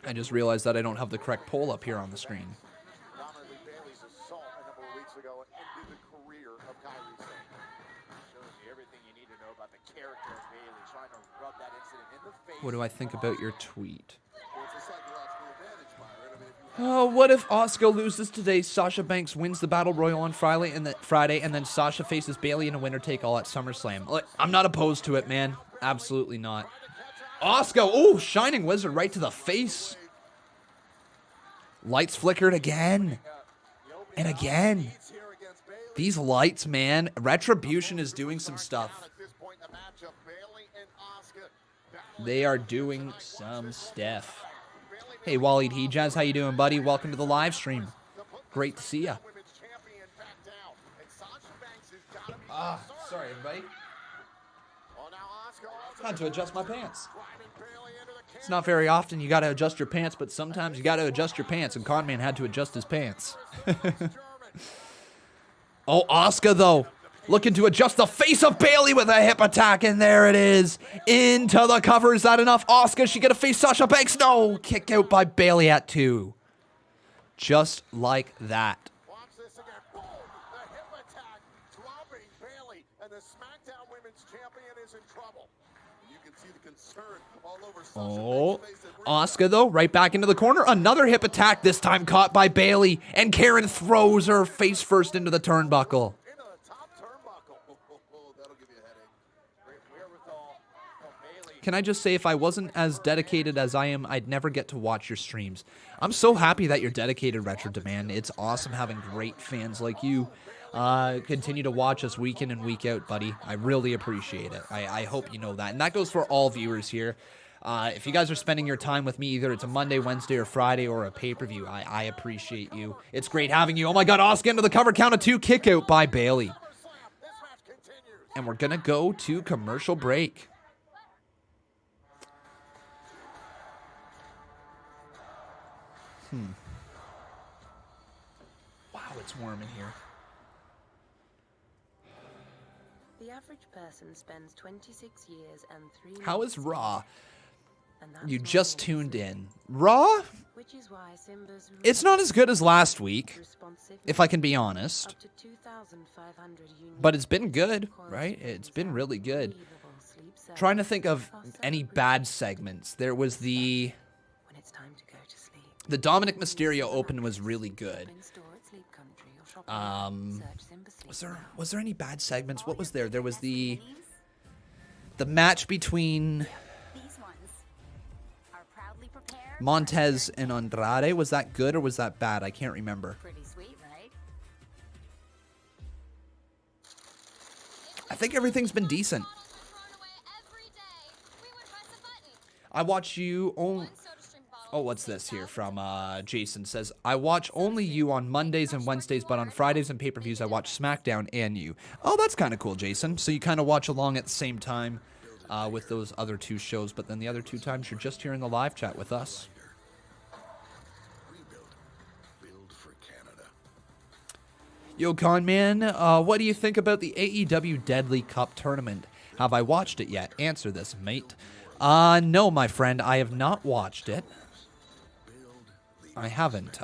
I just realized that I don't have the correct poll up here on the screen. What do I think about your tweet? Oh, what if Asuka loses today? Sasha Banks wins the Battle Royal on Friday, and then Sasha faces Bayley in a winner-take-all at SummerSlam. Look, I'm not opposed to it, man. Absolutely not. Asuka, ooh, Shining Wizard right to the face. Lights flickered again. And again. These lights, man. Retribution is doing some stuff. They are doing some stuff. Hey, Waleed Hijaz, how you doing, buddy? Welcome to the live stream. Great to see ya. Sorry, everybody. Had to adjust my pants. It's not very often you got to adjust your pants, but sometimes you got to adjust your pants, and Conman had to adjust his pants. Oh, Asuka, though. Looking to adjust the face of Bayley with a hip attack, and there it is. Into the cover. Is that enough? Asuka, she gonna face Sasha Banks? No! Kick out by Bayley at 2. Just like that. Watch this again. Boom! The hip attack, dropping Bayley, and the SmackDown Women's Champion is in trouble. you can see the concern all over Oh, Asuka, though, right back into the corner. Another hip attack, this time caught by Bayley. And Karen throws her face first into the turnbuckle. Can I just say, if I wasn't as dedicated as I am, I'd never get to watch your streams. I'm so happy that you're dedicated, Retro Demand. It's awesome having great fans like you continue to watch us week in and week out, buddy. I really appreciate it. I hope you know that. And that goes for all viewers here. If you guys are spending your time with me, either it's a Monday, Wednesday, or Friday, or a pay-per-view, I appreciate you. It's great having you. Oh my God, Asuka into the cover, count of 2, kick out by Bayley. And we're going to go to commercial break. Wow, it's warm in here. The average person spends 26 years and 3 How is Raw? And You just tuned in. Raw? which is why Simba's It's not as good as last week, if I can be honest. up to 2,500 unique But it's been good, right? It's been really good. Trying to think of any bad segments. There was the Dominic Mysterio Open was really good. Was there any bad segments? What was there? There was the match between Montez and Andrade. Was that good or was that bad? I can't remember. Pretty sweet, right? I think everything's been decent. I watch you only... Oh, what's this here from Jason? Says, I watch only you on Mondays and Wednesdays, but on Fridays and pay-per-views, I watch SmackDown and you. Oh, that's kind of cool, Jason. So you kind of watch along at the same time with those other 2 shows, but then the other 2 times you're just here in the live chat with us. Yo, Conman, what do you think about the AEW Deadly Cup tournament? Have I watched it yet? Answer this, mate. No, my friend, I have not watched it. I haven't.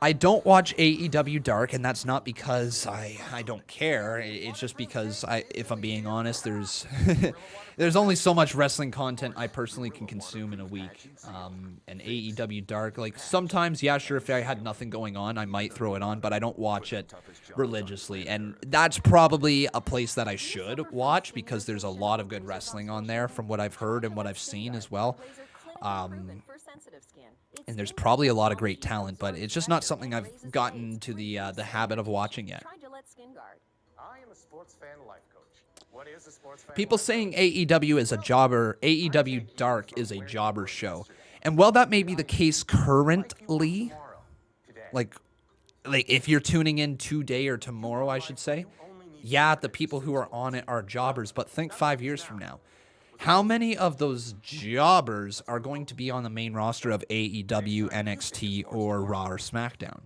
I don't watch AEW Dark, and that's not because I don't care. It's just because, if I'm being honest, there's there's only so much wrestling content I personally can consume in a week. And AEW Dark, like, sometimes, yeah, sure, if I had nothing going on, I might throw it on, but I don't watch it religiously. And that's probably a place that I should watch, because there's a lot of good wrestling on there from what I've heard and what I've seen as well. And there's probably a lot of great talent, but it's just not something I've gotten to the habit of watching yet. People saying AEW is a jobber, AEW Dark is a jobber show. And while that may be the case currently, like if you're tuning in today or tomorrow, I should say, yeah, the people who are on it are jobbers, but think 5 years from now. How many of those jobbers are going to be on the main roster of AEW, NXT, or Raw or SmackDown?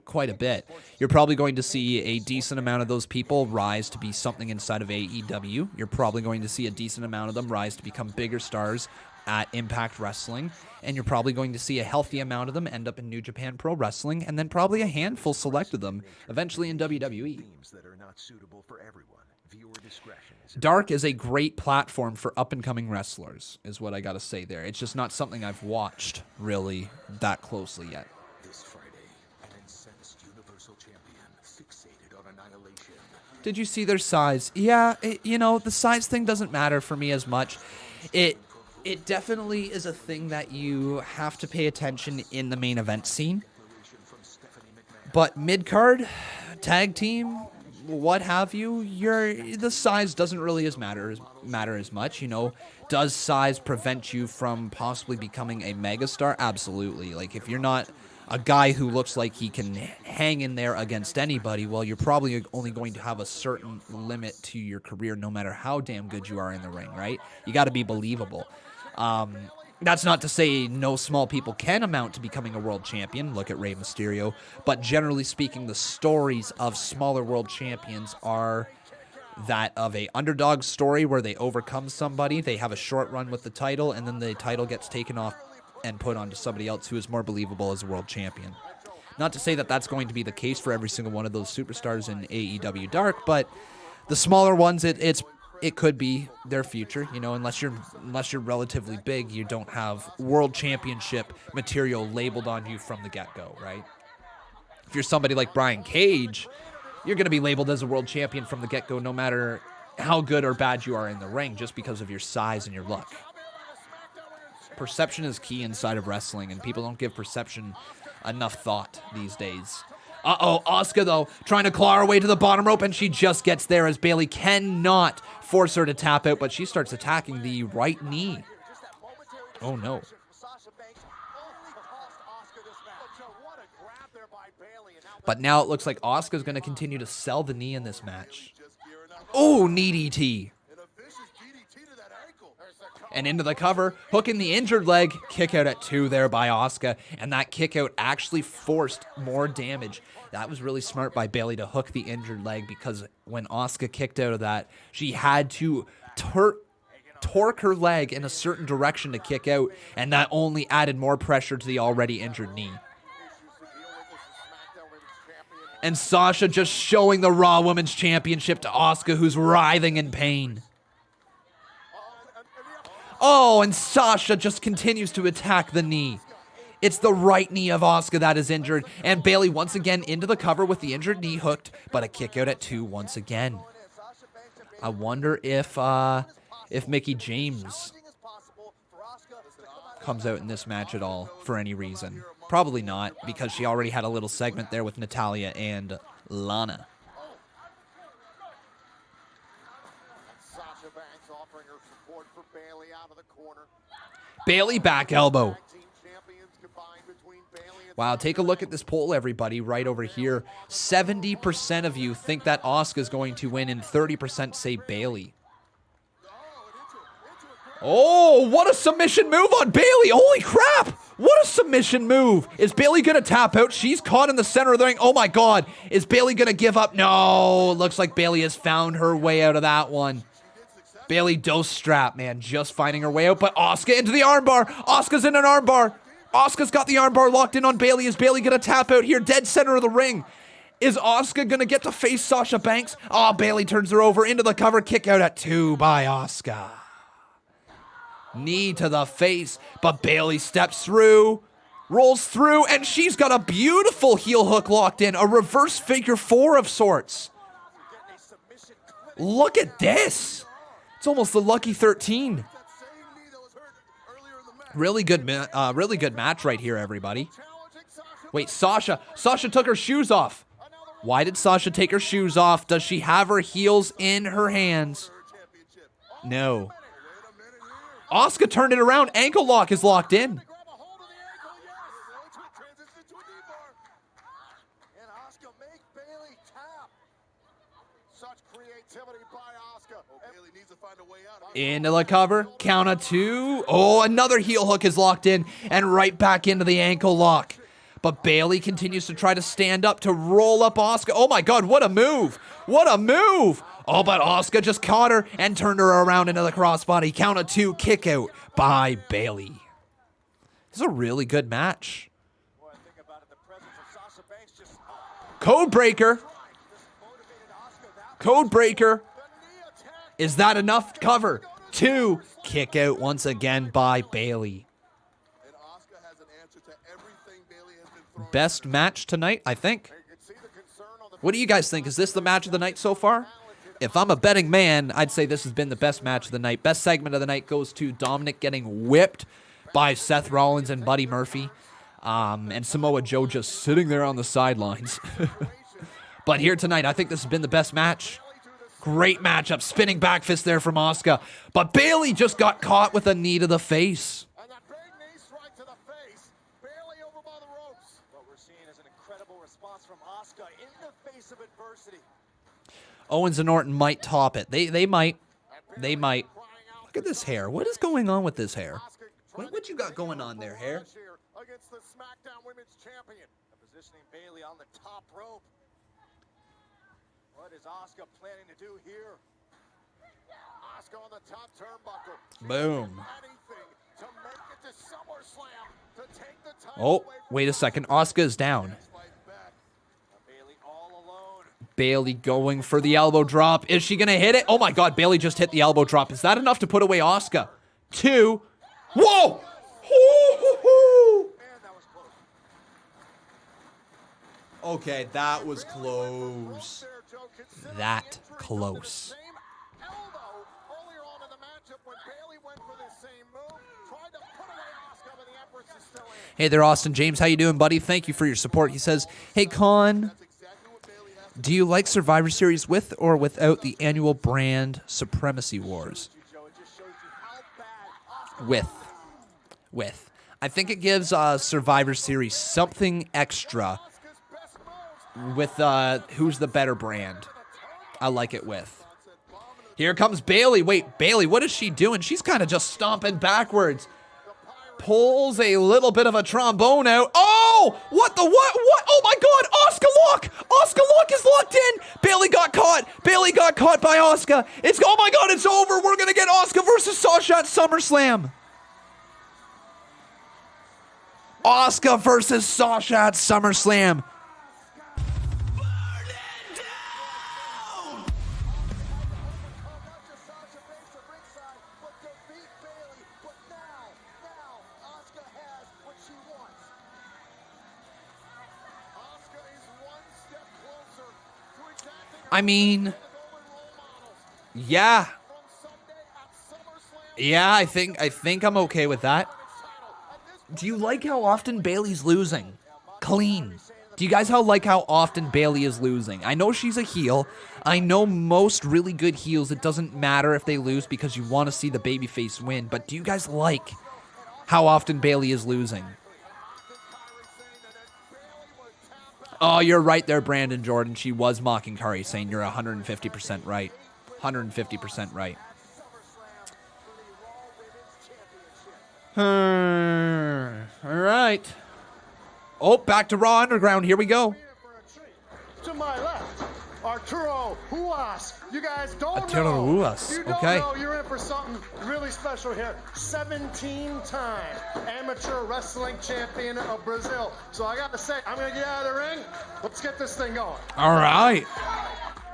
Quite a bit. You're probably going to see a decent amount of those people rise to be something inside of AEW. You're probably going to see a decent amount of them rise to become bigger stars at Impact Wrestling. And you're probably going to see a healthy amount of them end up in New Japan Pro Wrestling, and then probably a handful select of them eventually in WWE. Dark is a great platform for up-and-coming wrestlers, is what I gotta say there. It's just not something I've watched, really, that closely yet. Did you see their size? Yeah, the size thing doesn't matter for me as much. It definitely is a thing that you have to pay attention in the main event scene. But mid-card, tag team, what have you, the size doesn't really matter as much, Does size prevent you from possibly becoming a megastar? Absolutely. Like, if you're not a guy who looks like he can hang in there against anybody, well, you're probably only going to have a certain limit to your career no matter how damn good you are in the ring, right? You got to be believable. That's not to say no small people can amount to becoming a world champion. Look at Rey Mysterio. But generally speaking, the stories of smaller world champions are that of a underdog story where they overcome somebody, they have a short run with the title, and then the title gets taken off and put onto somebody else who is more believable as a world champion. Not to say that that's going to be the case for every single one of those superstars in AEW Dark, but the smaller ones, it's it could be their future, you know, unless you're relatively big, you don't have world championship material labeled on you from the get-go, right? If you're somebody like Brian Cage, you're going to be labeled as a world champion from the get-go no matter how good or bad you are in the ring, just because of your size and your look. Perception is key inside of wrestling, and people don't give perception enough thought these days. Uh-oh, Asuka, though, trying to claw her way to the bottom rope, and she just gets there as Bayley cannot force her to tap out, but she starts attacking the right knee. Oh, no. But now it looks like Asuka's going to continue to sell the knee in this match. Oh, knee DT. And into the cover, hooking the injured leg, kick out at 2 there by Asuka, and that kick out actually forced more damage. That was really smart by Bayley to hook the injured leg, because when Asuka kicked out of that, she had to torque her leg in a certain direction to kick out, and that only added more pressure to the already injured knee. And Sasha just showing the Raw Women's Championship to Asuka, who's writhing in pain. Oh, and Sasha just continues to attack the knee. It's the right knee of Asuka that is injured, and Bayley once again into the cover with the injured knee hooked, but a kick out at 2 once again. I wonder if Mickie James comes out in this match at all for any reason. Probably not, because she already had a little segment there with Natalya and Lana. Bayley back elbow. Wow, take a look at this poll, everybody, right over here. 70% of you think that Asuka's going to win, and 30% say Bayley. Oh, what a submission move on Bayley. Holy crap. What a submission move. Is Bayley going to tap out? She's caught in the center of the ring. Oh, my God. Is Bayley going to give up? No. Looks like Bayley has found her way out of that one. Bayley dose strap, man, just finding her way out. But Asuka into the armbar. Asuka's in an armbar. Asuka's got the armbar locked in on Bayley. Is Bayley going to tap out here? Dead center of the ring. Is Asuka going to get to face Sasha Banks? Oh, Bayley turns her over into the cover. Kick out at 2 by Asuka. Knee to the face, but Bayley steps through, rolls through, and she's got a beautiful heel hook locked in. A reverse figure 4 of sorts. Look at this. It's almost the Lucky 13. Really good match right here, everybody. Wait, Sasha took her shoes off. Why did Sasha take her shoes off? Does she have her heels in her hands? No. Asuka turned it around. Ankle lock is locked in. Into the cover. Count of 2. Oh, another heel hook is locked in. And right back into the ankle lock. But Bayley continues to try to stand up to roll up Asuka. Oh my God, what a move. What a move. Oh, but Asuka just caught her and turned her around into the crossbody. Count of 2, kick out by Bayley. This is a really good match. Code breaker. Code breaker. Is that enough? Cover. 2, kick out once again by Bayley. Best match tonight, I think. What do you guys think? Is this the match of the night so far? If I'm a betting man, I'd say this has been the best match of the night. Best segment of the night goes to Dominic getting whipped by Seth Rollins and Buddy Murphy. And Samoa Joe just sitting there on the sidelines. But here tonight, I think this has been the best match. Great matchup. Spinning back fist there from Asuka. But Bayley just got caught with a knee to the face. Owens and Orton might top it. They might. They might. Look at this hair. What is going on with this hair? What you got going on there, hair? Against the SmackDown Women's Champion. Positioning Bayley on the top rope. What is Asuka planning to do here? Asuka on the top turnbuckle. Boom. To make it to SummerSlam, to take the Oh, wait a second. Asuka is down. Bayley going for the elbow drop. Is she going to hit it? Oh my God, Bayley just hit the elbow drop. Is that enough to put away Asuka? 2. Whoa! Okay, that was close. That close. Hey there, Austin James. How you doing, buddy? Thank you for your support. He says, hey, Con, do you like Survivor Series with or without the annual brand Supremacy Wars? With. I think it gives Survivor Series something extra with who's the better brand. I like it with. Here comes Bayley. Wait, Bayley, what is she doing? She's kind of just stomping backwards. Pulls a little bit of a trombone out. Oh! What? Oh my God! Asuka lock! Asuka lock is locked in! Bayley got caught! Bayley got caught by Asuka! Oh my God, it's over! We're gonna get Asuka versus Sasha at SummerSlam! Asuka versus Sasha at SummerSlam! I mean, yeah, I think I'm okay with that. Do you like how often Bayley's losing? Clean. Do you guys like how often Bayley is losing? I know she's a heel. I know most really good heels, it doesn't matter if they lose because you want to see the babyface win. But do you guys like how often Bayley is losing? Oh, you're right there, Brandon Jordan. She was mocking Curry, saying you're 150% right. 150% right. All right. Oh, back to Raw Underground. Here we go. To my left, Arturo Ruas. You guys don't Arturo know. Ruas. You don't Okay. know you're in for something really special here. 17-time amateur wrestling champion of Brazil. So I got to say, I'm going to get out of the ring. Let's get this thing going. All right.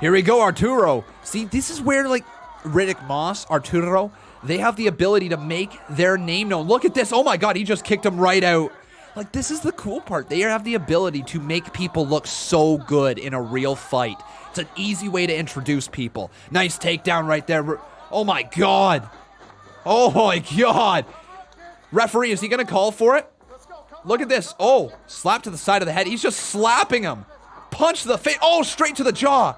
Here we go, Arturo. See, this is where, like, Riddick Moss, Arturo, they have the ability to make their name known. Look at this. Oh, my God. He just kicked him right out. Like, this is the cool part. They have the ability to make people look so good in a real fight. It's an easy way to introduce people. Nice takedown right there. Oh, my God. Oh, my God. Referee, is he going to call for it? Look at this. Oh, slap to the side of the head. He's just slapping him. Punch to the face. Oh, straight to the jaw.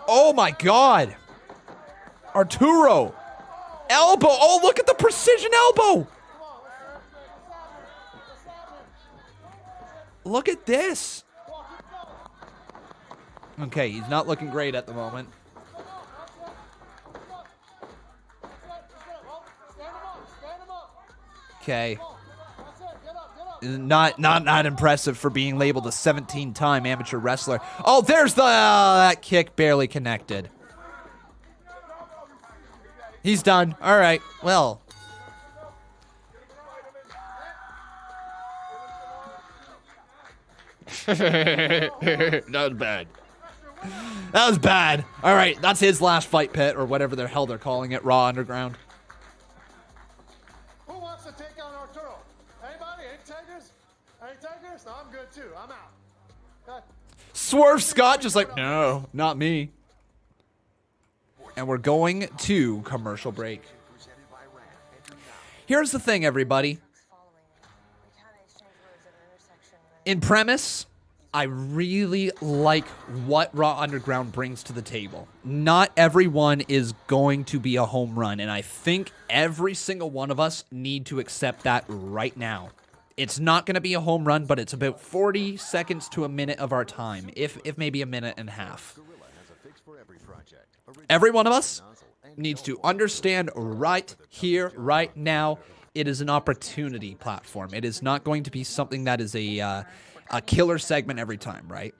Oh, my God. Arturo. Elbow. Oh, look at the precision elbow. Look at this. Okay, he's not looking great at the moment. Okay. Not impressive for being labeled a 17-time amateur wrestler. Oh, there's the that kick barely connected. He's done. All right. Well. That was bad. That was bad. All right, that's his last fight pit, or whatever the hell they're calling it, Raw Underground. Who wants to take on Arturo? Anybody? Any takers? Any takers? No, I'm good too. I'm out. Swerve Scott just like, no, not me. And we're going to commercial break. Here's the thing, everybody. In premise, I really like what Raw Underground brings to the table. Not everyone is going to be a home run, and I think every single one of us need to accept that right now. It's not going to be a home run, but it's about 40 seconds to a minute of our time, if maybe a minute and a half. Every one of us needs to understand right here, right now, it is an opportunity platform. It is not going to be something that is a killer segment every time, right?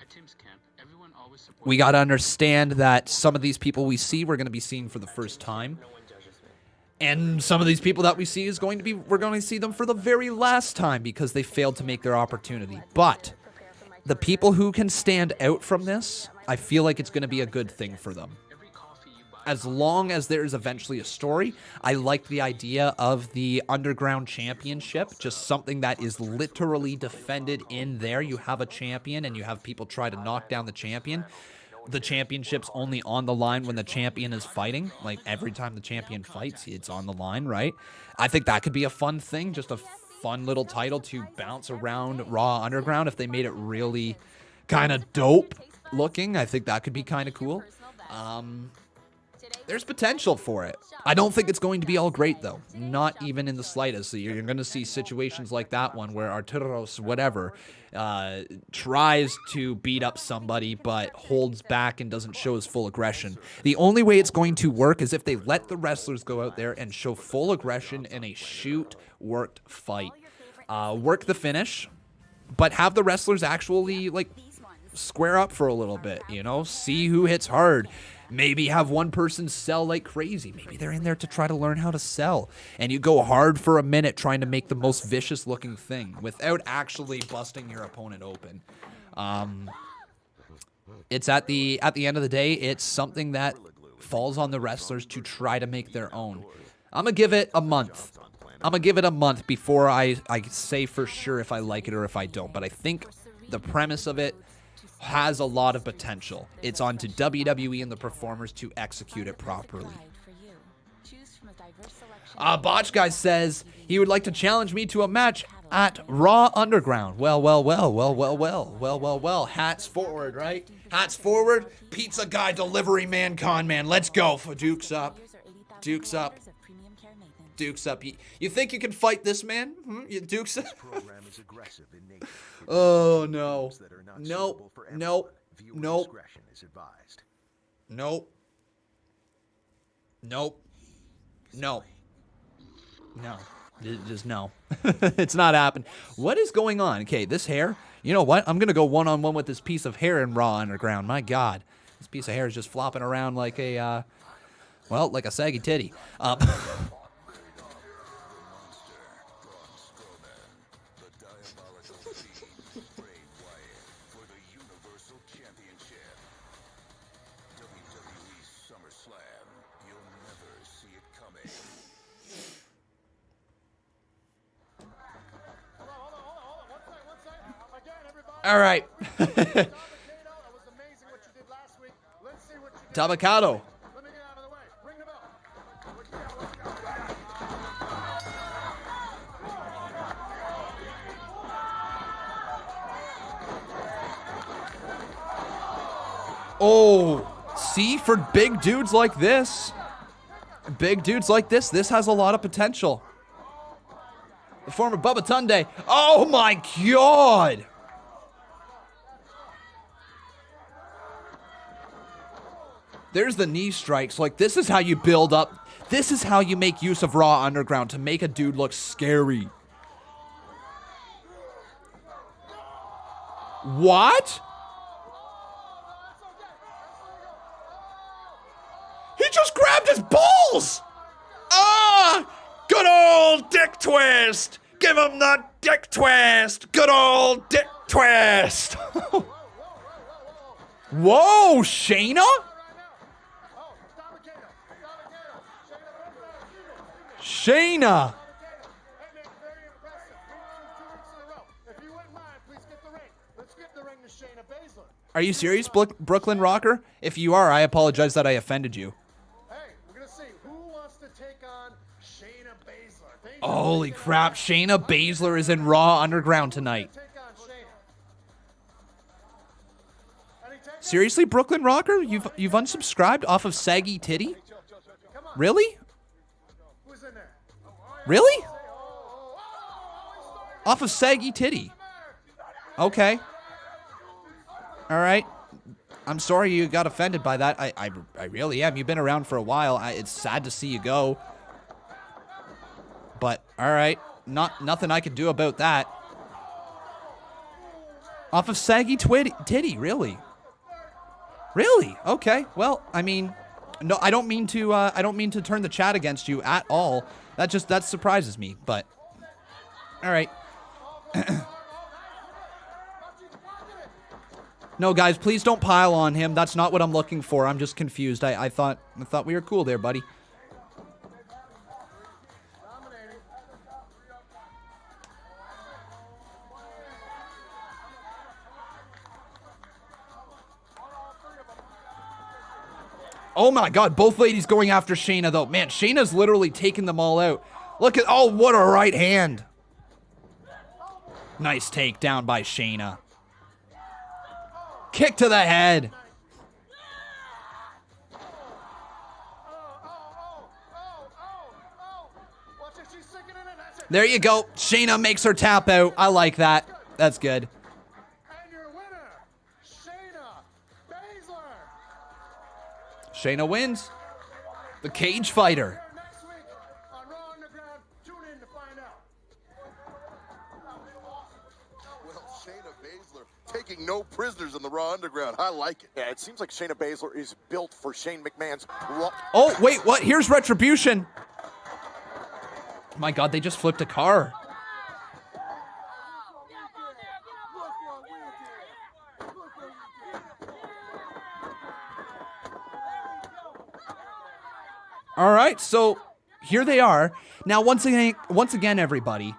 We got to understand that some of these people we see, we're going to be seeing for the first time. And some of these people that we see we're going to see them for the very last time because they failed to make their opportunity. But the people who can stand out from this, I feel like it's going to be a good thing for them. As long as there's eventually a story, I like the idea of the Underground Championship, just something that is literally defended in there. You have a champion and you have people try to knock down the champion. The championship's only on the line when the champion is fighting. Like, every time the champion fights, it's on the line, right? I think that could be a fun thing, just a fun little title to bounce around Raw Underground. If they made it really kind of dope looking, I think that could be kind of cool. There's potential for it. I don't think it's going to be all great, though. Not even in the slightest. You're going to see situations like that one where Arturos, whatever, tries to beat up somebody but holds back and doesn't show his full aggression. The only way it's going to work is if they let the wrestlers go out there and show full aggression in a shoot-worked fight. Work the finish, but have the wrestlers actually, like, square up for a little bit, you know? See who hits hard. Maybe have one person sell like crazy. Maybe they're in there to try to learn how to sell. And you go hard for a minute trying to make the most vicious looking thing without actually busting your opponent open. It's at the end of the day, it's something that falls on the wrestlers to try to make their own. I'm going to give it a month. I'm going to give it a month before I say for sure if I like it or if I don't. But I think the premise of it has a lot of potential. It's on to WWE and the performers to execute it properly. Botch Guy says he would like to challenge me to a match at Raw Underground. Well. Hats forward, right? Hats forward. Pizza Guy, Delivery Man, Con Man. Let's go for Dukes up. Dukes up. Dukes up. You think you can fight this man? You Dukes up? Oh, no. Nope. Nope. Nope. Nope. Nope. No. No. Just no. It's not happening. What is going on? Okay, this hair. You know what? I'm going to go one-on-one with this piece of hair in Raw Underground. My God. This piece of hair is just flopping around like a, like a saggy titty. All right. Tabacado. Oh, see, for big dudes like this, this has a lot of potential. The former Bubba Tunde. Oh my God. There's the knee strikes. Like, this is how you build up. This is how you make use of Raw Underground to make a dude look scary. What? He just grabbed his balls! Ah! Good old dick twist! Give him the dick twist! Good old dick twist! Whoa, Shayna? Shayna! Are you serious, Brooklyn Rocker? If you are, I apologize that I offended you. Hey, we're gonna see who wants to take on Shayna Baszler. Holy crap, Shayna Baszler is in Raw Underground tonight. Seriously, Brooklyn Rocker? You've unsubscribed off of Saggy Titty? Really? Really? Off of Saggy Titty. Okay. All right. I'm sorry you got offended by that. I really am. You've been around for a while. It's sad to see you go. But, all right. Nothing I can do about that. Off of Saggy Titty, really? Really? Okay. Well, I mean, no, I don't mean to turn the chat against you at all. That surprises me, but all right. No, guys, please don't pile on him. That's not what I'm looking for. I'm just confused. I thought we were cool there, buddy. Oh my God, both ladies going after Shayna though. Man, Shayna's literally taking them all out. Look at, oh, what a right hand. Nice takedown by Shayna. Kick to the head. There you go. Shayna makes her tap out. I like that. That's good. Shayna wins. The cage fighter. Well, Shayna Baszler taking no prisoners in the Raw Underground. I like it. Yeah, it seems like Shayna Baszler is built for Shane McMahon's Raw. Oh, wait, what? Here's Retribution. My God, they just flipped a car. All right, so here they are. Now, once again, everybody,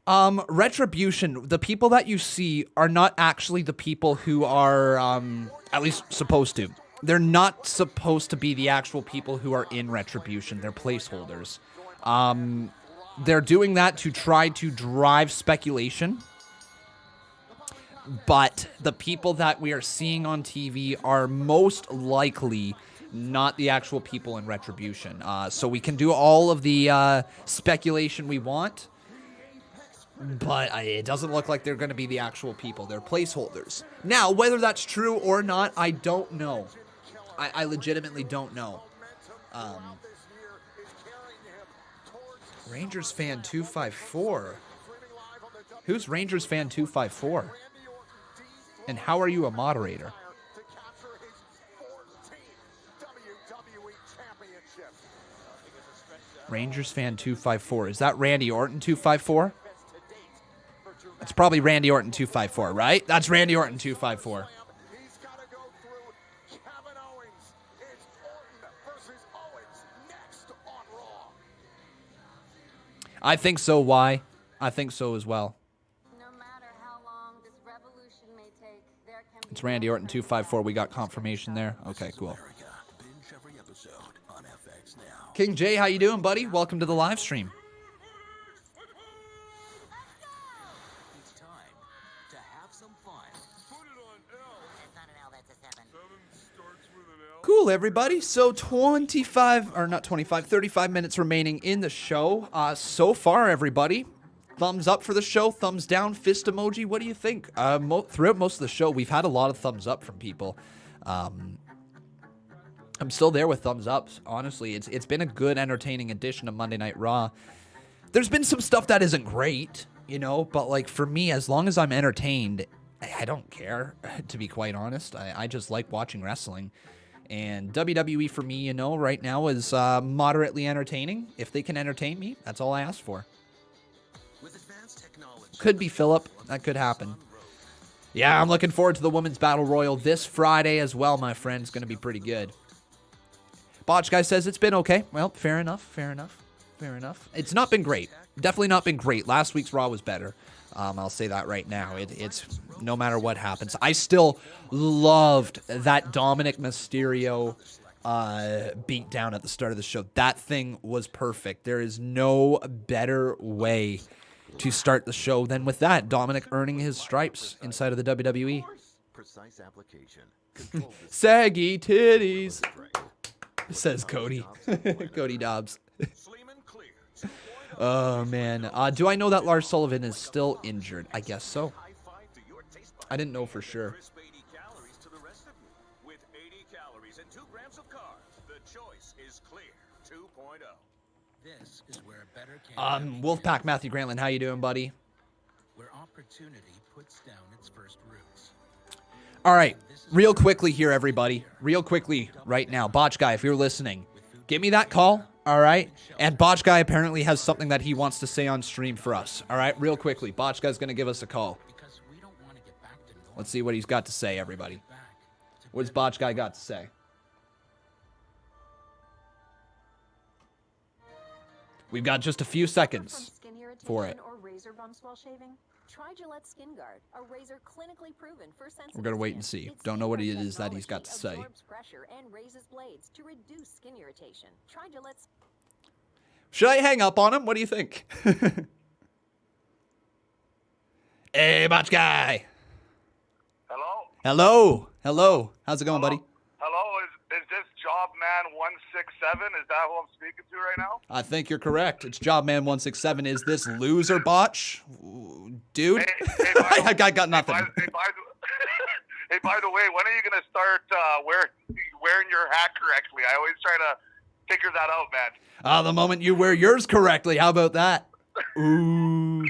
Retribution, the people that you see are not actually the people who are, at least supposed to. They're not supposed to be the actual people who are in Retribution. They're placeholders. They're doing that to try to drive speculation. But the people that we are seeing on TV are most likely not the actual people in Retribution. So we can do all of the speculation we want, but it doesn't look like they're going to be the actual people. They're placeholders. Now, whether that's true or not, I don't know. I legitimately don't know. Rangers fan 254. Who's Rangers fan 254? And how are you a moderator? Rangers fan 254. Is that Randy Orton 254? It's probably Randy Orton 254, right? That's Randy Orton 254. He's got to go through Kevin Owens. It's Orton versus Owens next on Raw. I think so. Why? I think so as well. No matter how long this revolution may take, there can be It's Randy Orton 254. We got confirmation there. Okay, cool. King Jay, how you doing, buddy? Welcome to the live stream. It's time to have some fun. Put it on L. It's not an L, that's a 7. 7 starts with an L. Cool, everybody. So 35 minutes remaining in the show. So far, everybody, thumbs up for the show, thumbs down, fist emoji. What do you think? Throughout most of the show, we've had a lot of thumbs up from people. I'm still there with thumbs ups, honestly. It's been a good, entertaining edition of Monday Night Raw. There's been some stuff that isn't great, you know, but like for me, as long as I'm entertained, I don't care, to be quite honest. I just like watching wrestling. And WWE for me, you know, right now is moderately entertaining. If they can entertain me, that's all I ask for. Could be Phillip. That could happen. Yeah, I'm looking forward to the Women's Battle Royal this Friday as well, my friend. It's going to be pretty good. Botch Guy says it's been okay. Well, fair enough. It's not been great. Definitely not been great. Last week's Raw was better. I'll say that right now. It's no matter what happens. I still loved that Dominic Mysterio beat down at the start of the show. That thing was perfect. There is no better way to start the show than with that. Dominic earning his stripes inside of the WWE. Precise application. Saggy titties, says Cody. Cody Dobbs. Oh, man. Do I know that Lars Sullivan is still injured? I guess so. I didn't know for sure. Wolfpack Matthew Grantland, how you doing, buddy? Where opportunity puts down its first roots. All right, real quickly here, everybody. Real quickly right now. Botch Guy, if you're listening, give me that call, all right? And Botch Guy apparently has something that he wants to say on stream for us, all right? Real quickly, Botch Guy's going to give us a call. Let's see what he's got to say, everybody. What's Botch Guy got to say? We've got just a few seconds for it. Or razor bumps while shaving? Try Gillette Skin Guard, a razor clinically proven for sensitive We're going to wait and see. Don't know what it is that he's got to say. Absorbs pressure and raises blades to reduce skin irritation. Try Gillette's. Should I hang up on him? What do you think? Hey, Botch Guy. Hello? Hello. Hello. How's it going, buddy? Hello, is this Jobman167? Is that who I'm speaking to right now? I think you're correct. It's Jobman167. Is this loser Botch? Dude? I got nothing. Hey, by the way, when are you going to start wearing your hat correctly? I always try to figure that out, man. The moment you wear yours correctly. How about that? Ooh.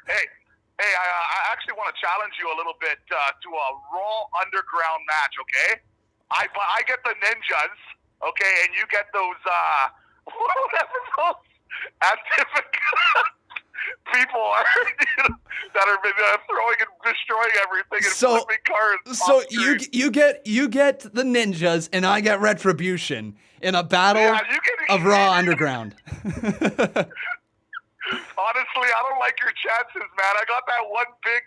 Hey, I actually want to challenge you a little bit to a Raw Underground match, okay? I get the ninjas, okay, and you get those, whatever those people are, that are throwing and destroying everything and flipping cars. So you get the ninjas, and I get Retribution in a battle of Raw Underground. Honestly, I don't like your chances, man. I got that one big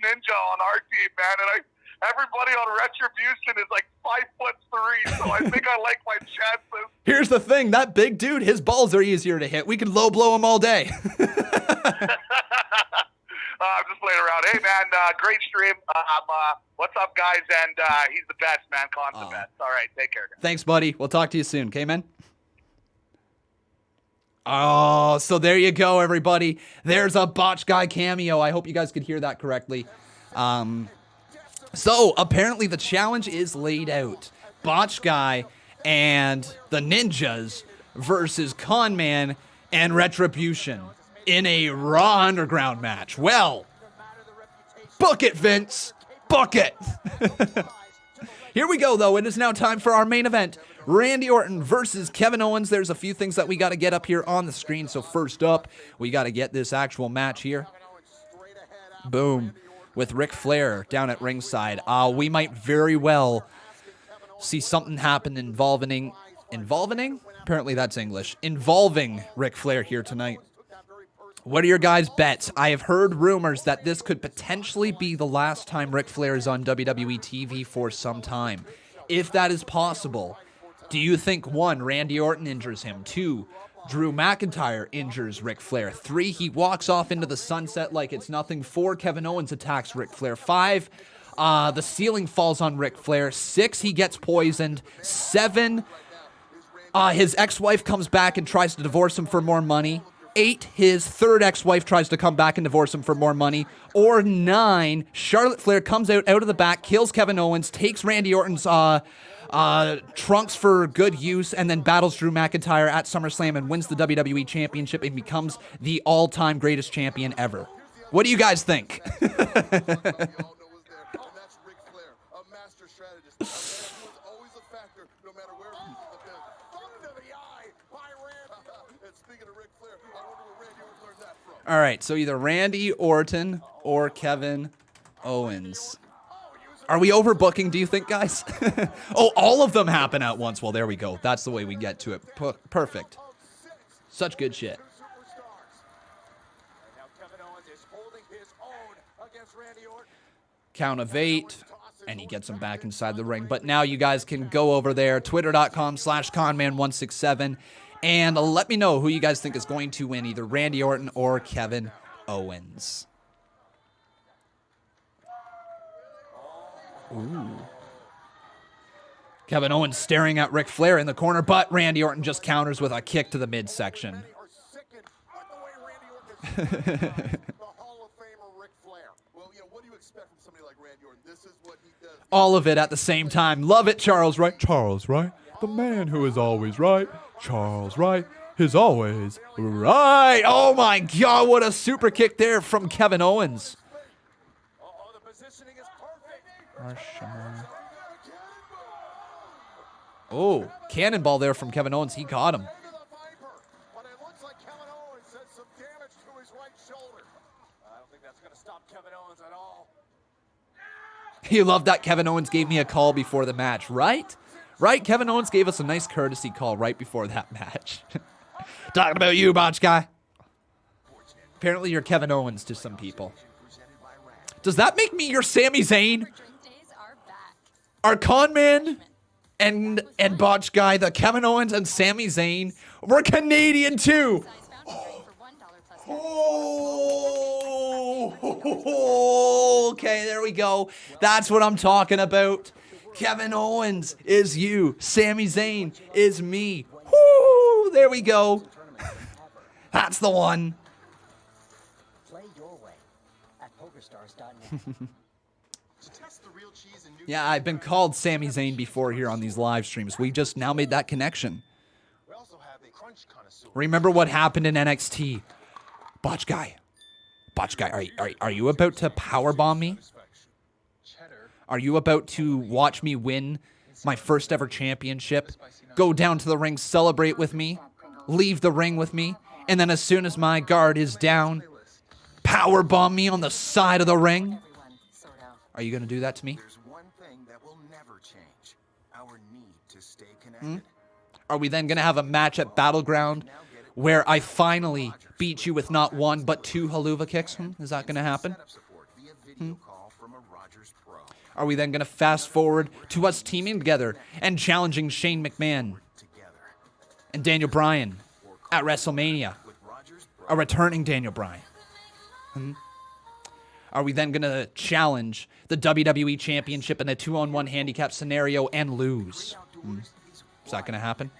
ninja on our team, man, and everybody on Retribution is like 5'3", so I think I like my chances. Here's the thing, that big dude, his balls are easier to hit. We can low blow him all day. I'm just playing around. Hey, man, great stream. What's up, guys? And he's the best, man. Con's the best. All right, take care, guys. Thanks, buddy. We'll talk to you soon, okay, man? Oh, so there you go, everybody. There's a Botch Guy cameo. I hope you guys could hear that correctly. So, apparently the challenge is laid out. Botch Guy and the Ninjas versus Conman and Retribution in a Raw Underground match. Well, book it, Vince. Book it. Here we go, though. It is now time for our main event. Randy Orton versus Kevin Owens. There's a few things that we got to get up here on the screen. So first up, we got to get this actual match here. Boom. With Ric Flair down at ringside. We might very well see something happen involving? Apparently that's English. Involving Ric Flair here tonight. What are your guys' bets? I have heard rumors that this could potentially be the last time Ric Flair is on WWE TV for some time. If that is possible, do you think 1, Randy Orton injures him, 2, Drew McIntyre injures Ric Flair, 3, he walks off into the sunset like it's nothing, 4, Kevin Owens attacks Ric Flair, 5, the ceiling falls on Ric Flair, 6, he gets poisoned, 7, his ex-wife comes back and tries to divorce him for more money, 8, his third ex-wife tries to come back and divorce him for more money, or 9, Charlotte Flair comes out of the back, kills Kevin Owens, takes Randy Orton's trunks for good use, and then battles Drew McIntyre at SummerSlam and wins the WWE Championship and becomes the all-time greatest champion ever. What do you guys think? All right, so either Randy Orton or Kevin Owens. Are we overbooking, do you think, guys? Oh, all of them happen at once. Well, there we go. That's the way we get to it. Perfect. Such good shit. Count of 8, and he gets him back inside the ring. But now you guys can go over there, twitter.com/Conman167, and let me know who you guys think is going to win, either Randy Orton or Kevin Owens. Ooh. Kevin Owens staring at Ric Flair in the corner, but Randy Orton just counters with a kick to the midsection. All of it at the same time. Love it, Charles Wright. Charles Wright, the man who is always right. Charles Wright is always right. Oh my God, what a super kick there from Kevin Owens. Oh, cannonball there from Kevin Owens. He caught him. You love that Kevin Owens gave me a call before the match, right? Right? Kevin Owens gave us a nice courtesy call right before that match. Talking about you, Botch Guy. Apparently you're Kevin Owens to some people. Does that make me your Sami Zayn? Are Conman and Botch Guy, the Kevin Owens and Sami Zayn, we're Canadian too. Oh, okay, there we go. That's what I'm talking about. Kevin Owens is you. Sami Zayn is me. Woo, there we go. That's the one. Play your way at pokerstars.net. Yeah, I've been called Sami Zayn before here on these live streams. We just now made that connection. Remember what happened in NXT? Botch Guy, are you about to powerbomb me? Are you about to watch me win my first ever championship? Go down to the ring, celebrate with me, leave the ring with me, and then as soon as my guard is down, powerbomb me on the side of the ring? Are you going to do that to me? Are we then going to have a match at Battleground where I finally beat you with not one but two haluva kicks? Is that going to happen? Are we then going to fast forward to us teaming together and challenging Shane McMahon and Daniel Bryan at WrestleMania? A returning Daniel Bryan. Are we then going to challenge the WWE Championship in a 2-on-1 handicap scenario and lose? Is that going to happen?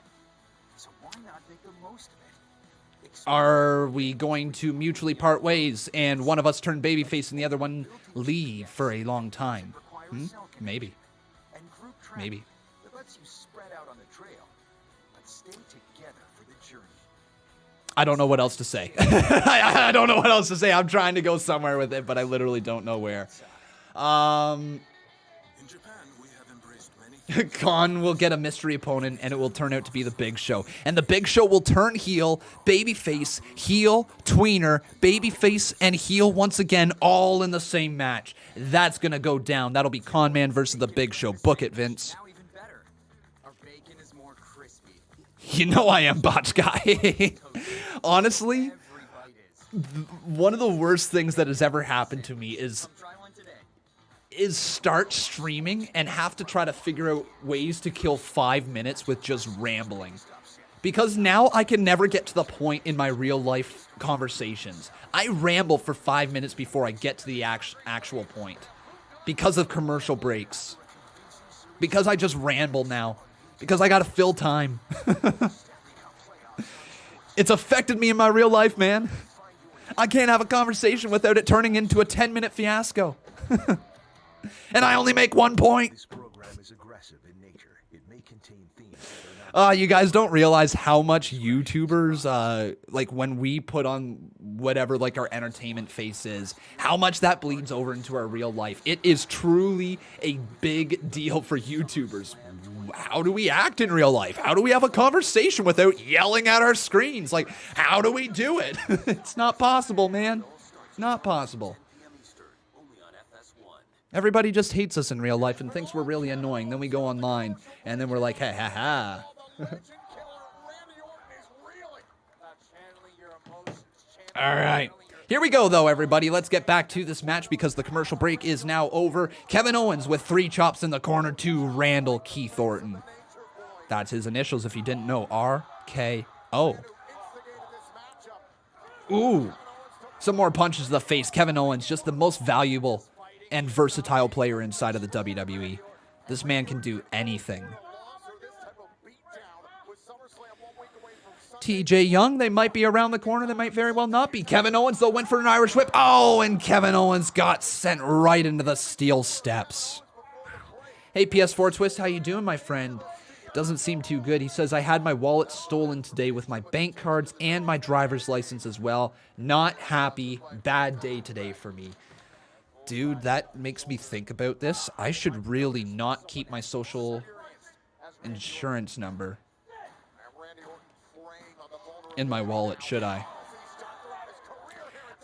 Are we going to mutually part ways and one of us turn babyface and the other one leave for a long time? Maybe. Maybe. I don't know what else to say. I don't know what else to say. I'm trying to go somewhere with it, but I literally don't know where. Khan will get a mystery opponent, and it will turn out to be the Big Show. And the Big Show will turn heel, babyface, heel, tweener, babyface, and heel once again, all in the same match. That's going to go down. That'll be Conman versus the Big Show. Book it, Vince. You know I am, Botch Guy. Honestly, one of the worst things that has ever happened to me is start streaming and have to try to figure out ways to kill 5 minutes with just rambling. Because now I can never get to the point in my real life conversations. I ramble for 5 minutes before I get to the actual point. Because of commercial breaks. Because I just ramble now. Because I gotta fill time. It's affected me in my real life, man. I can't have a conversation without it turning into a 10-minute fiasco. And I only make 1 point. This program is aggressive in nature. It may contain themes. You guys don't realize how much YouTubers, like when we put on whatever like our entertainment face is, how much that bleeds over into our real life. It is truly a big deal for YouTubers. How do we act in real life? How do we have a conversation without yelling at our screens? Like, how do we do it? It's not possible, man. Not possible. Everybody just hates us in real life and thinks we're really annoying. Then we go online, and then we're like, ha ha ha. All right. Here we go, though, everybody. Let's get back to this match because the commercial break is now over. Kevin Owens with 3 chops in the corner to Randall Keith Orton. That's his initials if you didn't know. R-K-O. Ooh. Some more punches to the face. Kevin Owens, just the most valuable and versatile player inside of the WWE. This man can do anything. TJ Young, they might be around the corner. They might very well not be. Kevin Owens, though, went for an Irish whip. Oh, and Kevin Owens got sent right into the steel steps. Hey, PS4 Twist, how you doing, my friend? Doesn't seem too good. He says, I had my wallet stolen today with my bank cards and my driver's license as well. Not happy. Bad day today for me. Dude, that makes me think about this. I should really not keep my social insurance number in my wallet, should I?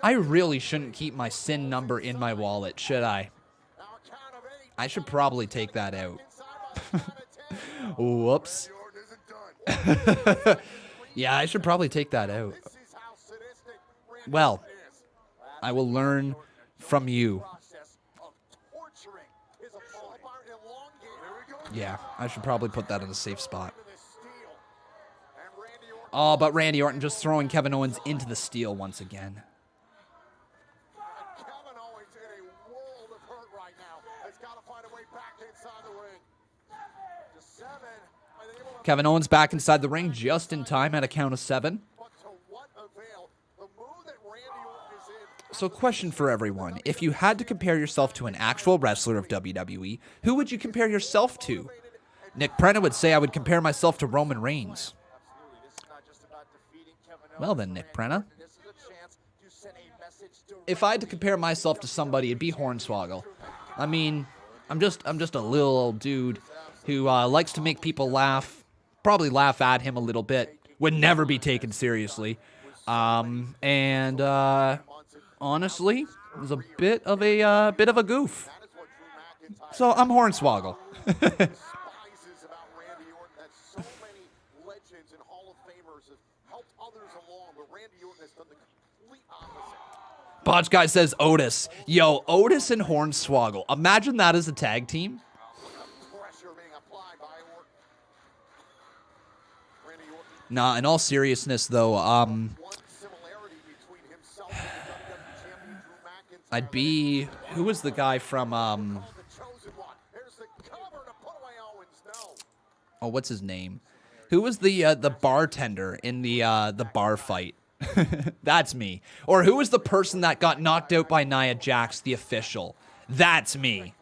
I really shouldn't keep my SIN number in my wallet, should I? I should probably take that out. Whoops. Yeah, I should probably take that out. Well, I will learn from you. Yeah, I should probably put that in a safe spot. Oh, but Randy Orton just throwing Kevin Owens into the steel once again. Kevin Owens back inside the ring just in time at a count of 7. So question for everyone. If you had to compare yourself to an actual wrestler of WWE, who would you compare yourself to? Nick Prena would say I would compare myself to Roman Reigns. Well then, Nick Prena. If I had to compare myself to somebody, it'd be Hornswoggle. I mean, I'm just a little old dude who likes to make people laugh. Probably laugh at him a little bit. Would never be taken seriously. And honestly, was a bit of a goof. So I'm Hornswoggle. Botch Guy says Otis. Yo, Otis and Hornswoggle. Imagine that as a tag team. Nah, in all seriousness, though, I'd be... Who was the guy from, Oh, what's his name? Who was the bartender in the bar fight? That's me. Or who was the person that got knocked out by Nia Jax, the official? That's me.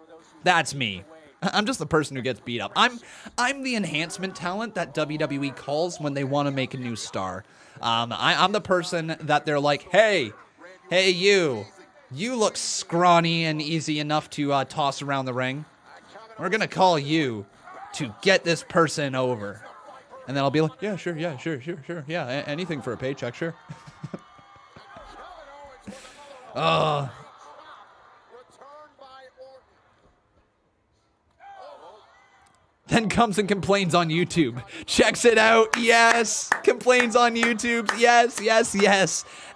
That's me. I'm just the person who gets beat up. I'm the enhancement talent that WWE calls when they want to make a new star. I'm the person that they're like, hey, you look scrawny and easy enough to toss around the ring. We're gonna call you to get this person over. And then I'll be like, yeah, sure, yeah, anything for a paycheck, sure. Then comes and complains on YouTube. Checks it out, yes. Complains on YouTube, yes.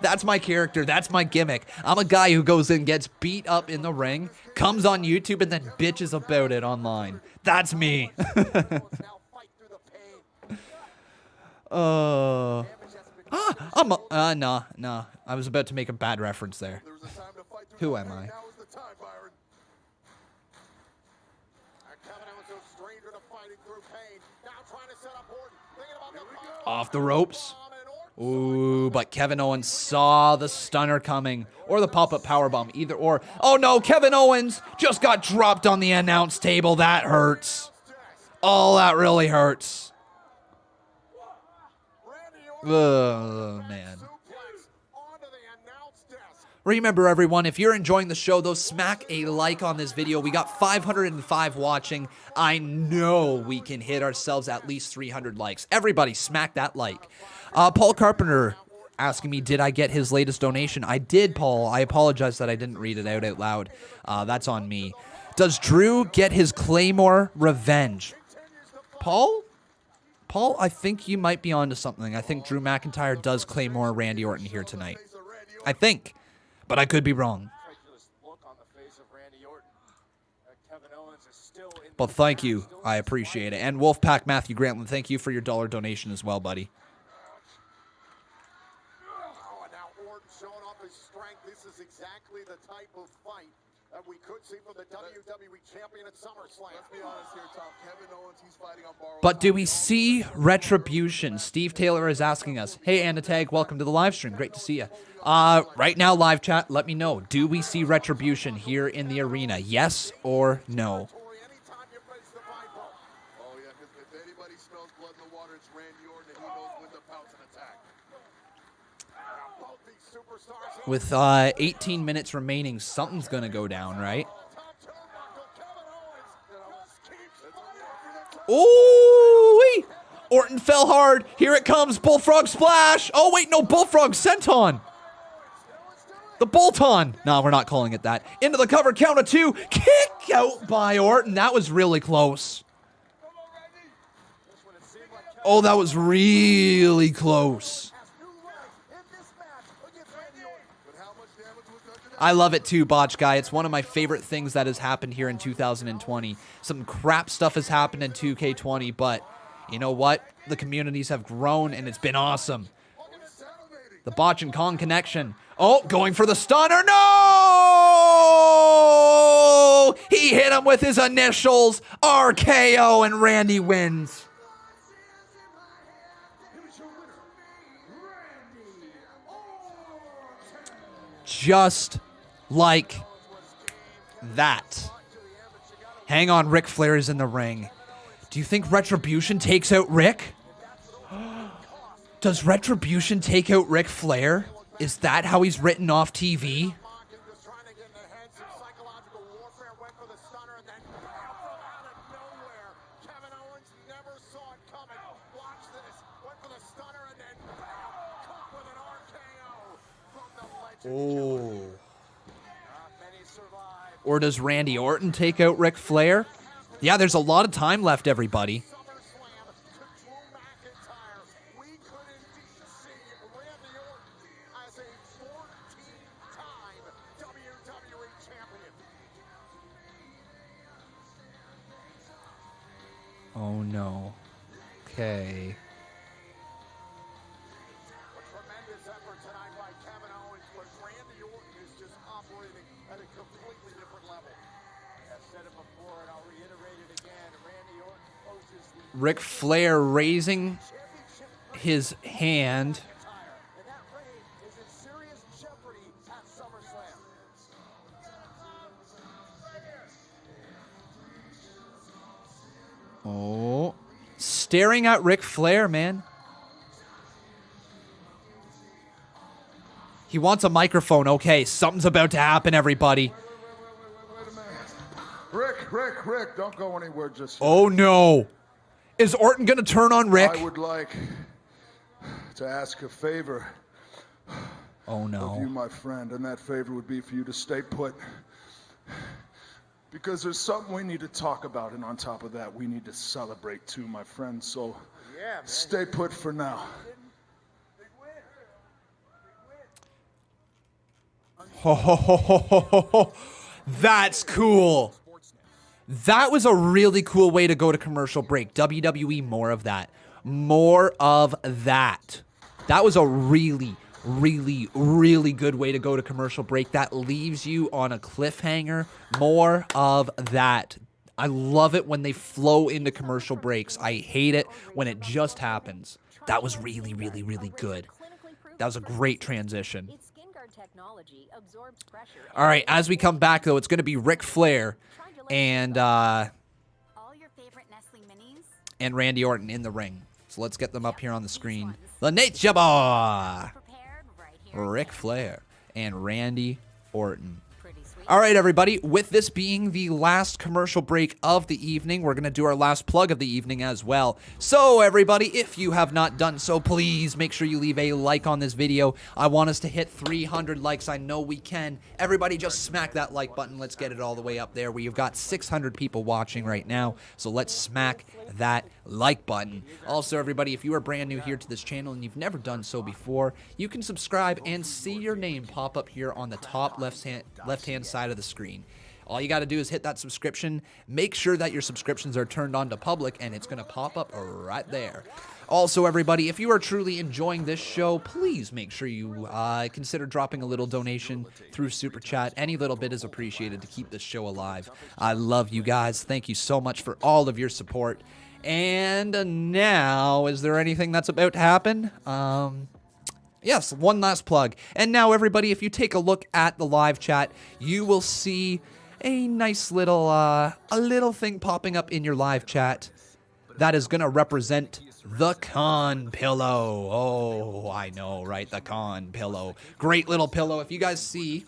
That's my character, that's my gimmick. I'm a guy who goes and gets beat up in the ring, comes on YouTube, and then bitches about it online. That's me. Nah. I was about to make a bad reference there. Who am I? Off the ropes. Ooh, but Kevin Owens saw the stunner coming. Or the pop-up powerbomb, either or. Oh no, Kevin Owens just got dropped on the announce table. That hurts. Oh, that really hurts. Oh, man. Remember, everyone, if you're enjoying the show, though, smack a like on this video. We got 505 watching. I know we can hit ourselves at least 300 likes. Everybody, smack that like. Paul Carpenter asking me, did I get his latest donation? I did, Paul. I apologize that I didn't read it out loud. That's on me. Does Drew get his Claymore revenge? Paul, I think you might be onto something. I think Drew McIntyre does Claymore Randy Orton here tonight. I think. But I could be wrong. But thank you. I appreciate it. And Wolfpack Matthew Grantland, thank you for your $1 donation as well, buddy. Oh, and now Orton showing off his strength. This is exactly the type of fight that we could see from the WWE champion at SummerSlam. Let's be honest here, Tom. Kevin Owens, he's fighting on borrowed. But do we see retribution? Steve Taylor is asking us. Hey, Anatag, welcome to the live stream. Great to see you. Right now, live chat, let me know. Do we see retribution here in the arena? Yes or no? With 18 minutes remaining, something's going to go down, right? Ooh! Orton fell hard. Here it comes. Bullfrog splash. Oh, wait, no. Bullfrog senton. The bolt-on. No, we're not calling it that. Into the cover, count of 2. Kick out by Orton. That was really close. Oh, that was really close. I love it too, Botch Guy. It's one of my favorite things that has happened here in 2020. Some crap stuff has happened in 2K20, but you know what? The communities have grown, and it's been awesome. The Botch and Kong connection. Oh, going for the stunner. No! He hit him with his initials. RKO, and Randy wins. Just like that. Hang on, Ric Flair is in the ring. Do you think Retribution takes out Rick? Does Retribution take out Ric Flair? Is that how he's written off TV? Oh. Or does Randy Orton take out Ric Flair? Yeah, there's a lot of time left, everybody. Oh no. Okay. Ric Flair raising his hand. Oh, staring at Ric Flair, man. He wants a microphone. Okay, something's about to happen, everybody. Rick, don't go anywhere just yet. Oh, no. Is Orton going to turn on Rick? I would like to ask a favor. Oh, no. Of you, my friend, and that favor would be for you to stay put. Because there's something we need to talk about, and on top of that, we need to celebrate too, my friend. So stay put for now. Ho, ho, ho, ho, ho, ho, ho. That's cool. That was a really cool way to go to commercial break. WWE, more of that. More of that. That was a really, really, really good way to go to commercial break. That leaves you on a cliffhanger. More of that. I love it when they flow into commercial breaks. I hate it when it just happens. That was really, really, really good. That was a great transition. All right, as we come back, though, it's going to be Ric Flair and Randy Orton in the ring. So let's get them up here on the screen. The Nature Boy, Ric Flair and Randy Orton. All right, everybody, with this being the last commercial break of the evening, we're going to do our last plug of the evening as well. So, everybody, if you have not done so, please make sure you leave a like on this video. I want us to hit 300 likes. I know we can. Everybody just smack that like button. Let's get it all the way up there. We've got 600 people watching right now, so let's smack that like button. Also, everybody, if you are brand new here to this channel and you've never done so before, you can subscribe and see your name pop up here on the top left-hand side of the screen. All you got to do is hit that subscription. Make sure that your subscriptions are turned on to public, and it's going to pop up right there. Also, everybody, if you are truly enjoying this show, please make sure you consider dropping a little donation through Super Chat. Any little bit is appreciated to keep this show alive. I love you guys. Thank you so much for all of your support. And now, is there anything that's about to happen? Yes, one last plug. And now, everybody, if you take a look at the live chat, you will see a nice little, a little thing popping up in your live chat that is going to represent the Con Pillow. Oh, I know, right? The Con Pillow. Great little pillow. If you guys see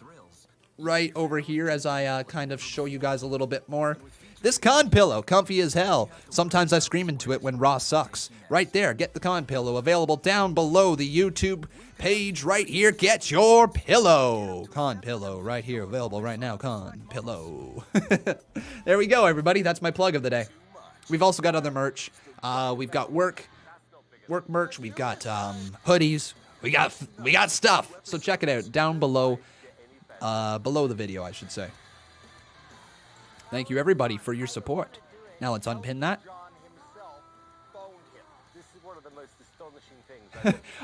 right over here as I kind of show you guys a little bit more, This Con pillow, comfy as hell. Sometimes I scream into it when Raw sucks. Right there, get the Con pillow, available down below the YouTube page right here. Get your pillow. Con pillow right here, available right now. Con pillow. There we go, everybody. That's my plug of the day. We've also got other merch. We've got work merch. We've got hoodies. We got stuff. So check it out down below, below the video, I should say. Thank you, everybody, for your support. Now let's unpin that.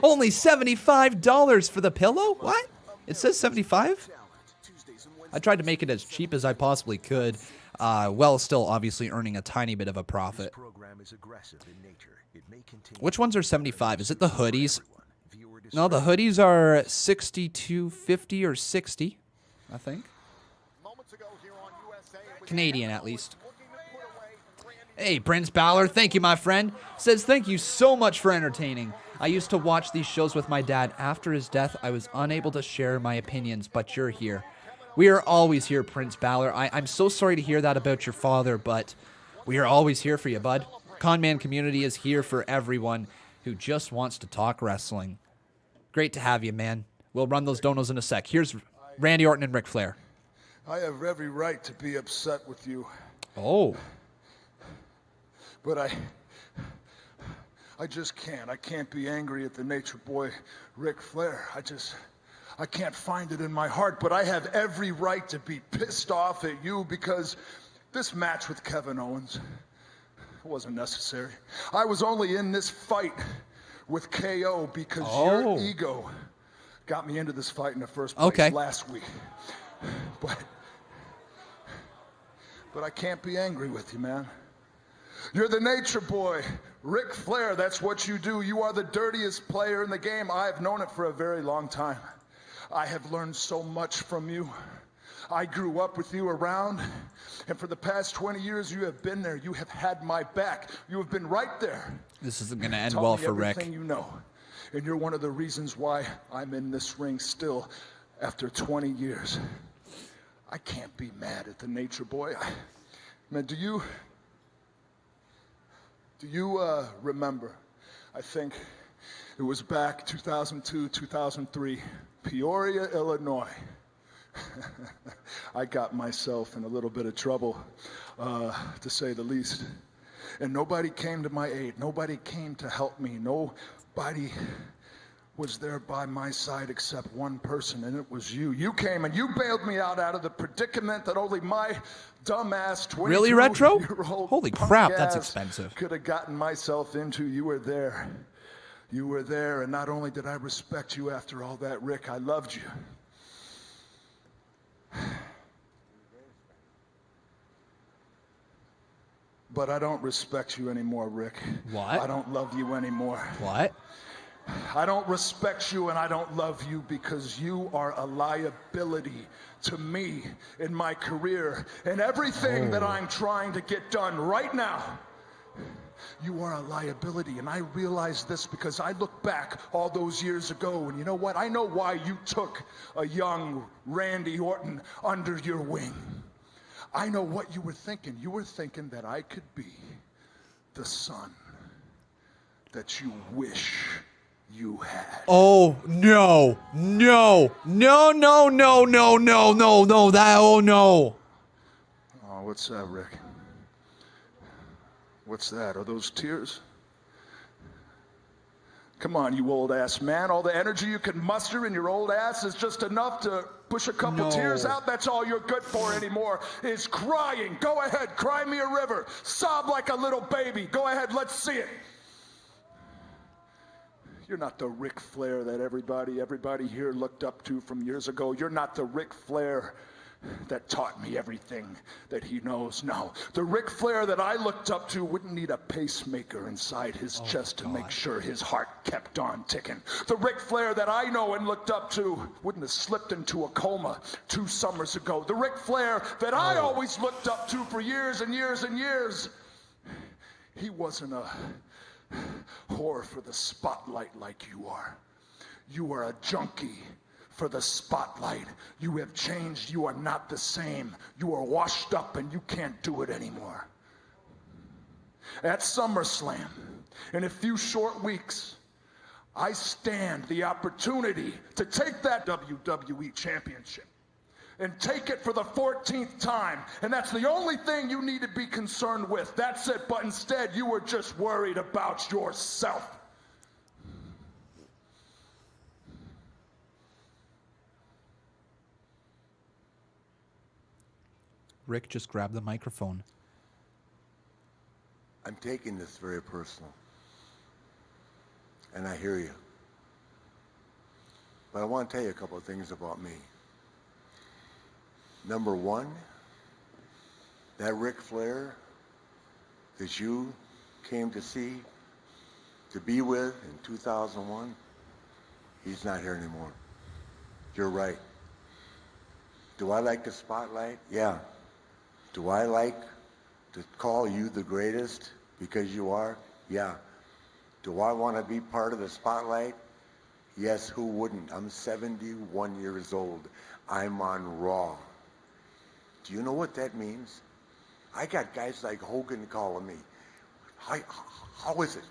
Only $75 for the pillow? What? It says $75? I tried to make it as cheap as I possibly could, while still obviously earning a tiny bit of a profit. Which ones are $75? Is it the hoodies? No, the hoodies are $62.50 or $60, I think. Canadian, at least. Hey, Prince Balor, thank you, my friend. Says, thank you so much for entertaining. I used to watch these shows with my dad. After his death, I was unable to share my opinions, but you're here. We are always here, Prince Balor. I'm so sorry to hear that about your father, but we are always here for you, bud. Conman community is here for everyone who just wants to talk wrestling. Great to have you, man. We'll run those donos in a sec. Here's Randy Orton and Ric Flair. I have every right to be upset with you. Oh. But I just can't. I can't be angry at the Nature Boy, Ric Flair. I can't find it in my heart, but I have every right to be pissed off at you because this match with Kevin Owens wasn't necessary. I was only in this fight with KO because your ego got me into this fight in the first place last week. But I can't be angry with you, man. You're the Nature Boy, Ric Flair. That's what you do. You are the dirtiest player in the game. I've known it for a very long time. I have learned so much from you. I grew up with you around, and for the past 20 years, you have been there. You have had my back. You have been right there. This isn't going to end well for Rick. Everything you know, and you're one of the reasons why I'm in this ring still after 20 years. I can't be mad at the Nature Boy. Man, do you remember? I think it was back 2002, 2003, Peoria, Illinois. I got myself in a little bit of trouble, to say the least. And nobody came to my aid. Nobody came to help me. Nobody was there by my side except one person, and it was you. You came and you bailed me out of the predicament that only my dumbass 22-year-old Really, Retro? Holy crap, that's expensive. Could have gotten myself into. You were there. You were there, and not only did I respect you after all that, Rick, I loved you. But I don't respect you anymore, Rick. What? I don't love you anymore. What? I don't respect you and I don't love you because you are a liability to me in my career and everything that I'm trying to get done right now. You are a liability, and I realize this because I look back all those years ago, and you know what? I know why you took a young Randy Orton under your wing. I know what you were thinking. You were thinking that I could be the son that you wish you had. Oh, no. No. No, no, no, no, no, no, no. Oh, no. Oh, what's that, Rick? What's that? Are those tears? Come on, you old ass man. All the energy you can muster in your old ass is just enough to push a couple tears out. That's all you're good for anymore is crying. Go ahead, cry me a river. Sob like a little baby. Go ahead, let's see it. You're not the Ric Flair that everybody here looked up to from years ago. You're not the Ric Flair that taught me everything that he knows. No, the Ric Flair that I looked up to wouldn't need a pacemaker inside his chest to make sure his heart kept on ticking. The Ric Flair that I know and looked up to wouldn't have slipped into a coma 2 summers ago. The Ric Flair that I always looked up to for years and years and years, he wasn't a whore for the spotlight like you are. You are a junkie for the spotlight. You have changed. You are not the same. You are washed up and you can't do it anymore. At SummerSlam, in a few short weeks, I stand the opportunity to take that WWE Championship and take it for the 14th time. And that's the only thing you need to be concerned with. That's it. But instead, you were just worried about yourself. Rick just grabbed the microphone. I'm taking this very personal. And I hear you. But I want to tell you a couple of things about me. Number one, that Ric Flair that you came to see, to be with in 2001, he's not here anymore. You're right. Do I like the spotlight? Yeah. Do I like to call you the greatest because you are? Yeah. Do I want to be part of the spotlight? Yes, who wouldn't? I'm 71 years old. I'm on Raw. Do you know what that means? I got guys like Hogan calling me. How is it?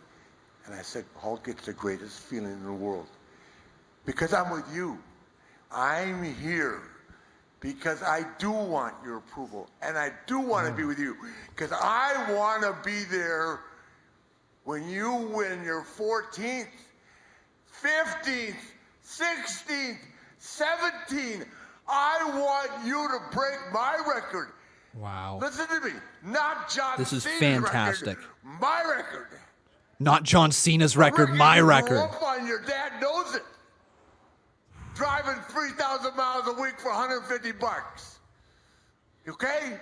And I said, Hulk, it's the greatest feeling in the world. Because I'm with you. I'm here. Because I do want your approval. And I do want to be with you. Because I want to be there when you win your 14th, 15th, 16th, 17th. I want you to break my record. Wow. Listen to me. Not John This is Cena's fantastic. record, my record. Not John Cena's record, my record. Up on your dad knows it. Driving 3,000 miles a week for $150. Okay?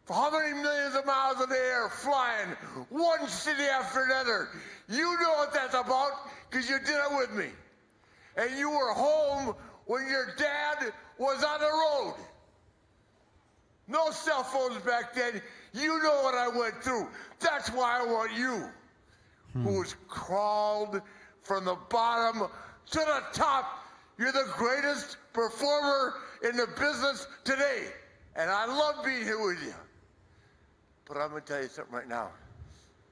For how many millions of miles in the air, flying one city after another. You know what that's about because you did it with me. And you were home when your dad was on the road. No cell phones back then. You know what I went through. That's why I want you, who's crawled from the bottom to the top. You're the greatest performer in the business today. And I love being here with you. But I'm going to tell you something right now.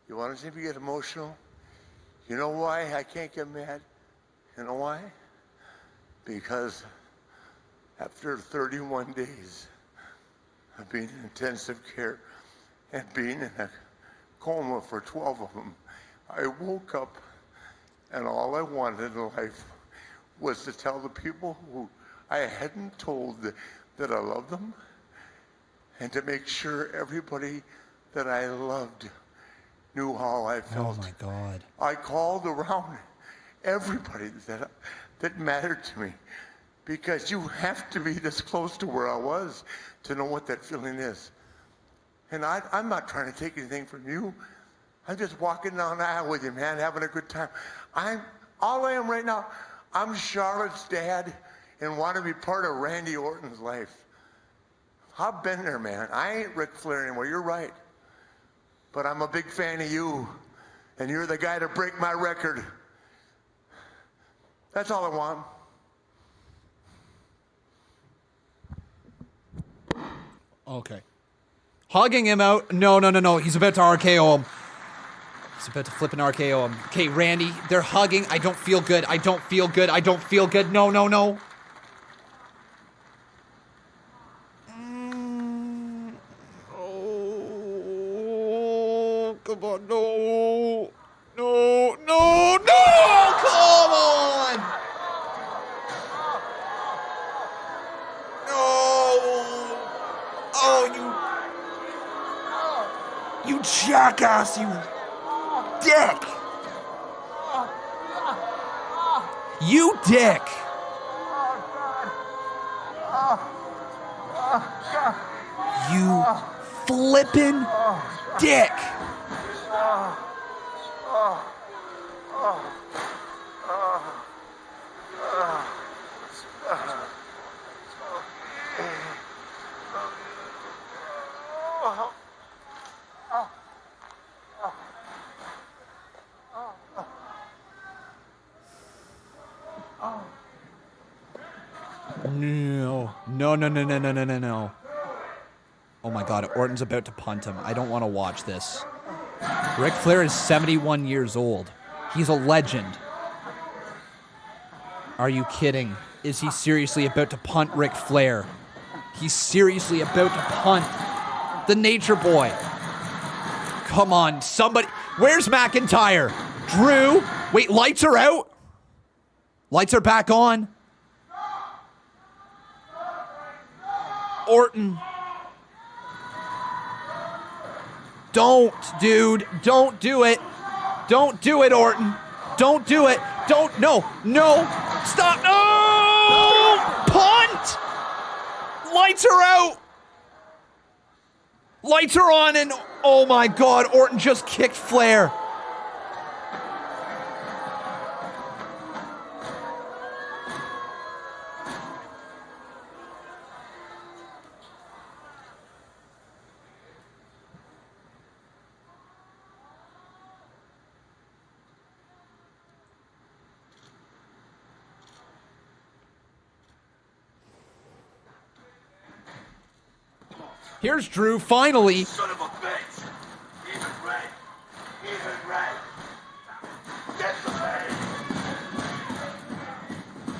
You want to see me get emotional? You know why I can't get mad? You know why? Because after 31 days of being in intensive care and being in a coma for 12 of them, I woke up and all I wanted in life was to tell the people who I hadn't told that I love them and to make sure everybody that I loved knew how I felt. Oh my God. I called around everybody that mattered to me because you have to be this close to where I was to know what that feeling is. And I'm not trying to take anything from you. I'm just walking down the aisle with you, man, having a good time. All I am right now, I'm Charlotte's dad and want to be part of Randy Orton's life. I've been there, man. I ain't Ric Flair anymore. You're right. But I'm a big fan of you, and you're the guy to break my record. That's all I want. Okay. Hugging him out. No. He's about to RKO him. He's about to flip an RKO him. Okay, Randy, they're hugging. I don't feel good. I don't feel good. No. Oh, come on. No. Come on. No. Oh, you jackass, you dick. You dick. You flippin' dick. No. No, no, no, no, no, no, no, no. Oh my God, Orton's about to punt him. I don't want to watch this. Ric Flair is 71 years old. He's a legend. Are you kidding? Is he seriously about to punt Ric Flair? He's seriously about to punt the Nature Boy. Come on, somebody. Where's McIntyre? Drew? Wait, lights are out? Lights are back on. Orton. Don't, dude. Don't do it. Don't do it, Orton. Don't do it. Don't. No. No. Stop. No. Punt. Lights are out. Lights are on, and oh my God, Orton just kicked Flair. Here's Drew, finally. Son of a bitch! Even red! Even red! Get the pain!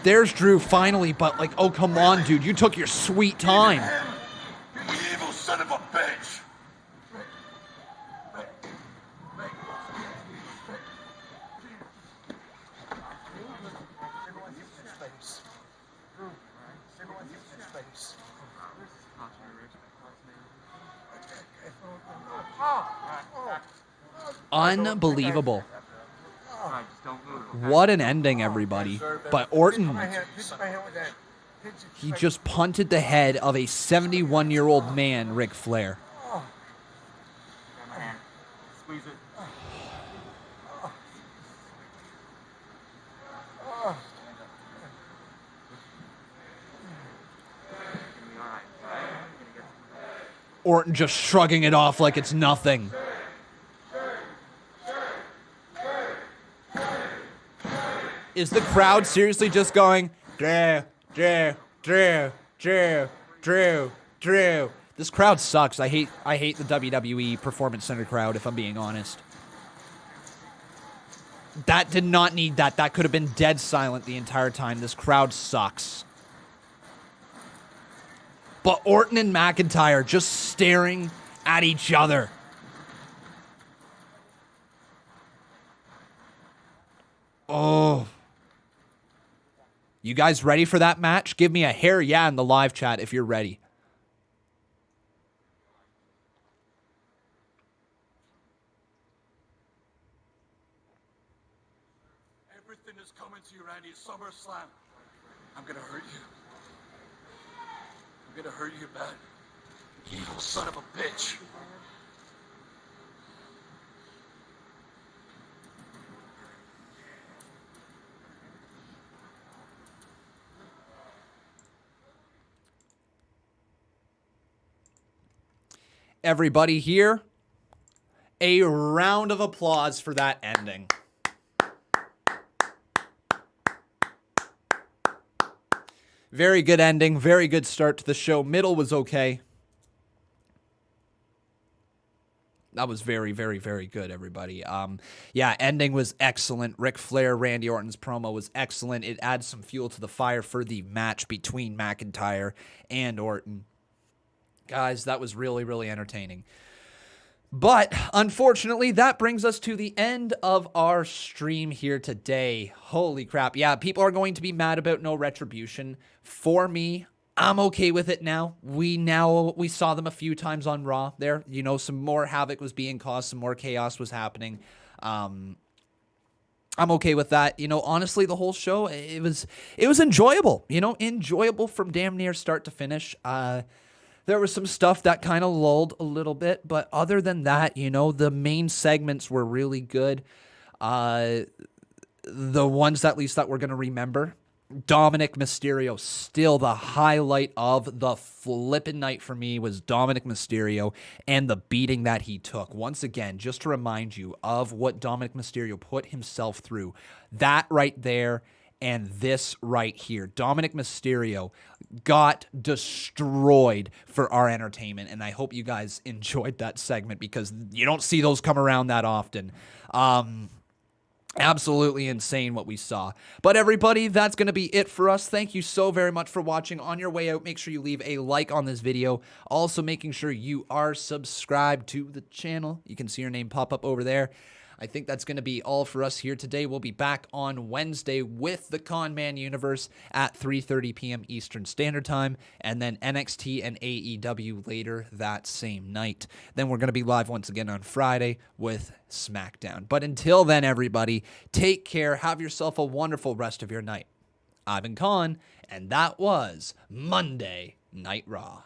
There's Drew, finally, but like, oh, come on, dude. You took your sweet time. You evil son of a bitch! Unbelievable. What an ending, everybody. But Orton, he just punted the head of a 71-year-old man, Ric Flair. Squeeze it. Orton just shrugging it off like it's nothing. Is the crowd seriously just going, Drew, Drew, Drew, Drew, Drew, Drew? This crowd sucks. I hate the WWE Performance Center crowd, if I'm being honest. That did not need that. That could have been dead silent the entire time. This crowd sucks. But Orton and McIntyre just staring at each other. Oh. You guys ready for that match? Give me a hair yeah in the live chat if you're ready. Everything is coming to you, Randy. SummerSlam. I'm gonna hurt you. I'm gonna hurt you bad. Evil son of a bitch. Everybody here, a round of applause for that ending. Very good ending, very good start to the show. Middle was okay. That was very, very, very good, everybody. Yeah, ending was excellent. Ric Flair, Randy Orton's promo was excellent. It adds some fuel to the fire for the match between McIntyre and Orton. Guys, that was really, really entertaining. But, unfortunately, that brings us to the end of our stream here today. Holy crap. Yeah, people are going to be mad about no retribution. For me, I'm okay with it now. We saw them a few times on Raw there. You know, some more havoc was being caused, some more chaos was happening. I'm okay with that. You know, honestly, the whole show, it was enjoyable. You know, enjoyable from damn near start to finish. There was some stuff that kind of lulled a little bit, but other than that, you know, the main segments were really good. The ones at least that we're going to remember. Dominic Mysterio, still the highlight of the flippin' night for me was Dominic Mysterio and the beating that he took. Once again, just to remind you of what Dominic Mysterio put himself through. That right there and this right here. Dominic Mysterio got destroyed for our entertainment, and I hope you guys enjoyed that segment because you don't see those come around that often. Absolutely insane what we saw. But everybody, that's going to be it for us. Thank you so very much for watching. On your way out, make sure you leave a like on this video. Also, making sure you are subscribed to the channel. You can see your name pop up over there. I think that's going to be all for us here today. We'll be back on Wednesday with the Conman universe at 3:30 p.m. Eastern Standard Time, and then NXT and AEW later that same night. Then we're going to be live once again on Friday with SmackDown. But until then, everybody, take care. Have yourself a wonderful rest of your night. I've been Con, and that was Monday Night Raw.